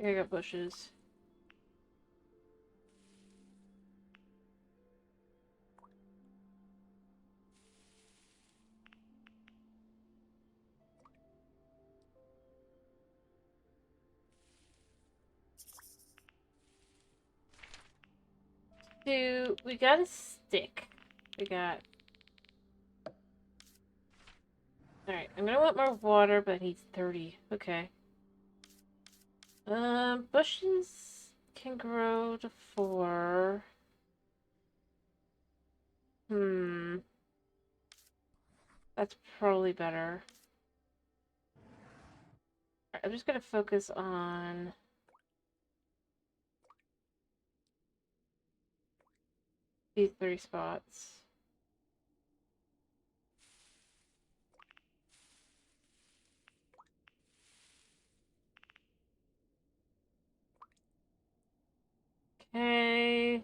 I got bushes. We got a stick. We got... Alright, I'm gonna want more water, but he's 30. Okay. Bushes can grow to 4. Hmm. That's probably better. Alright, I'm just gonna focus on... these 3 spots. Okay.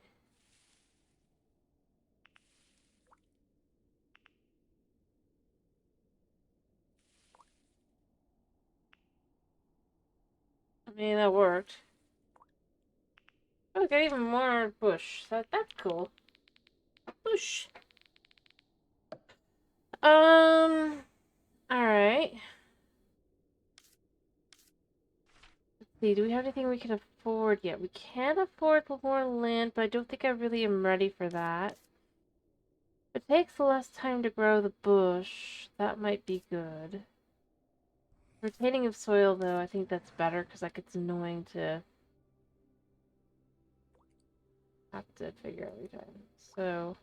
I mean, that worked. Oh, we got even more bush. That's cool. Bush. Alright. Let's see, do we have anything we can afford yet? We can't afford more land, but I don't think I really am ready for that. If it takes less time to grow the bush, that might be good. Retaining of soil, though, I think that's better, because like it's annoying to have to figure out every time. So...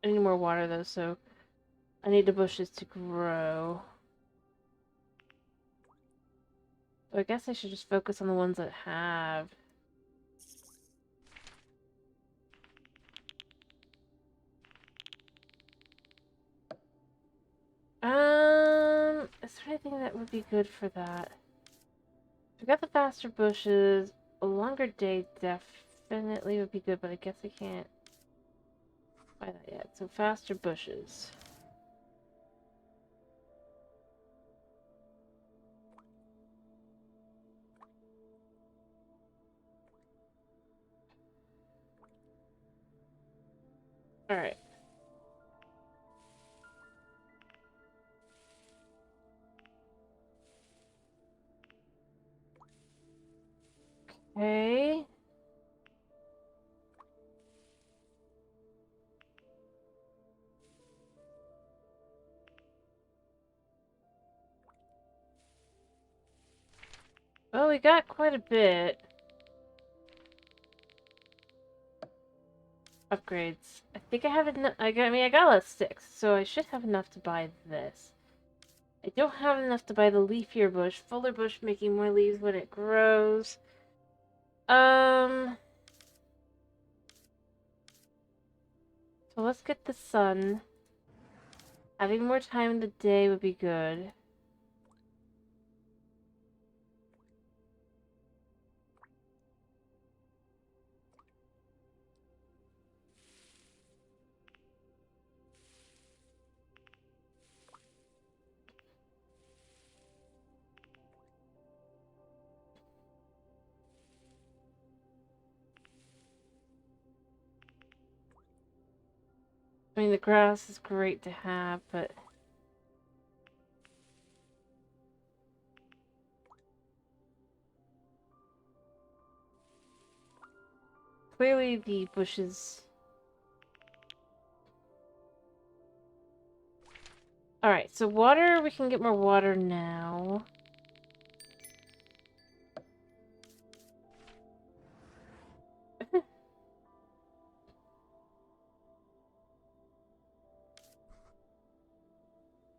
I need more water, though, so I need the bushes to grow. So I guess I should just focus on the ones that have. Is there anything that would be good for that? We got the faster bushes. A longer day definitely would be good, but I guess I can't buy that yet. So faster bushes. Alright. Okay. Well, we got quite a bit. Upgrades. I think I have enough. I got a 6, so I should have enough to buy this. I don't have enough to buy the leafier bush. Fuller bush making more leaves when it grows. So let's get the sun. Having more time in the day would be good. I mean, the grass is great to have, but... clearly the bushes... Alright, so water, we can get more water now.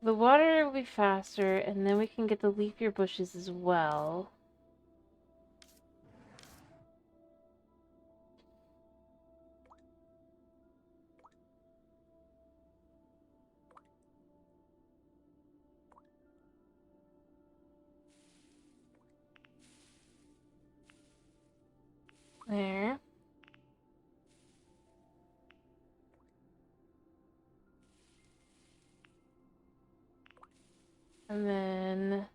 The water will be faster, and then we can get the leafier bushes as well. There. And then...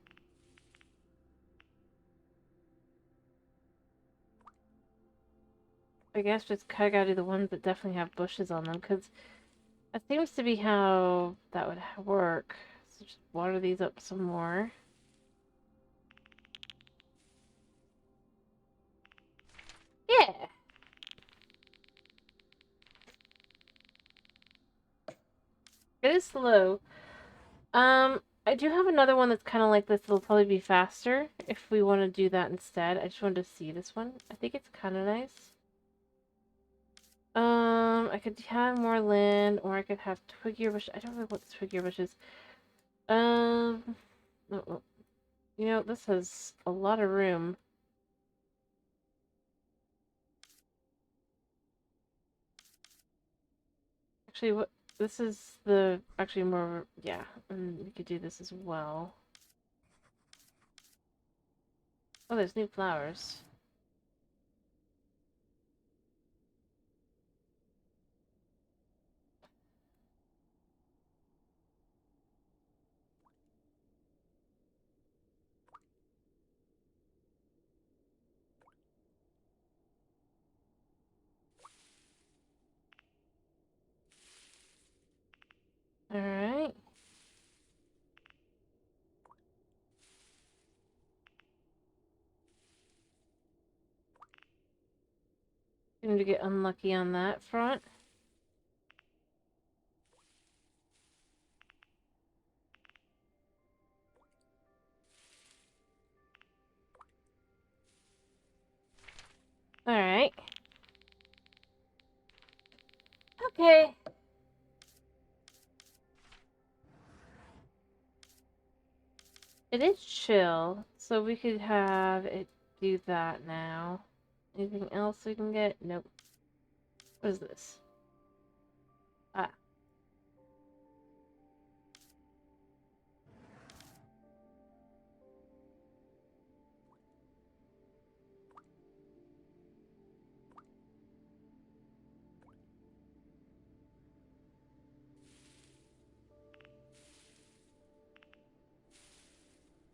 I guess just kind of gotta do the ones that definitely have bushes on them, because that seems to be how that would work. So just water these up some more. Yeah! It is slow. I do have another one that's kind of like this. It'll probably be faster if we want to do that instead. I just wanted to see this one. I think it's kind of nice. I could have more land, or I could have twiggier bushes. I don't really want twiggier bushes. No, no. You know, this has a lot of room. Actually, what? This is the actually more. Yeah, and we could do this as well. Oh, there's new flowers. Alright. Seem to get unlucky on that front. Alright. Okay. It is chill, so we could have it do that now. Anything else we can get? Nope. What is this? Ah.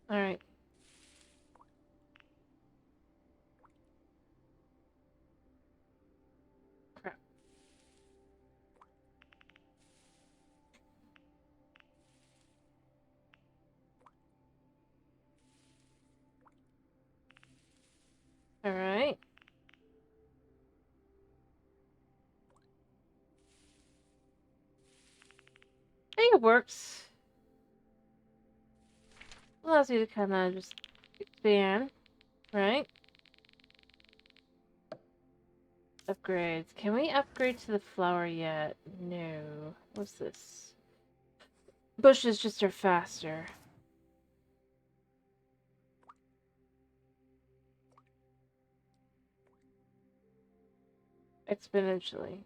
Alright. Crap. Alright. I think it works. Allows you to kind of just expand, right? Upgrades. Can we upgrade to the flower yet? No. What's this? Bushes just are faster. Exponentially.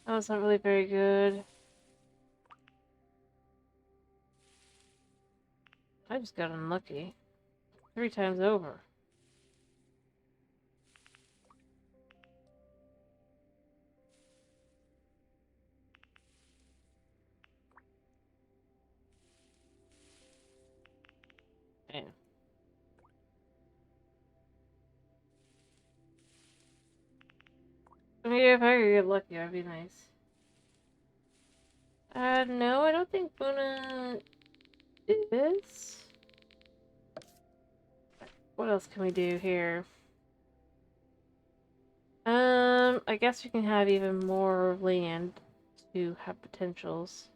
Oh, it's not really very good. I just got unlucky. 3 times over. Damn. I mean, if I could get lucky, that'd be nice. No, I don't think Buna is. What else can we do here? I guess we can have even more land to have potentials.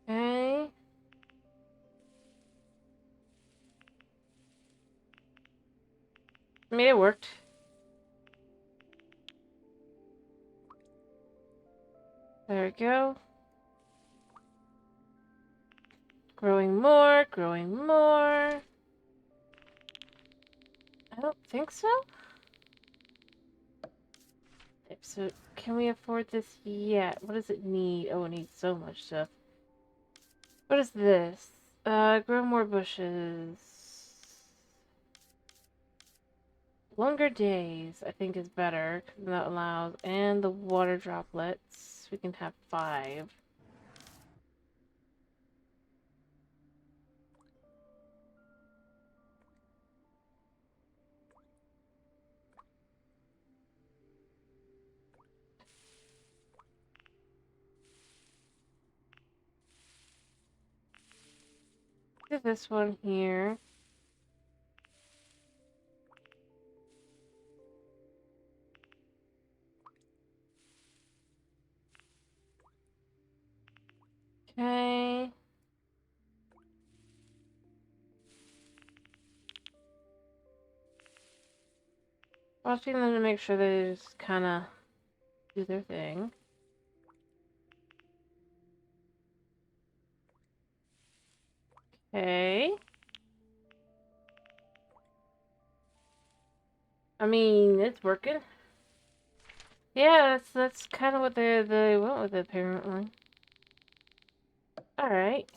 Okay. I mean, it worked. There we go. Growing more, growing more. I don't think so. So, can we afford this yet? What does it need? Oh, it needs so much stuff. What is this? Grow more bushes. Longer days, I think, is better, because that allows... And the water droplets. We can have 5. Do this one here. Okay. Watching them to make sure they just kind of do their thing. Okay. I mean, it's working. Yeah, that's kind of what they went with it, apparently. Alright.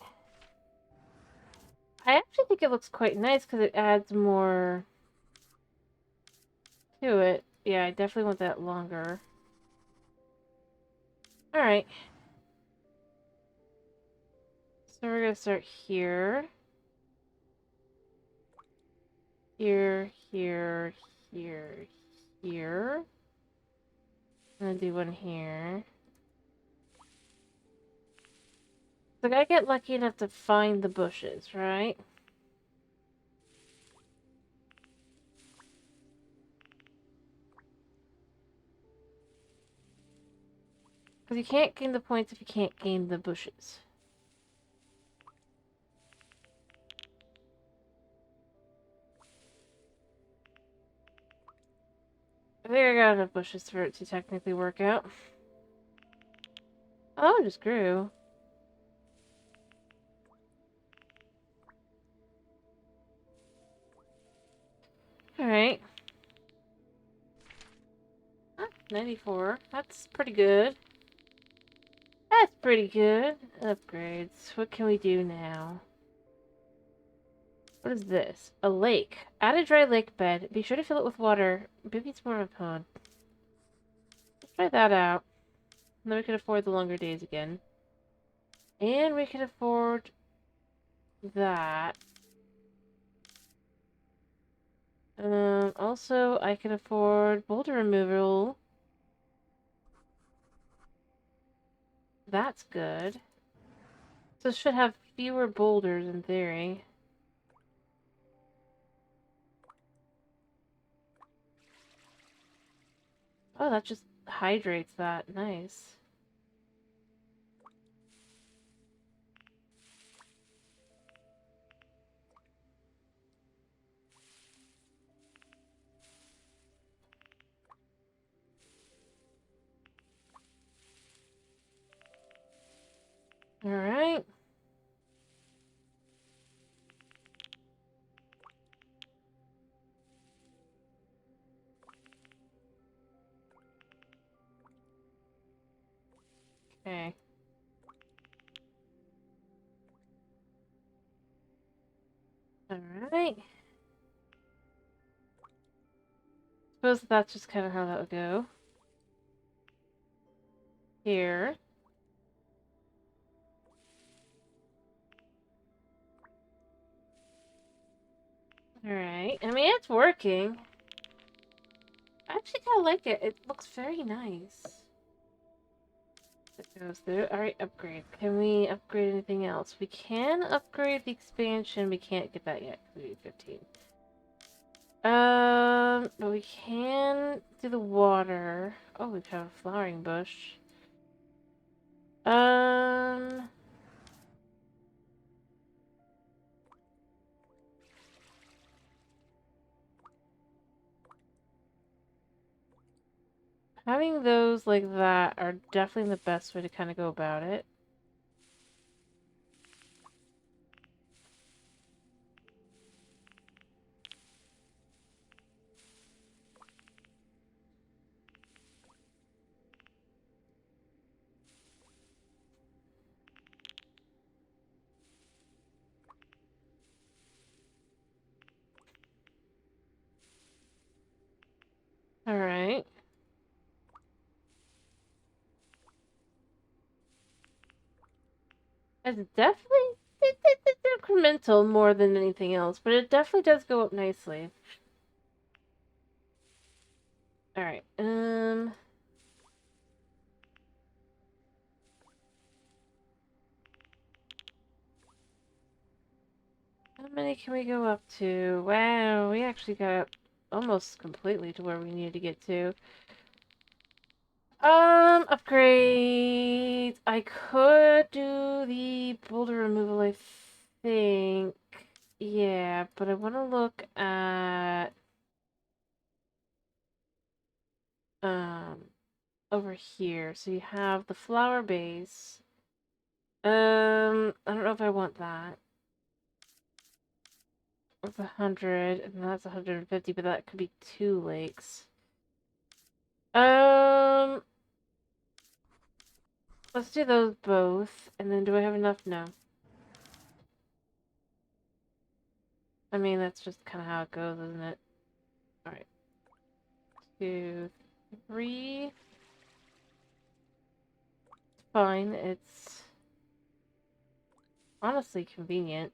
I actually think it looks quite nice because it adds more to it. Yeah, I definitely want that longer. Alright. So we're gonna start here. Here, here, here, here. I'm gonna do one here. So I gotta get lucky enough to find the bushes, right? Because you can't gain the points if you can't gain the bushes. I think I got enough bushes for it to technically work out. Oh, it just grew. Alright. 94. That's pretty good. That's pretty good. Upgrades. What can we do now? What is this? A lake. Add a dry lake bed. Be sure to fill it with water. Maybe it's more of a pond. Let's try that out. And then we can afford the longer days again. And we can afford that. Also, I can afford boulder removal. That's good. So it should have fewer boulders in theory. Oh, that just hydrates that. Nice. Alright. Okay. Alright. Suppose that's just kind of how that would go. Here. Alright. I mean, it's working. I actually kind of like it. It looks very nice. It goes through. Alright, upgrade. Can we upgrade anything else? We can upgrade the expansion. We can't get that yet because we need 15. But we can do the water. Oh, we have a flowering bush. Um, Having those like that are definitely the best way to kind of go about it. Alright. It's definitely it's incremental more than anything else, but it definitely does go up nicely. Alright, how many can we go up to? Wow, we actually got up almost completely to where we needed to get to. Upgrades. I could do the boulder removal, I think. Yeah, but I want to look at over here. So you have the flower base. I don't know if I want that. It's 100, and that's 150, but that could be 2 lakes. Let's do those both, and then do I have enough? No. I mean, that's just kind of how it goes, isn't it? Alright. 2, 3. Fine, it's honestly convenient.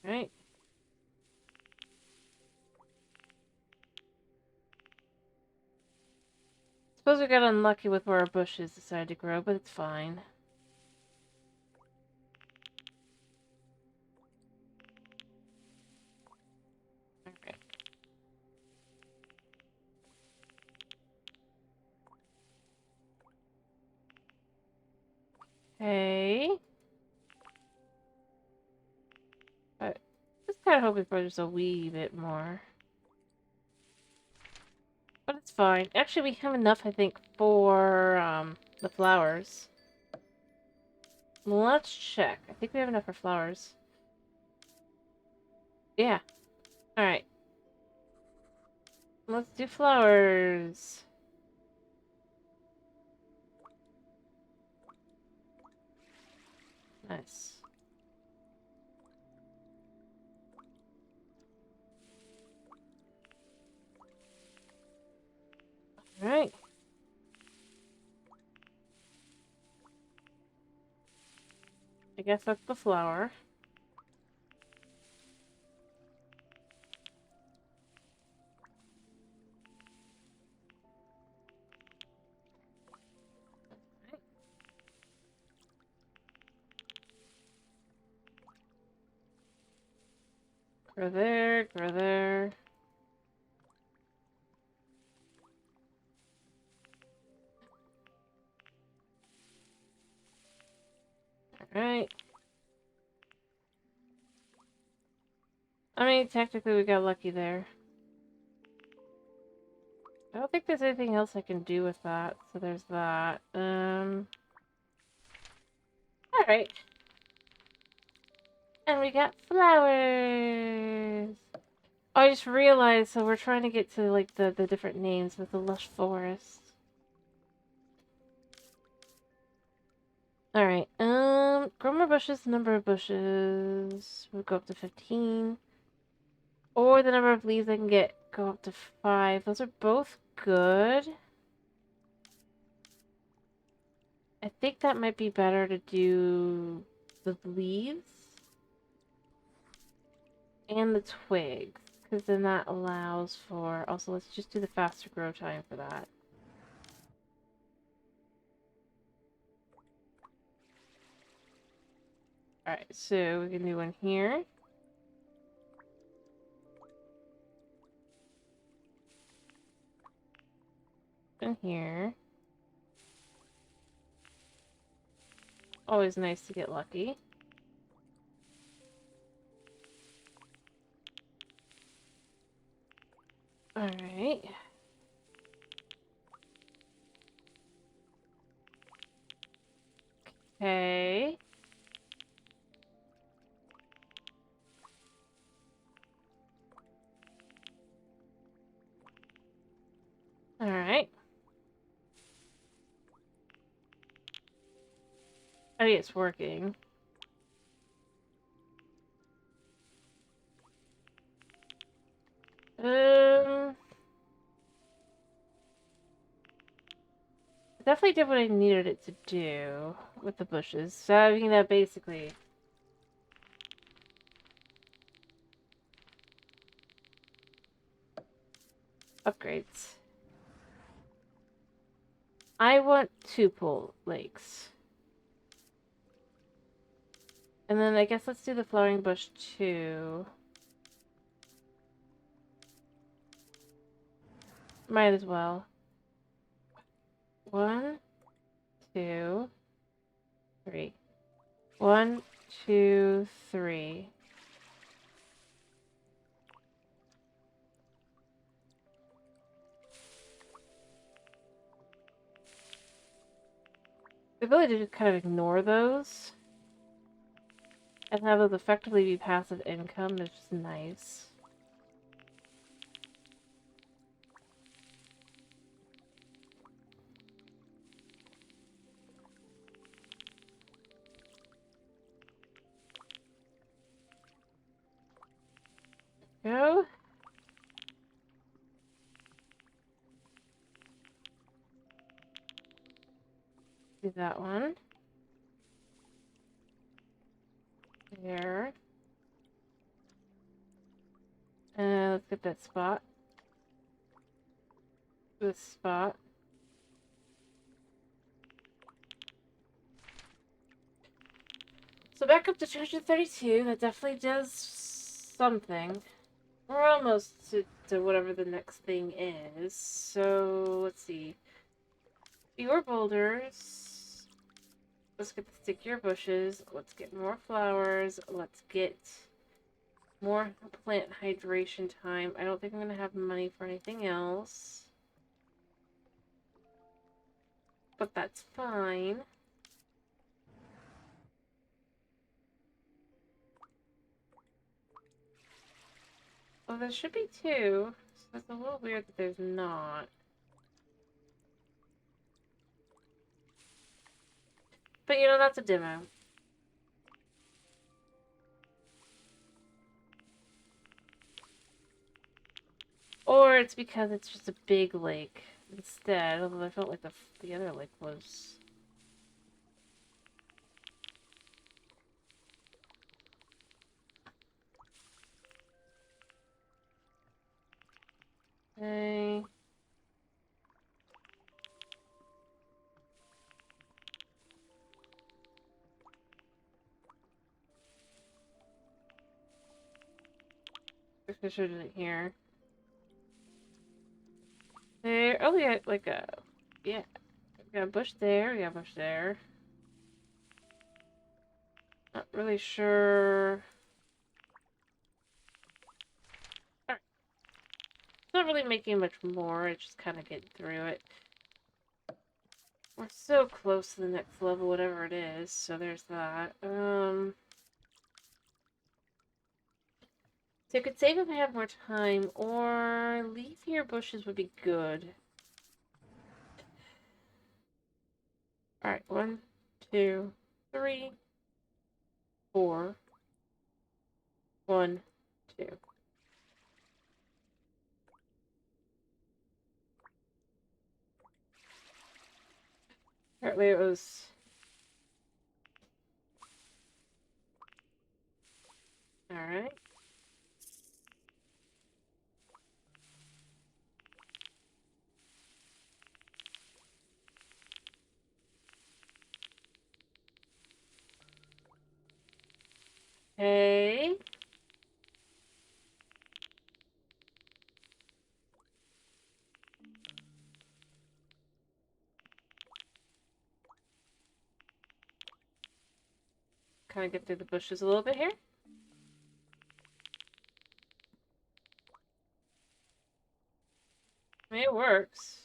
Alright. Suppose we got unlucky with where our bushes decided to grow, but it's fine. Alright. Hey. Just kind of hoping for just a wee bit more. But it's fine. Actually, we have enough, I think, for the flowers. Let's check. I think we have enough for flowers. Yeah. Alright. Let's do flowers. Nice. Alright. I guess that's the flower. Grow there, grow there. Alright. I mean, technically we got lucky there. I don't think there's anything else I can do with that, so there's that. Alright. And we got flowers! Oh, I just realized, so we're trying to get to, like, the different names with the lush forest. Alright, grow more bushes, number of bushes. We'll go up to 15. Or the number of leaves I can get, go up to 5. Those are both good. I think that might be better to do the leaves and the twigs, because then that allows for... Also, let's just do the faster grow time for that. Alright, so we can do one here. And here. Always nice to get lucky. Alright. Okay. Alright. I think it's working. It definitely did what I needed it to do with the bushes. So I mean that basically... Upgrades. I want 2 pool lakes. And then I guess let's do the flowering bush too. Might as well. 1, 2, 3. 1, 2, 3. The ability to kind of ignore those and have those effectively be passive income is just nice. Go. Do that one. There. And let's get that spot. This spot. So back up to 232. That definitely does something. We're almost to whatever the next thing is. So let's see. Fewer boulders. Let's get the stickier bushes. Let's get more flowers. Let's get more plant hydration time. I don't think I'm going to have money for anything else. But that's fine. Oh, there should be 2. So that's a little weird that there's not. But you know, that's a demo. Or it's because it's just a big lake instead, although I felt like the other lake was... Okay. I should have done it here. There. Oh, we got like a... Yeah. We got a bush there. We got a bush there. Not really sure... Alright. Not really making much more. It's just kind of getting through it. We're so close to the next level, whatever it is. So there's that. So you could save if I have more time, or leave here bushes would be good. Alright, 1, 2, 3, 4. 1, 2. Apparently it was... Alright. Okay. Kind of get through the bushes a little bit here. I mean, it works.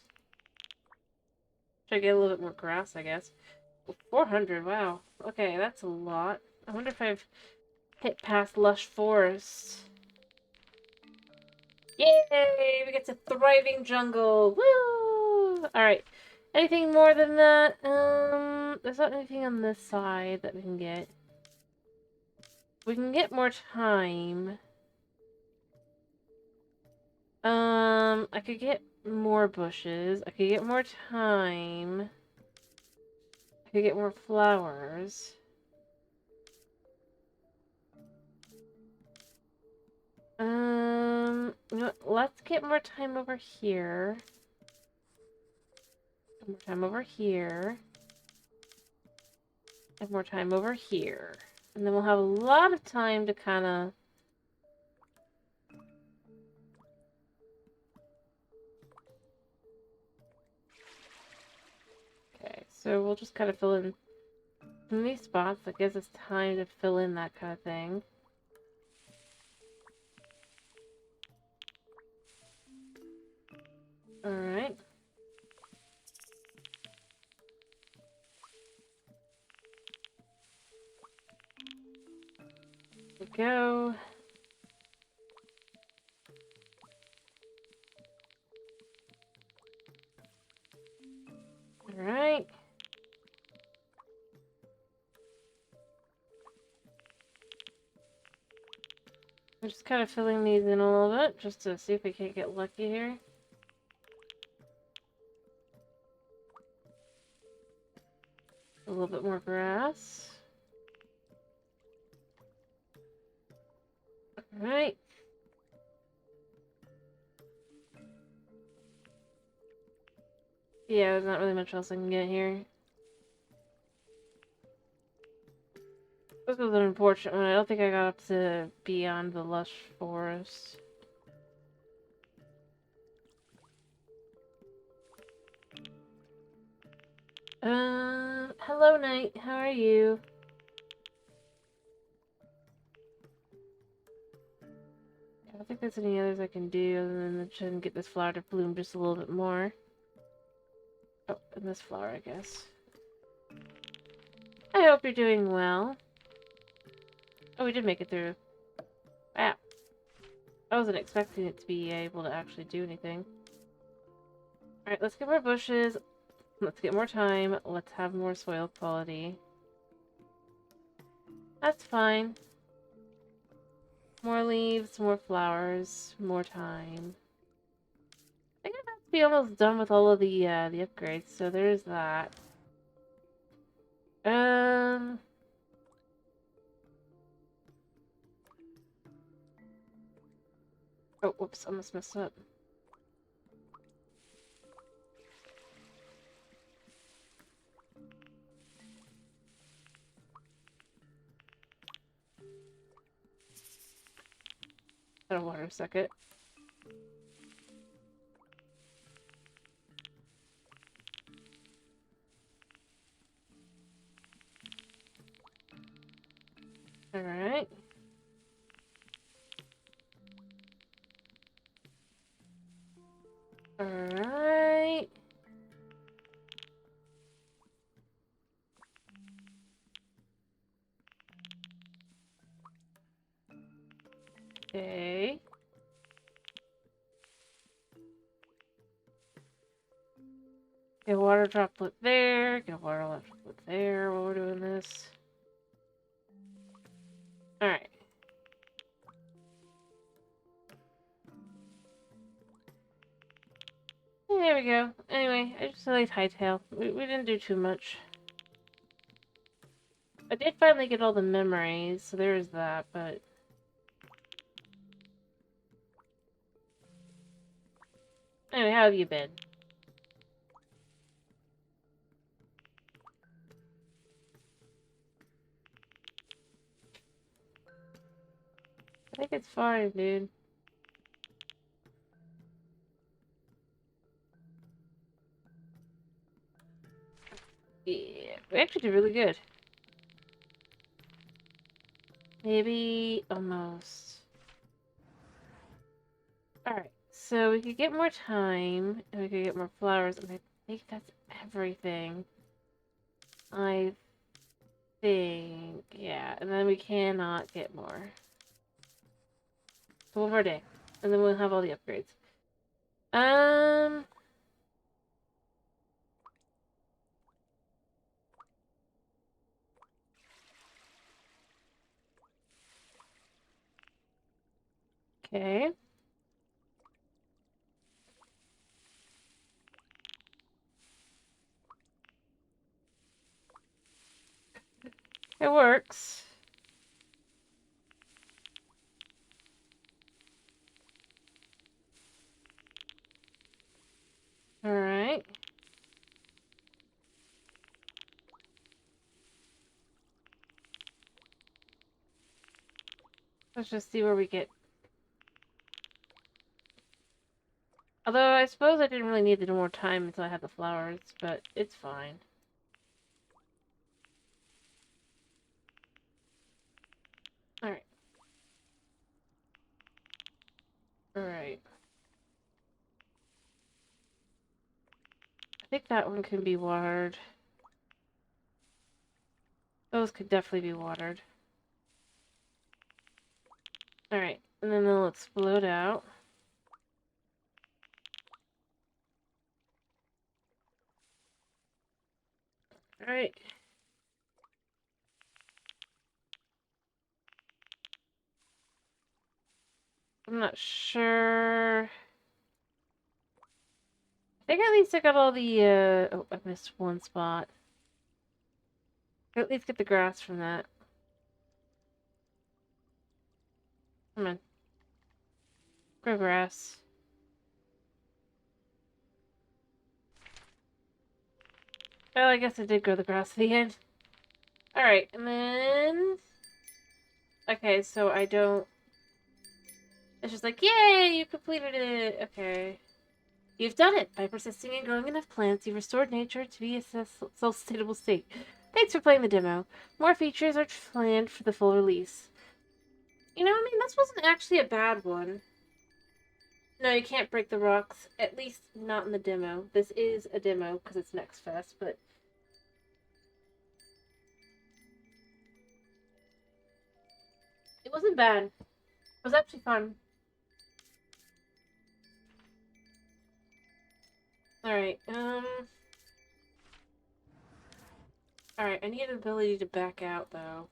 Try to get a little bit more grass, I guess. 400, wow. Okay, that's a lot. I wonder if I've hit past lush forest. Yay! We get to thriving jungle. Woo! Alright. Anything more than that? There's not anything on this side that we can get. We can get more time. I could get more bushes. I could get more time. I could get more flowers. You know what? Let's get more time over here. More time over here. And more time over here. And then we'll have a lot of time to kind of... So we'll just kind of fill in these spots. That gives us time to fill in that kind of thing. Alright. There we go. Alright. I'm just kind of filling these in a little bit, just to see if we can't get lucky here. A little bit more grass. Alright. Yeah, there's not really much else I can get here. This was an unfortunate one. I don't think I got up to beyond the lush forest. Hello, Knight. How are you? I don't think there's any others I can do other than try and get this flower to bloom just a little bit more. Oh, and this flower, I guess. I hope you're doing well. Oh, we did make it through. Wow. I wasn't expecting it to be able to actually do anything. Alright, let's get more bushes. Let's get more time. Let's have more soil quality. That's fine. More leaves, more flowers, more time. I think I'm about to be almost done with all of the upgrades, so there's that. Oh, whoops, I almost messed up. Gotta water a second. Alright. Alright. Okay. Get a water droplet there. Get a water droplet there while we're doing this. Alright. There we go. Anyway, I just like hightail. We didn't do too much. I did finally get all the memories, so there's that, but... Anyway, how have you been? I think it's fine, dude. Yeah, we actually did really good. Maybe almost. Alright, so we could get more time, and we could get more flowers, and I think that's everything. I think, yeah, and then we cannot get more. So one more day, and then we'll have all the upgrades. Okay. It works. Alright. Let's just see where we get. Although I suppose I didn't really need the more time until I had the flowers, but it's fine. Alright. I think that one can be watered. Those could definitely be watered. Alright, and then they'll explode out. Alright. I'm not sure. I think at least I got all the, oh, I missed one spot. At least get the grass from that. Come on. Grow grass. Well, I guess I did grow the grass at the end. Alright, and then... Okay, so I don't... It's just like, yay, you completed it! Okay. You've done it! By persisting in growing enough plants, you've restored nature to be a self-sustainable state. Thanks for playing the demo. More features are planned for the full release. You know, I mean, this wasn't actually a bad one. No, you can't break the rocks. At least not in the demo. This is a demo, because it's Next Fest, but... It wasn't bad. It was actually fun. Alright, Alright, I need an ability to back out, though.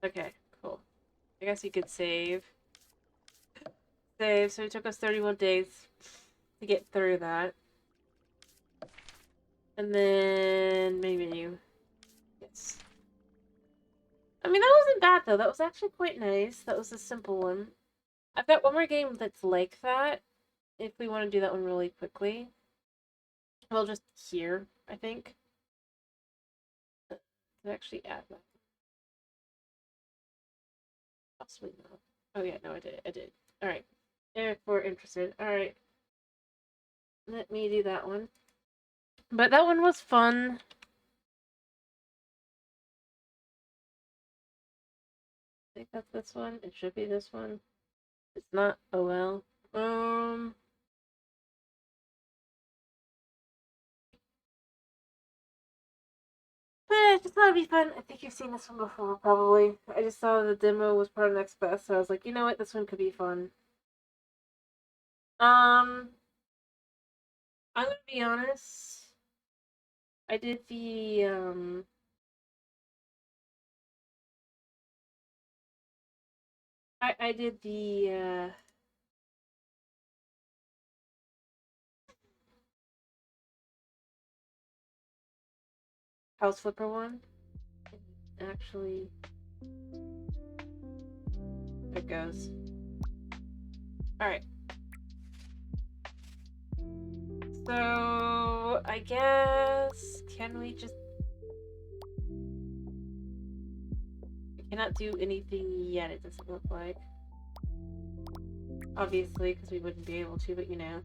Okay, cool. I guess you could save. Save, so it took us 31 days to get through that. And then... menu. Yes. I mean, that wasn't bad, though. That was actually quite nice. That was a simple one. I've got one more game that's like that. If we want to do that one really quickly. Well, just here, I think. I can actually add that. Possibly not. Oh yeah, no, I did. Alright. If we're interested. Alright. Let me do that one. But that one was fun. I think that's this one. It should be this one. It's not. Oh well. But I just thought it'd be fun. I think you've seen this one before, probably. I just saw the demo was part of Next Fest, so I was like, you know what, this one could be fun. I'm gonna be honest. I did the, I did the, House Flipper one. Actually, there it goes. Alright. So, I guess, can we just... We cannot do anything yet, it doesn't look like. Obviously, because we wouldn't be able to, but you know.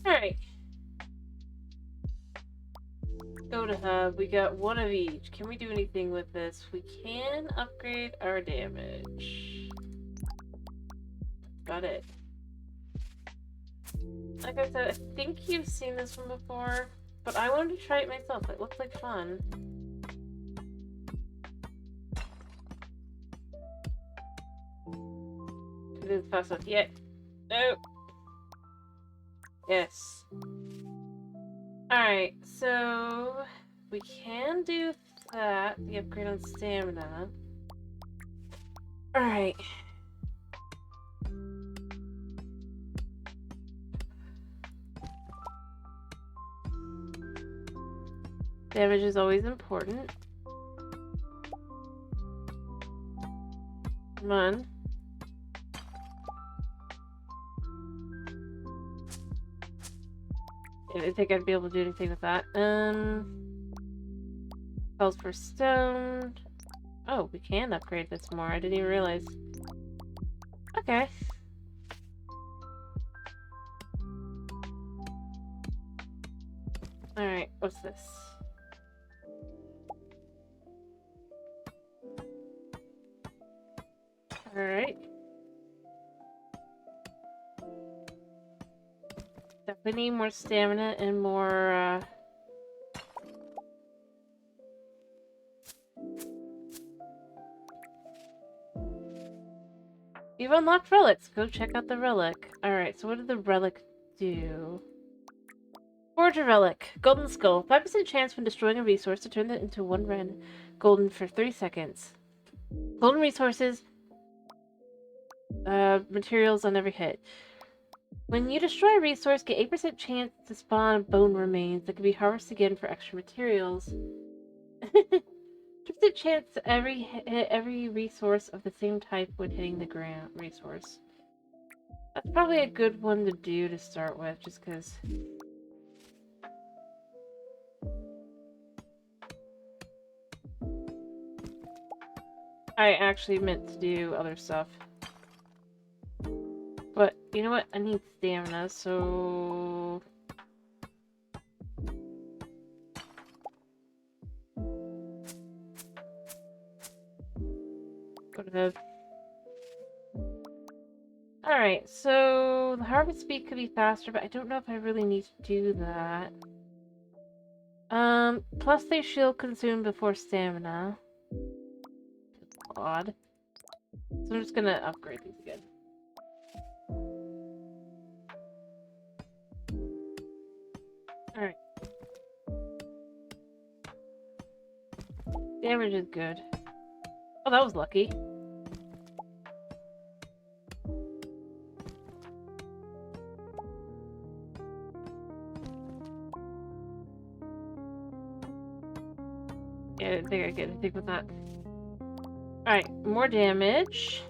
Alright. Go to hub. We got one of each. Can we do anything with this? We can upgrade our damage. Got it. Like I said, I think you've seen this one before, but I wanted to try it myself. It looks like fun. It is fast enough yet. No. Yes. Alright, so we can do that. The upgrade on stamina. Alright. Damage is always important. Come on. I didn't think I'd be able to do anything with that. Spells for stone. Oh, we can upgrade this more. I didn't even realize. Okay. Alright, what's this? Alright. Definitely need more stamina and more, You've unlocked relics. Go check out the relic. Alright, so what did the relic do? Forge a relic. Golden skull. 5% chance when destroying a resource to turn it into 1 rand golden for 30 seconds. Golden resources. Materials on every hit. When you destroy a resource, get 8% chance to spawn bone remains that can be harvested again for extra materials. 50% chance to hit every resource of the same type when hitting the ground resource. That's probably a good one to do to start with, just because. I actually meant to do other stuff. But, you know what? I need stamina, so... Go to bed. Alright, so the harvest speed could be faster, but I don't know if I really need to do that. Plus they shield consumed before stamina. Odd. So I'm just gonna upgrade these again. Alright. Damage is good. Oh, that was lucky. Yeah, I didn't think I'd get anything with that. Alright, more damage.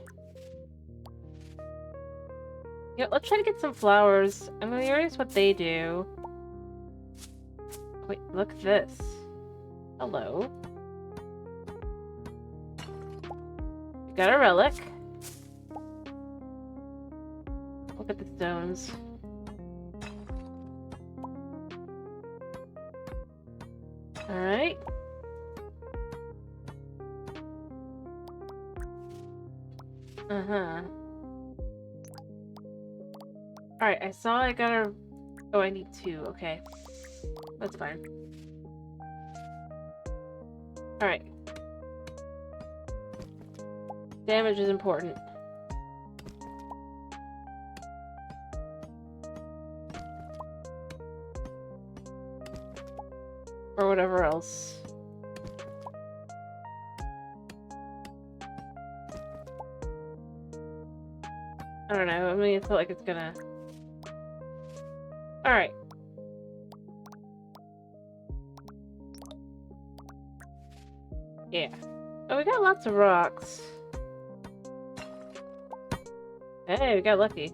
Yeah, let's try to get some flowers. I'm curious what they do. Wait, look at this. Hello. We got a relic. Look at the stones. Alright. Uh-huh. Alright, I saw I got a... Oh, I need 2. Okay. That's fine. Alright. Damage is important. Or whatever else. I don't know, I mean, it felt like it's gonna... Alright. Yeah. Oh, we got lots of rocks. Hey, we got lucky.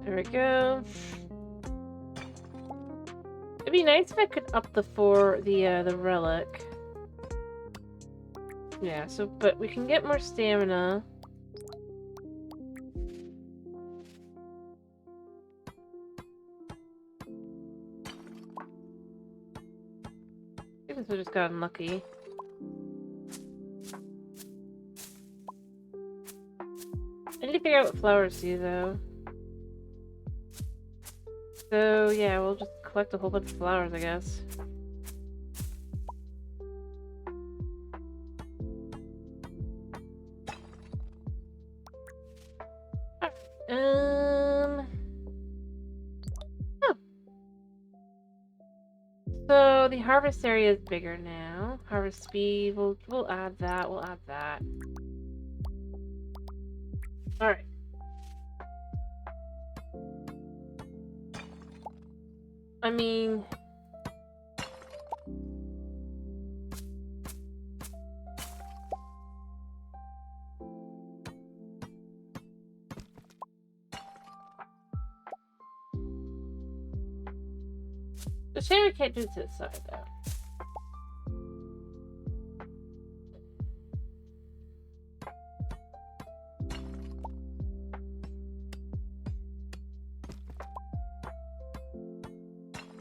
There we go. It'd be nice if I could up the relic. Yeah, so, but we can get more stamina. I think this just got unlucky. I need to figure out what flowers do, though. So, yeah, we'll just collect a whole bunch of flowers, I guess. Oh. So, the harvest area is bigger now. Harvest speed, we'll add that, we'll add that. Alright. I mean... shame we can't do it to this side, though.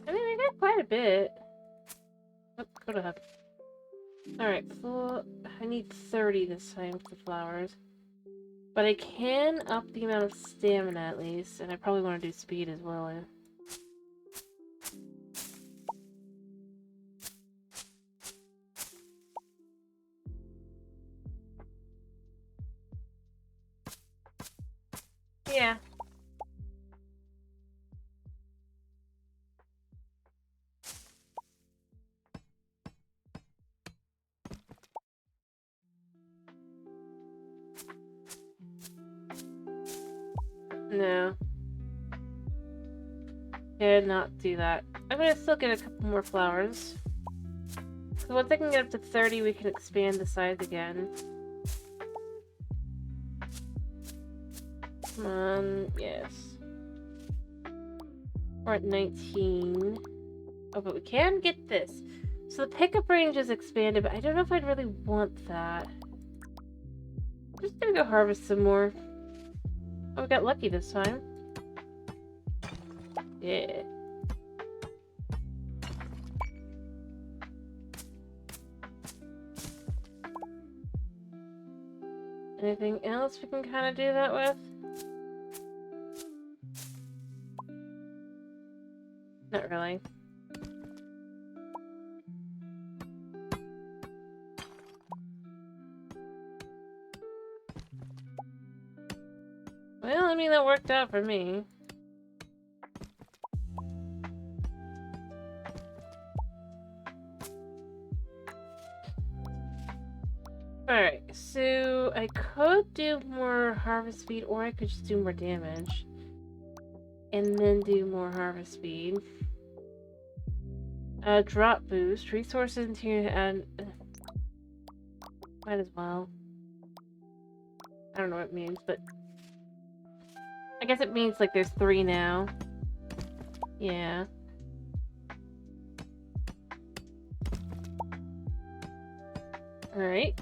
I mean, we got quite a bit. Oh, go to hub. Alright, I need 30 this time for flowers. But I can up the amount of stamina at least, and I probably want to do speed as well. Yeah. No. Did not do that. I'm gonna still get a couple more flowers. So once I can get up to 30, we can expand the size again. Come on, yes. We're at 19. Oh, but we can get this. So the pickup range is expanded, but I don't know if I'd really want that. I'm just gonna go harvest some more. Oh, we got lucky this time. Yeah. Anything else we can kind of do that with? Not really. Well, I mean, that worked out for me. Alright, so I could do more harvest speed, or I could just do more damage. And then do more harvest speed. Drop boost, resources into and might as well. I don't know what it means, but I guess it means like there's 3 now. Yeah. Alright.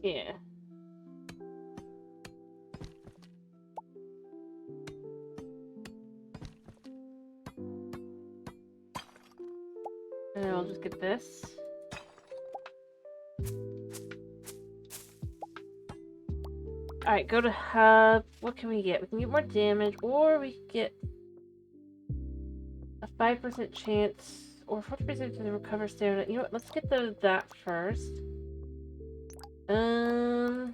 Yeah. And I'll just get this. Alright, go to hub. What can we get? We can get more damage, or we can get a 5% chance, or 40% to recover stamina. You know what? Let's get that first. No,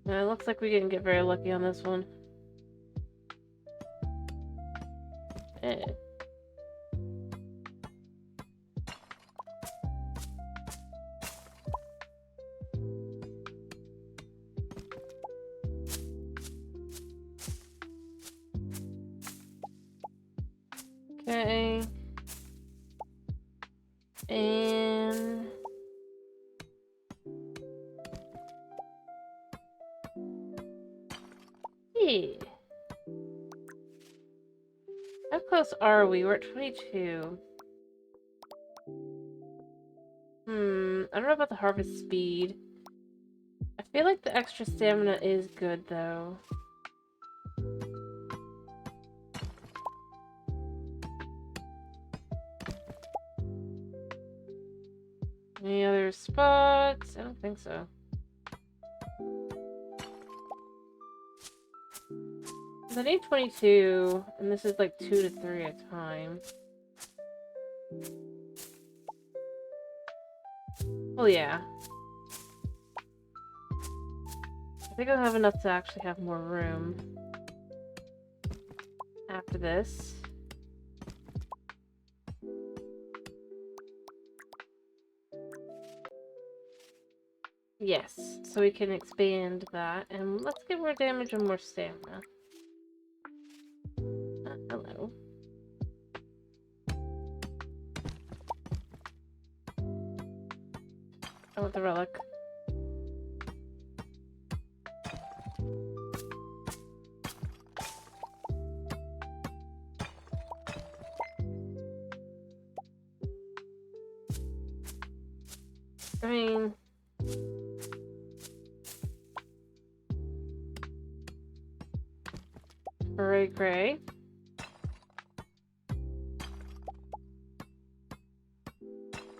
it looks like we didn't get very lucky on this one. Eh. Okay. And yeah. How close are we? We're at 22. I don't know about the harvest speed. I feel like the extra stamina is good though. Any other spots? I don't think so. I need 22, and this is like 2 to 3 at a time. Well, yeah. I think I'll have enough to actually have more room after this. Yes, so we can expand that, and let's get more damage and more stamina. Hello. Oh, relic. I mean... Gray.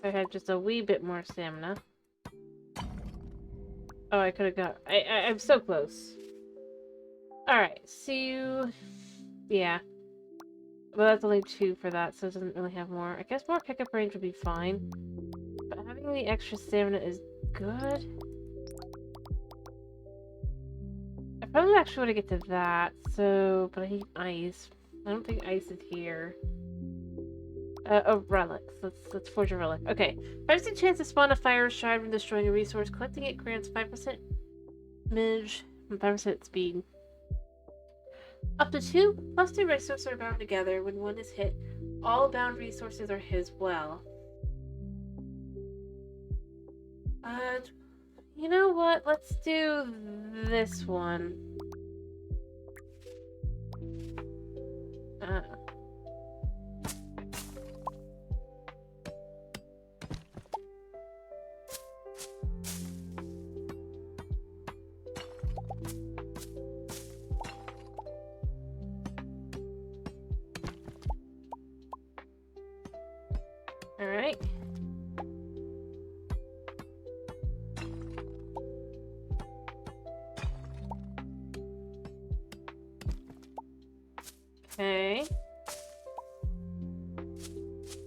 I had just a wee bit more stamina. Oh, I could have got... I'm so close. Alright, so... Yeah. Well, that's only 2 for that, so it doesn't really have more. I guess more pickup range would be fine. But having the extra stamina is good. I probably actually want to get to that, so... But I need ice. I don't think ice is here. Oh, relics. Let's forge a relic. Okay. 5% chance to spawn a fire shard when destroying a resource. Collecting it grants 5% midge and 5% speed. Up to 2 plus 2 resources are bound together. When one is hit, all bound resources are his well. You know what? Let's do this one. Alright. Okay.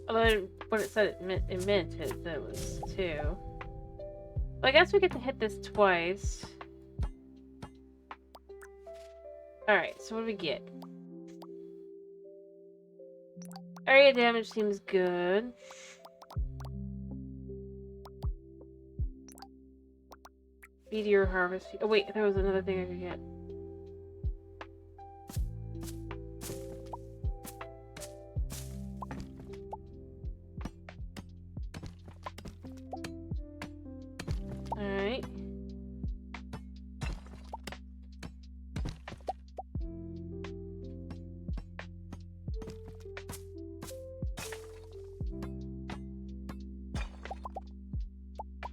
Although what it said it meant it that it was 2. Well, I guess we get to hit this twice. Alright, so what do we get? Area damage seems good. Meteor harvest. Oh wait, there was another thing I could get. Alright.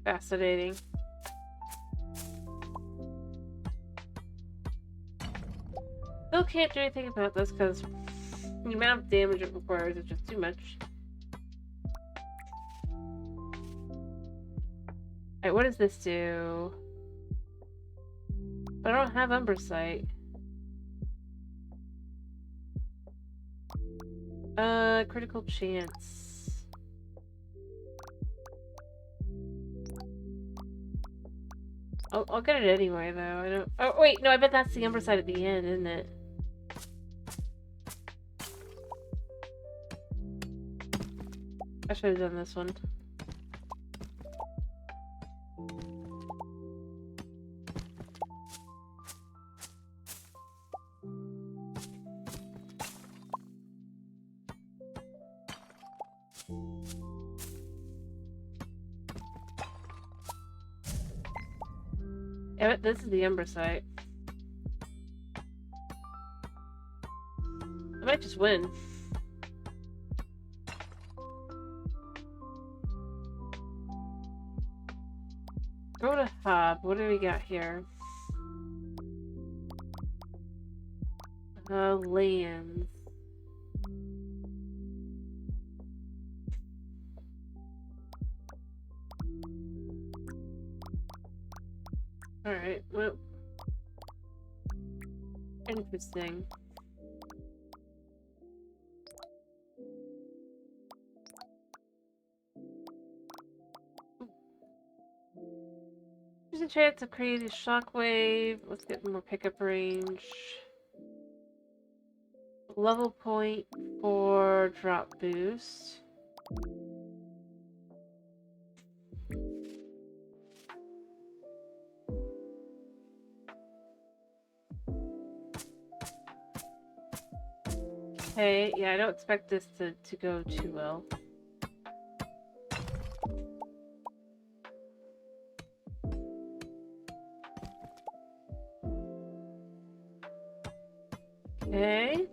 Fascinating. Still can't do anything about this because the amount of damage it requires is just too much. Alright, what does this do? I don't have Umbrasight. Critical chance. I'll get it anyway, though. I don't... Oh, wait, no, I bet that's the Umbrasight at the end, isn't it? I should have done this one. Yeah, but this is the Umbrasight. I might just win. Go to hub. What do we got here? Lands. Alright, well... Interesting. There's a chance of creating a shockwave. Let's get more pickup range. Level point for drop boost. Okay, yeah, I don't expect this to go too well. Okay.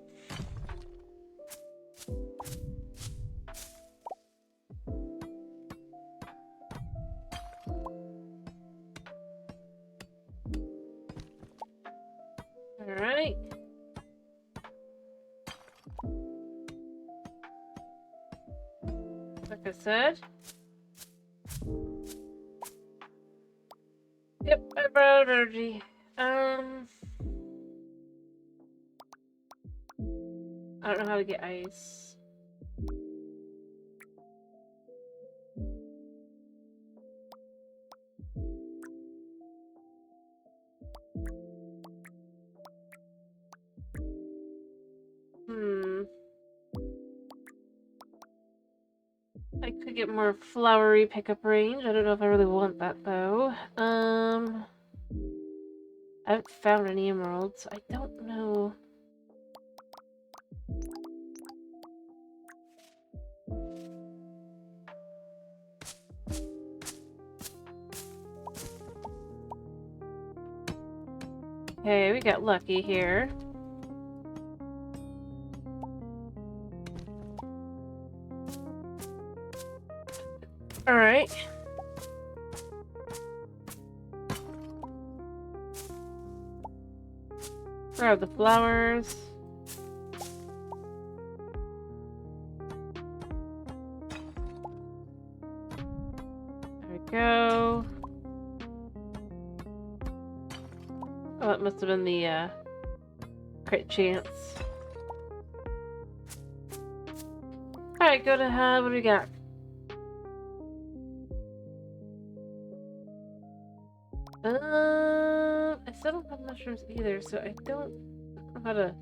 Alright. Like I said. Yep, I brought out energy. I don't know how to get ice. I could get more flowery pickup range. I don't know if I really want that though. I haven't found any emeralds. I don't know. Okay, we got lucky here. Alright. Grab the flowers. There we go. Oh, that must have been the crit chance. Alright, go to what do we got? I still don't have mushrooms either, so I don't know how to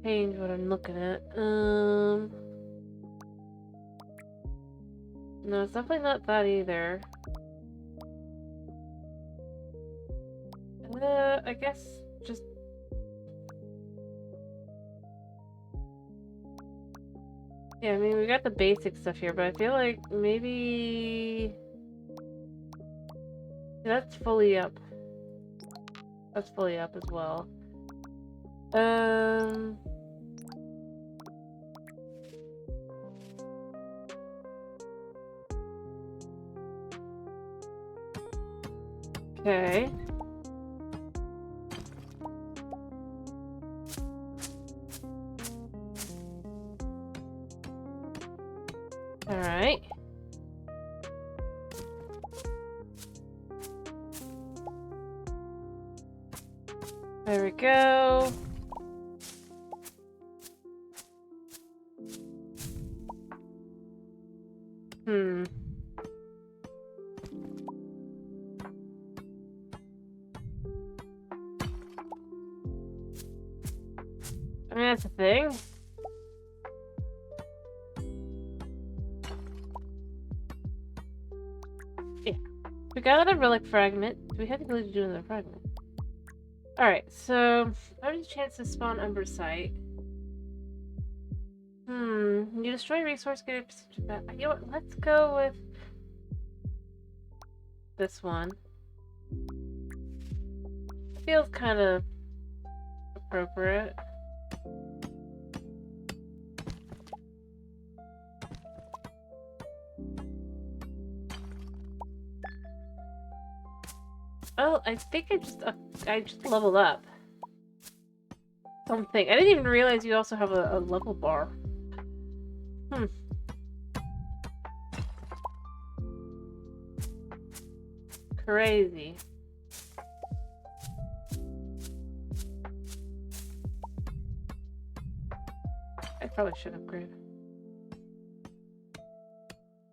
change what I'm looking at. No, it's definitely not that either. I guess just... Yeah, I mean, we got the basic stuff here, but I feel like maybe... That's fully up. That's fully up as well. Okay. Alright. There we go. I mean, that's a thing. Yeah. We got another relic fragment. Do we have the ability to do another fragment? Alright, so... I have a chance to spawn Umbersite. You destroy resource, get a... You know what? Let's go with... this one. Feels kind of... appropriate. Oh, I think I just leveled up. Something. I didn't even realize you also have a level bar. Crazy. I probably should upgrade.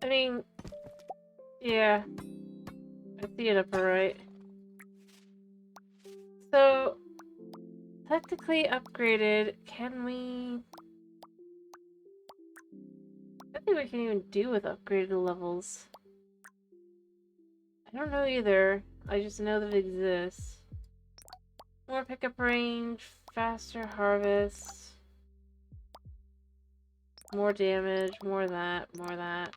I mean, yeah. I see it upper right. So, technically upgraded, can we... I don't think we can even do with upgraded levels. I don't know either. I just know that it exists. More pickup range, faster harvest, more damage, more that, more that.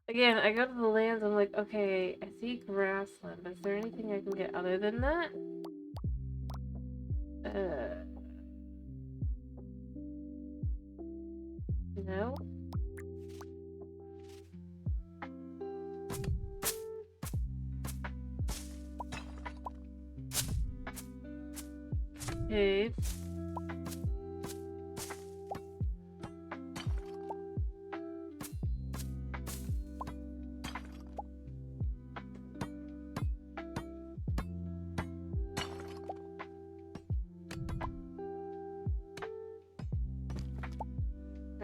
Again, I go to the lands, I'm like, okay, I see grassland, but is there anything I can get other than that? No? Okay.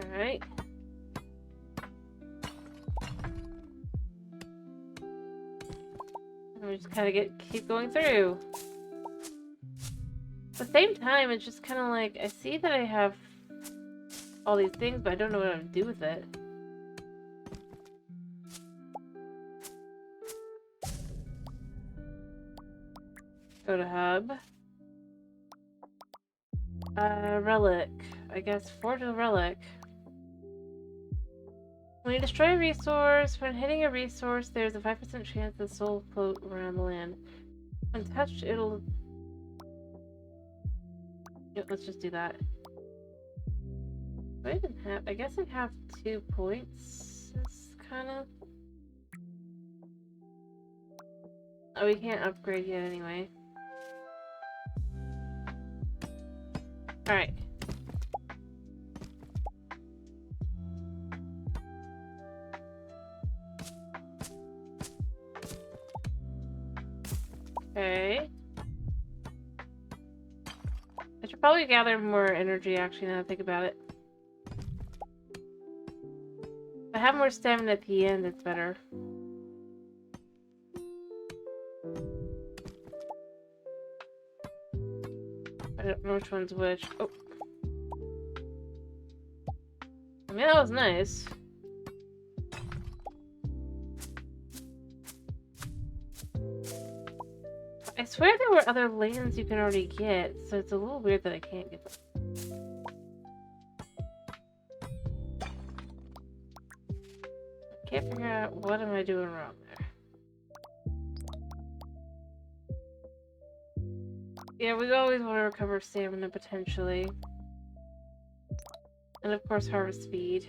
Alright. And we just kind of keep going through. At the same time, it's just kind of like, I see that I have all these things, but I don't know what to do with it. Go to hub. Relic. I guess forge a relic. When you destroy a resource, when hitting a resource, there's a 5% chance the soul float around the land. When touched, it'll... Yep, let's just do that. Do I even have... I guess I have 2 points. It's kind of... Oh, we can't upgrade yet anyway. Alright. Okay. I should probably gather more energy, actually, now that I think about it. If I have more stamina at the end, it's better. I don't know which one's which. Oh. I mean, that was nice. I swear there were other lands you can already get, so it's a little weird that I can't get them. Can't figure out what am I doing wrong there. Yeah, we always want to recover stamina potentially. And of course harvest speed.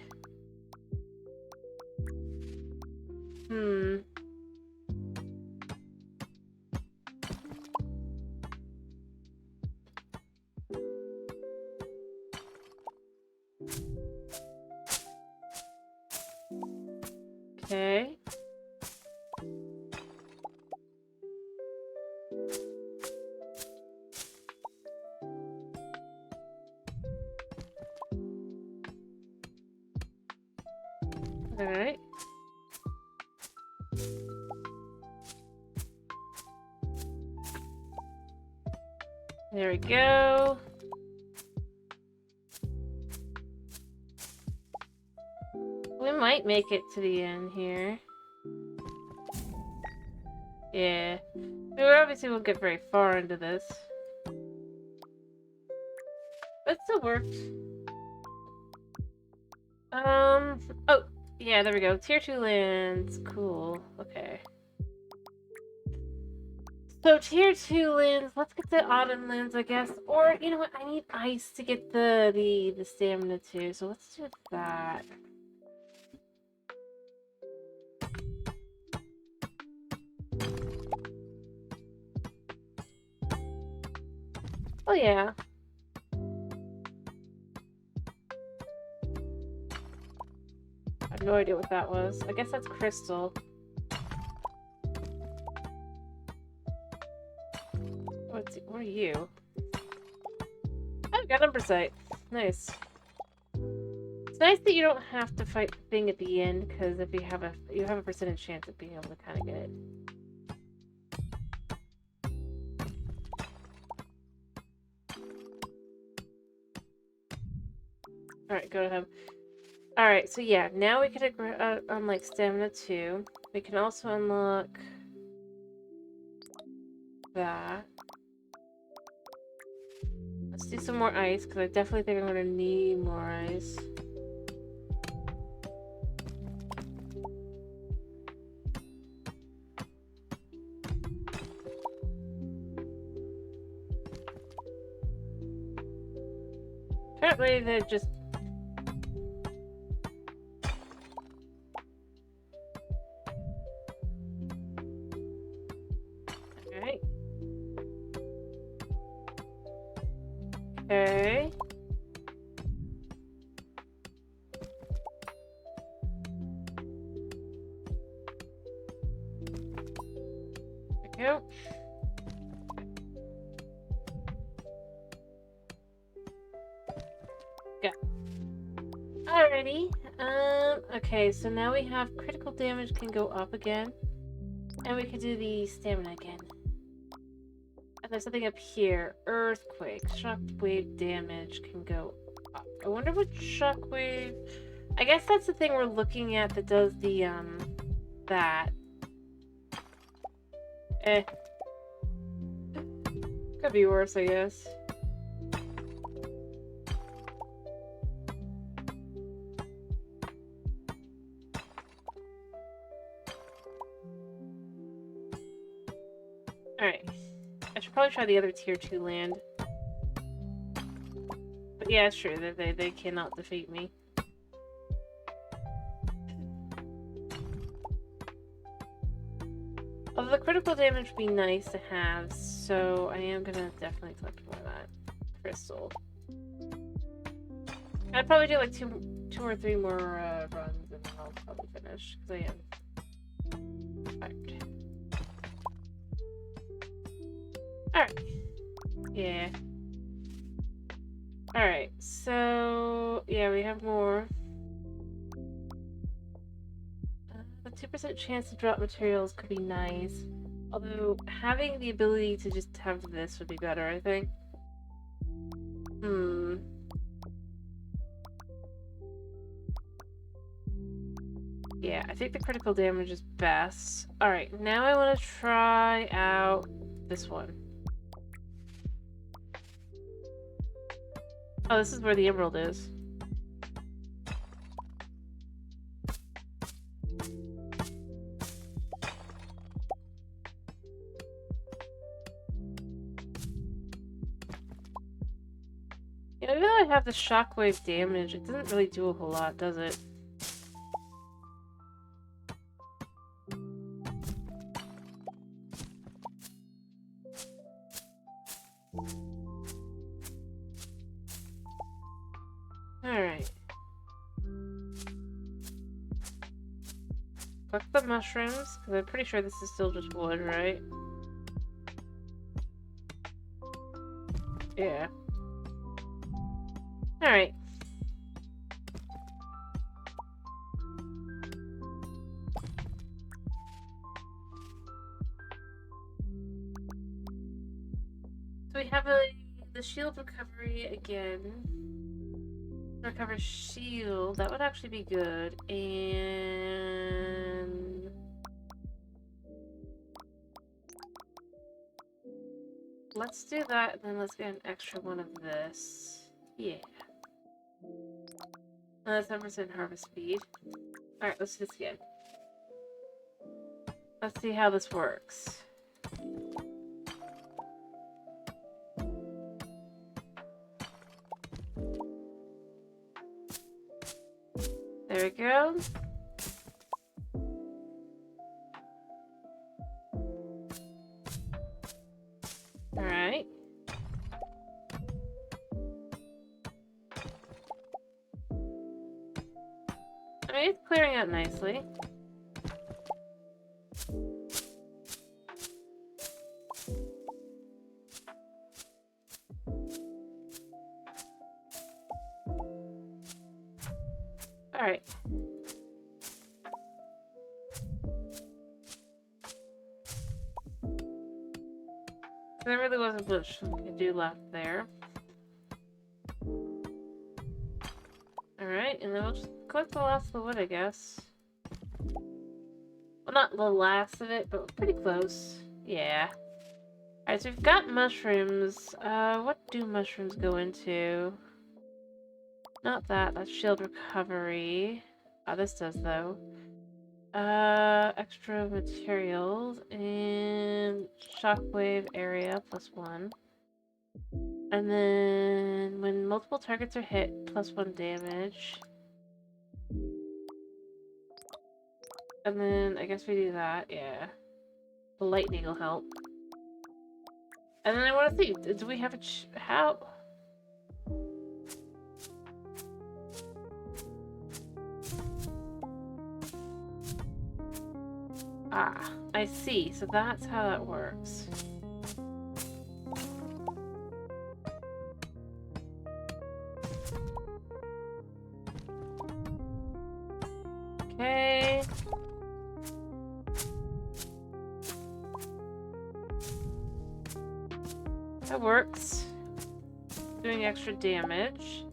Okay. Alright. There we go. We might make it to the end here. Yeah. We obviously won't get very far into this. But it still worked. Oh, yeah, there we go. Tier 2 lands. Cool. Okay. So, Tier 2 lands. Let's get the autumn lands, I guess. Or, you know what? I need ice to get the stamina too. So, let's do that. Oh, yeah. I have no idea what that was. I guess that's crystal. What are you? Oh, got number sight. Nice. It's nice that you don't have to fight the thing at the end, because if you have a percentage chance of being able to kind of get it. Alright, go to him. Alright, so yeah, now we can unlock stamina 2. We can also unlock that. Let's do some more ice, because I definitely think I'm going to need more ice. Apparently they're just... Alright. Okay. There we go. Alrighty. Okay, so now we have critical damage can go up again. And we can do the stamina again. And there's something up here. Earthquake. Shockwave damage can go up. I wonder what shockwave... I guess that's the thing we're looking at that does the, that. Eh. Could be worse, I guess. Alright. I should probably try the other tier 2 land. But yeah, it's true that they cannot defeat me. Although the critical damage would be nice to have, so I am gonna definitely collect more of that crystal. I'd probably do like two or three more runs and then I'll probably finish, because I am tired. Alright. Yeah. Alright, so yeah, we have more. A 2% chance to drop materials could be nice. Although, having the ability to just have this would be better, I think. Yeah, I think the critical damage is best. Alright, now I want to try out this one. Oh, this is where the emerald is. Yeah, even though I have the shockwave damage, it doesn't really do a whole lot, does it? Alright. Collect the mushrooms, because I'm pretty sure this is still just wood, right? Yeah. Alright. So we have the shield recovery again. Recover shield. That would actually be good. And... let's do that, and then let's get an extra one of this. Yeah. That's 10% harvest speed. Alright, let's do this again. Let's see how this works. There we go. Alright. I mean, it's clearing out nicely. Alright. There really wasn't much we could do left there. Alright, and then we'll just collect the last of the wood, I guess. Well, not the last of it, but pretty close. Yeah. Alright, so we've got mushrooms. What do mushrooms go into? Not that, that's shield recovery. Oh, this does, though. Extra materials and shockwave area +1. And then when multiple targets are hit, +1 damage. And then I guess we do that, yeah. The lightning will help. And then I want to see, do we have a how? Ah, I see. So that's how that works. Okay. That works. Doing extra damage.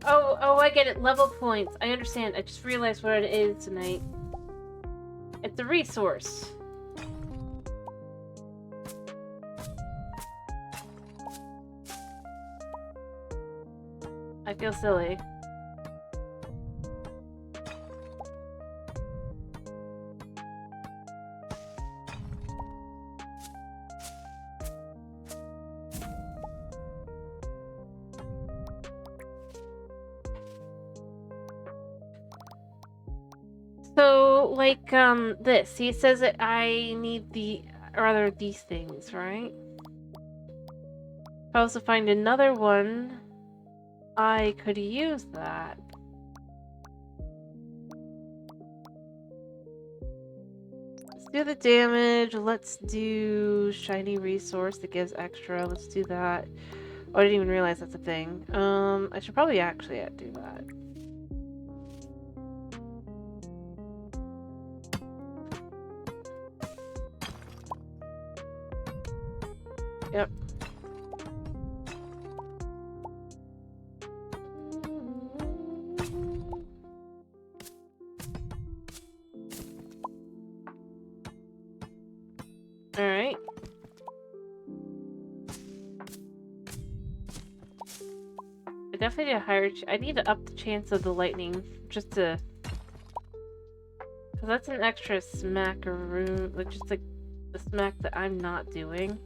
Oh, I get it. Level points. I understand. I just realized what it is tonight. It's a resource. I feel silly. So, like, this. He says that I need these things, right? If I was to find another one, I could use that. Let's do the damage. Let's do shiny resource that gives extra. Let's do that. Oh, I didn't even realize that's a thing. I should probably actually do that. Yep. All right. I definitely need a higher. I need to up the chance of the lightning just to, because that's an extra smackaroo, like just like the smack that I'm not doing.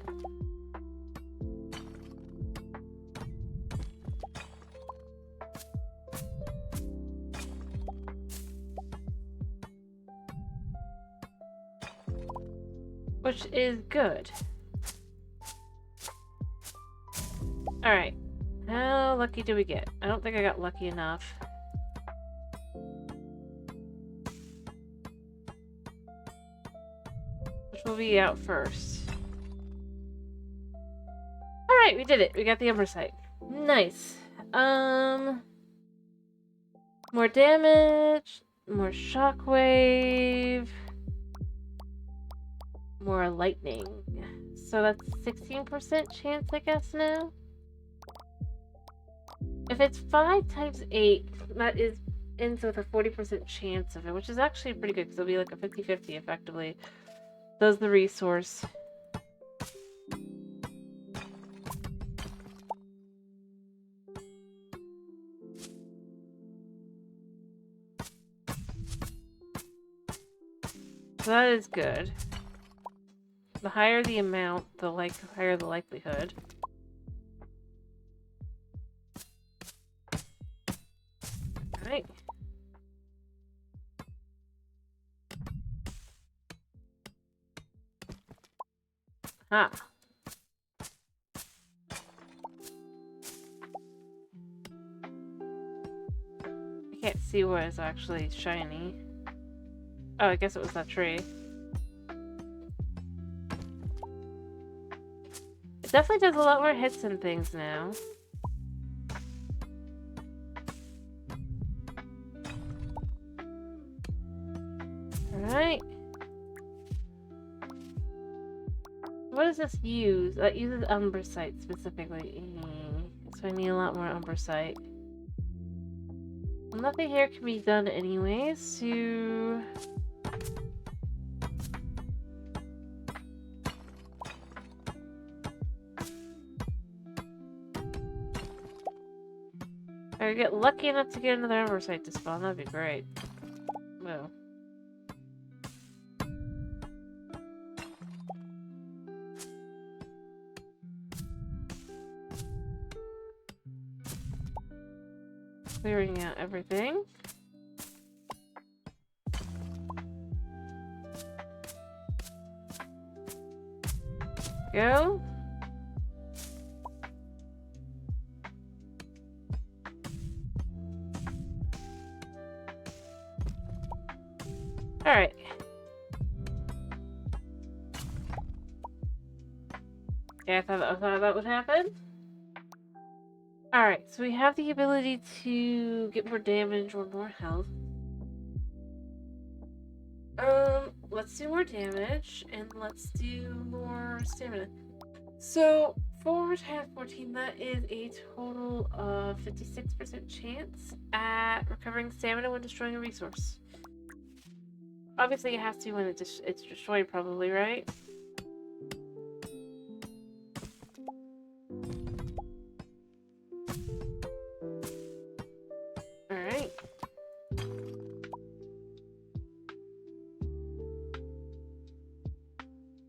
Which is good. Alright. How lucky do we get? I don't think I got lucky enough. Which will be out first. Alright, we did it. We got the Umber Sight. Nice. More damage. More shockwave. More lightning. So that's 16% chance, I guess, now? If it's 5 times 8, that ends with a 40% chance of it, which is actually pretty good, because it'll be like a 50-50, effectively. Does the resource. So that is good. The higher the amount, the higher the likelihood. Alright. Ah. I can't see what is actually shiny. Oh, I guess it was that tree. It definitely does a lot more hits and things now. Alright. What does this use? It uses Umber Sight specifically. So I need a lot more Umber Sight. Nothing here can be done anyways to... If I get lucky enough to get another Oversight to spawn, that'd be great. Well. Clearing out everything. Go. Alright. Yeah, I thought that would happen. Alright, so we have the ability to get more damage or more health. Let's do more damage, and let's do more stamina. So, 4 times 14, that is a total of 56% chance at recovering stamina when destroying a resource. Obviously, it has to when it's destroyed, probably, right? Alright.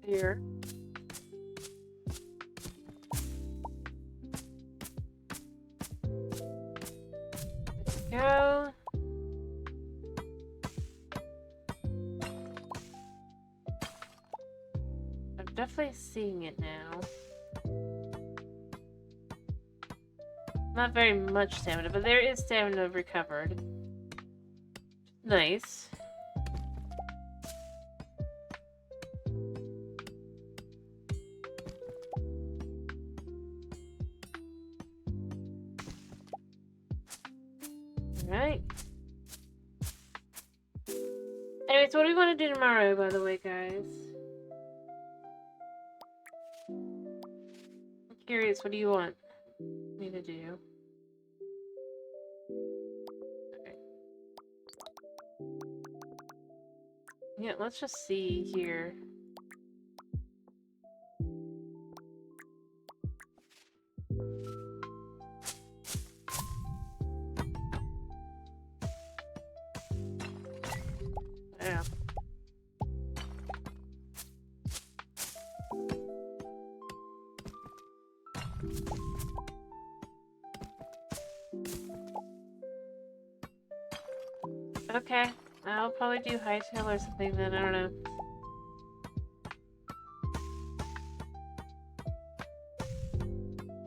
Here. Go. I'm definitely seeing it now. Not very much stamina, but there is stamina recovered. Nice. Alright. Anyways, what do we want to do tomorrow, by the way, guys? I'm curious, what do you want me to do? Okay. Yeah, let's just see here. Yeah. Okay, I'll probably do hightail or something then, I don't know.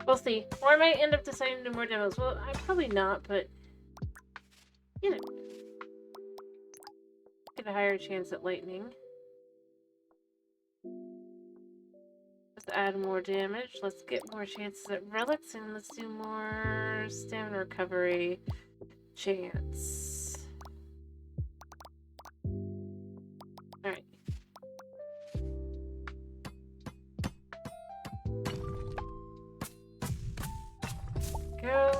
We'll see. Or I might end up deciding to do more demos. Well, I'm probably not, but you know. Get a higher chance at lightning. Let's add more damage. Let's get more chances at relics, and let's do more stamina recovery chance. Alright. Go.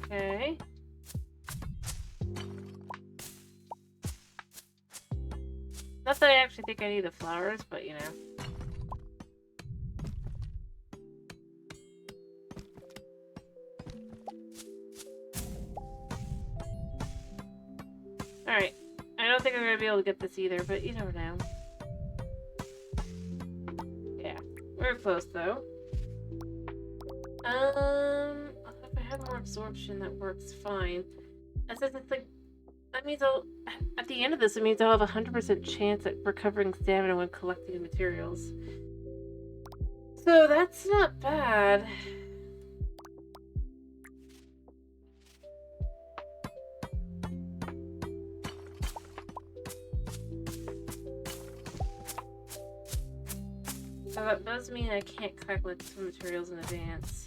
Okay. Not that I actually think I need the flowers, but you know. Alright. I don't think I'm gonna be able to get this either, but you never know. Yeah. We're close though. If I have more absorption, that works fine. As if it's like, that means at the end of this, it means I'll have a 100% chance at recovering stamina when collecting materials. So that's not bad. So that does mean I can't collect some materials in advance.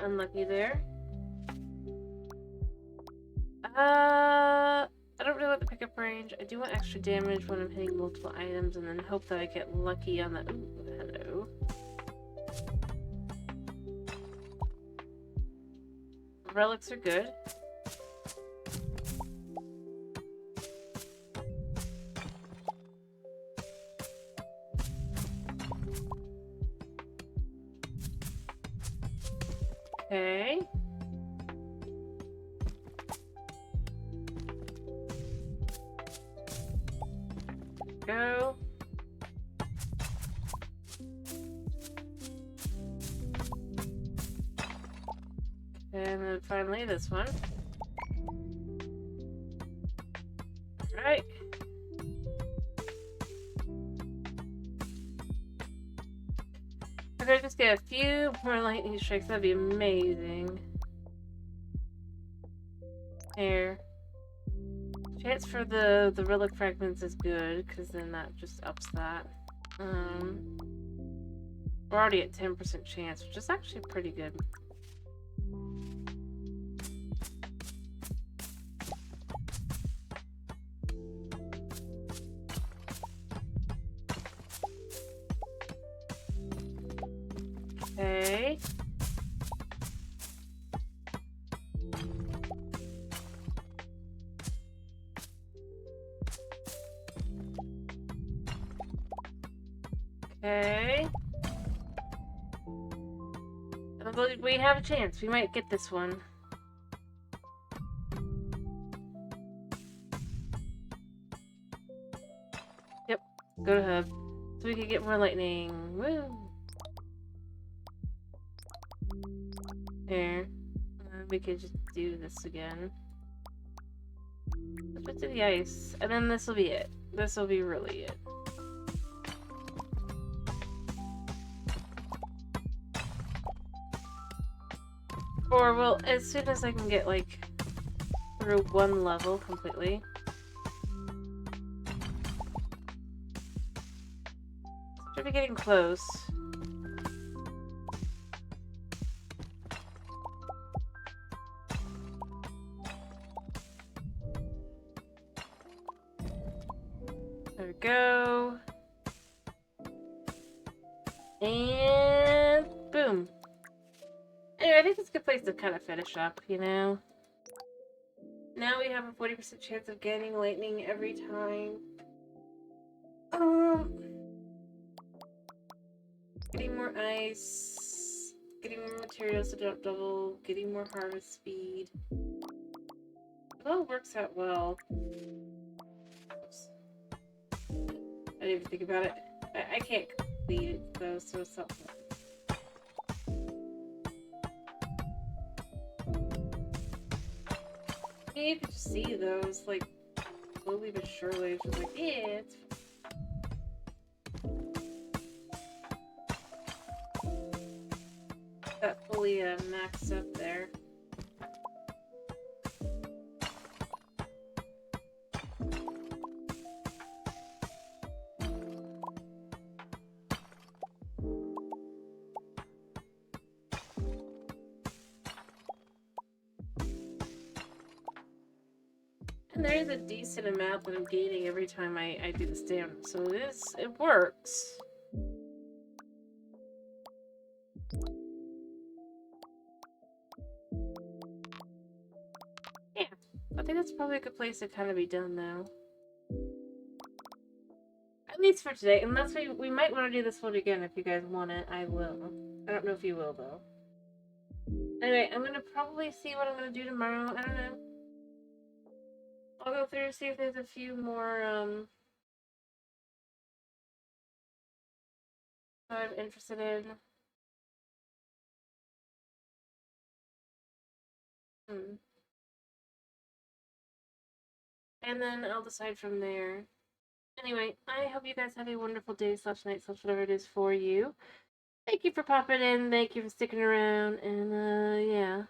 Unlucky there. I don't really want to pick up pickup range. I do want extra damage when I'm hitting multiple items, and then hope that I get lucky on the... Ooh, hello. Relics are good. Okay. Go. And then finally this one. Alright. If I just get a few more lightning strikes, that'd be amazing. There. Chance for the relic fragments is good, because then that just ups that. We're already at 10% chance, which is actually pretty good. Okay. Okay. I believe we have a chance. We might get this one. Yep. Go to hub. So we can get more lightning. Woo! There. And we could just do this again. Let's put to the ice. And then this will be it. This will be really it. Or, well, as soon as I can get, like, through one level completely. Should be getting close. There we go. And boom. Anyway, I think it's a good place to kind of finish up, you know? Now we have a 40% chance of getting lightning every time. Getting more ice. Getting more materials to don't double. Getting more harvest speed. It all works out well. Oops. I didn't even think about it. I can't complete it though, so it's not... You could just see those, like, slowly but surely. It's just like, yeah, it's... Got fully maxed up there. And there is a decent amount that I'm gaining every time I do this damage, so it works. Yeah, I think that's probably a good place to kind of be done now. At least for today, unless we might want to do this one again if you guys want it, I will. I don't know if you will, though. Anyway, I'm gonna probably see what I'm gonna do tomorrow, I don't know. I'll go through, see if there's a few more, that I'm interested in. And then I'll decide from there. Anyway, I hope you guys have a wonderful day / night / whatever it is for you. Thank you for popping in, thank you for sticking around, and yeah.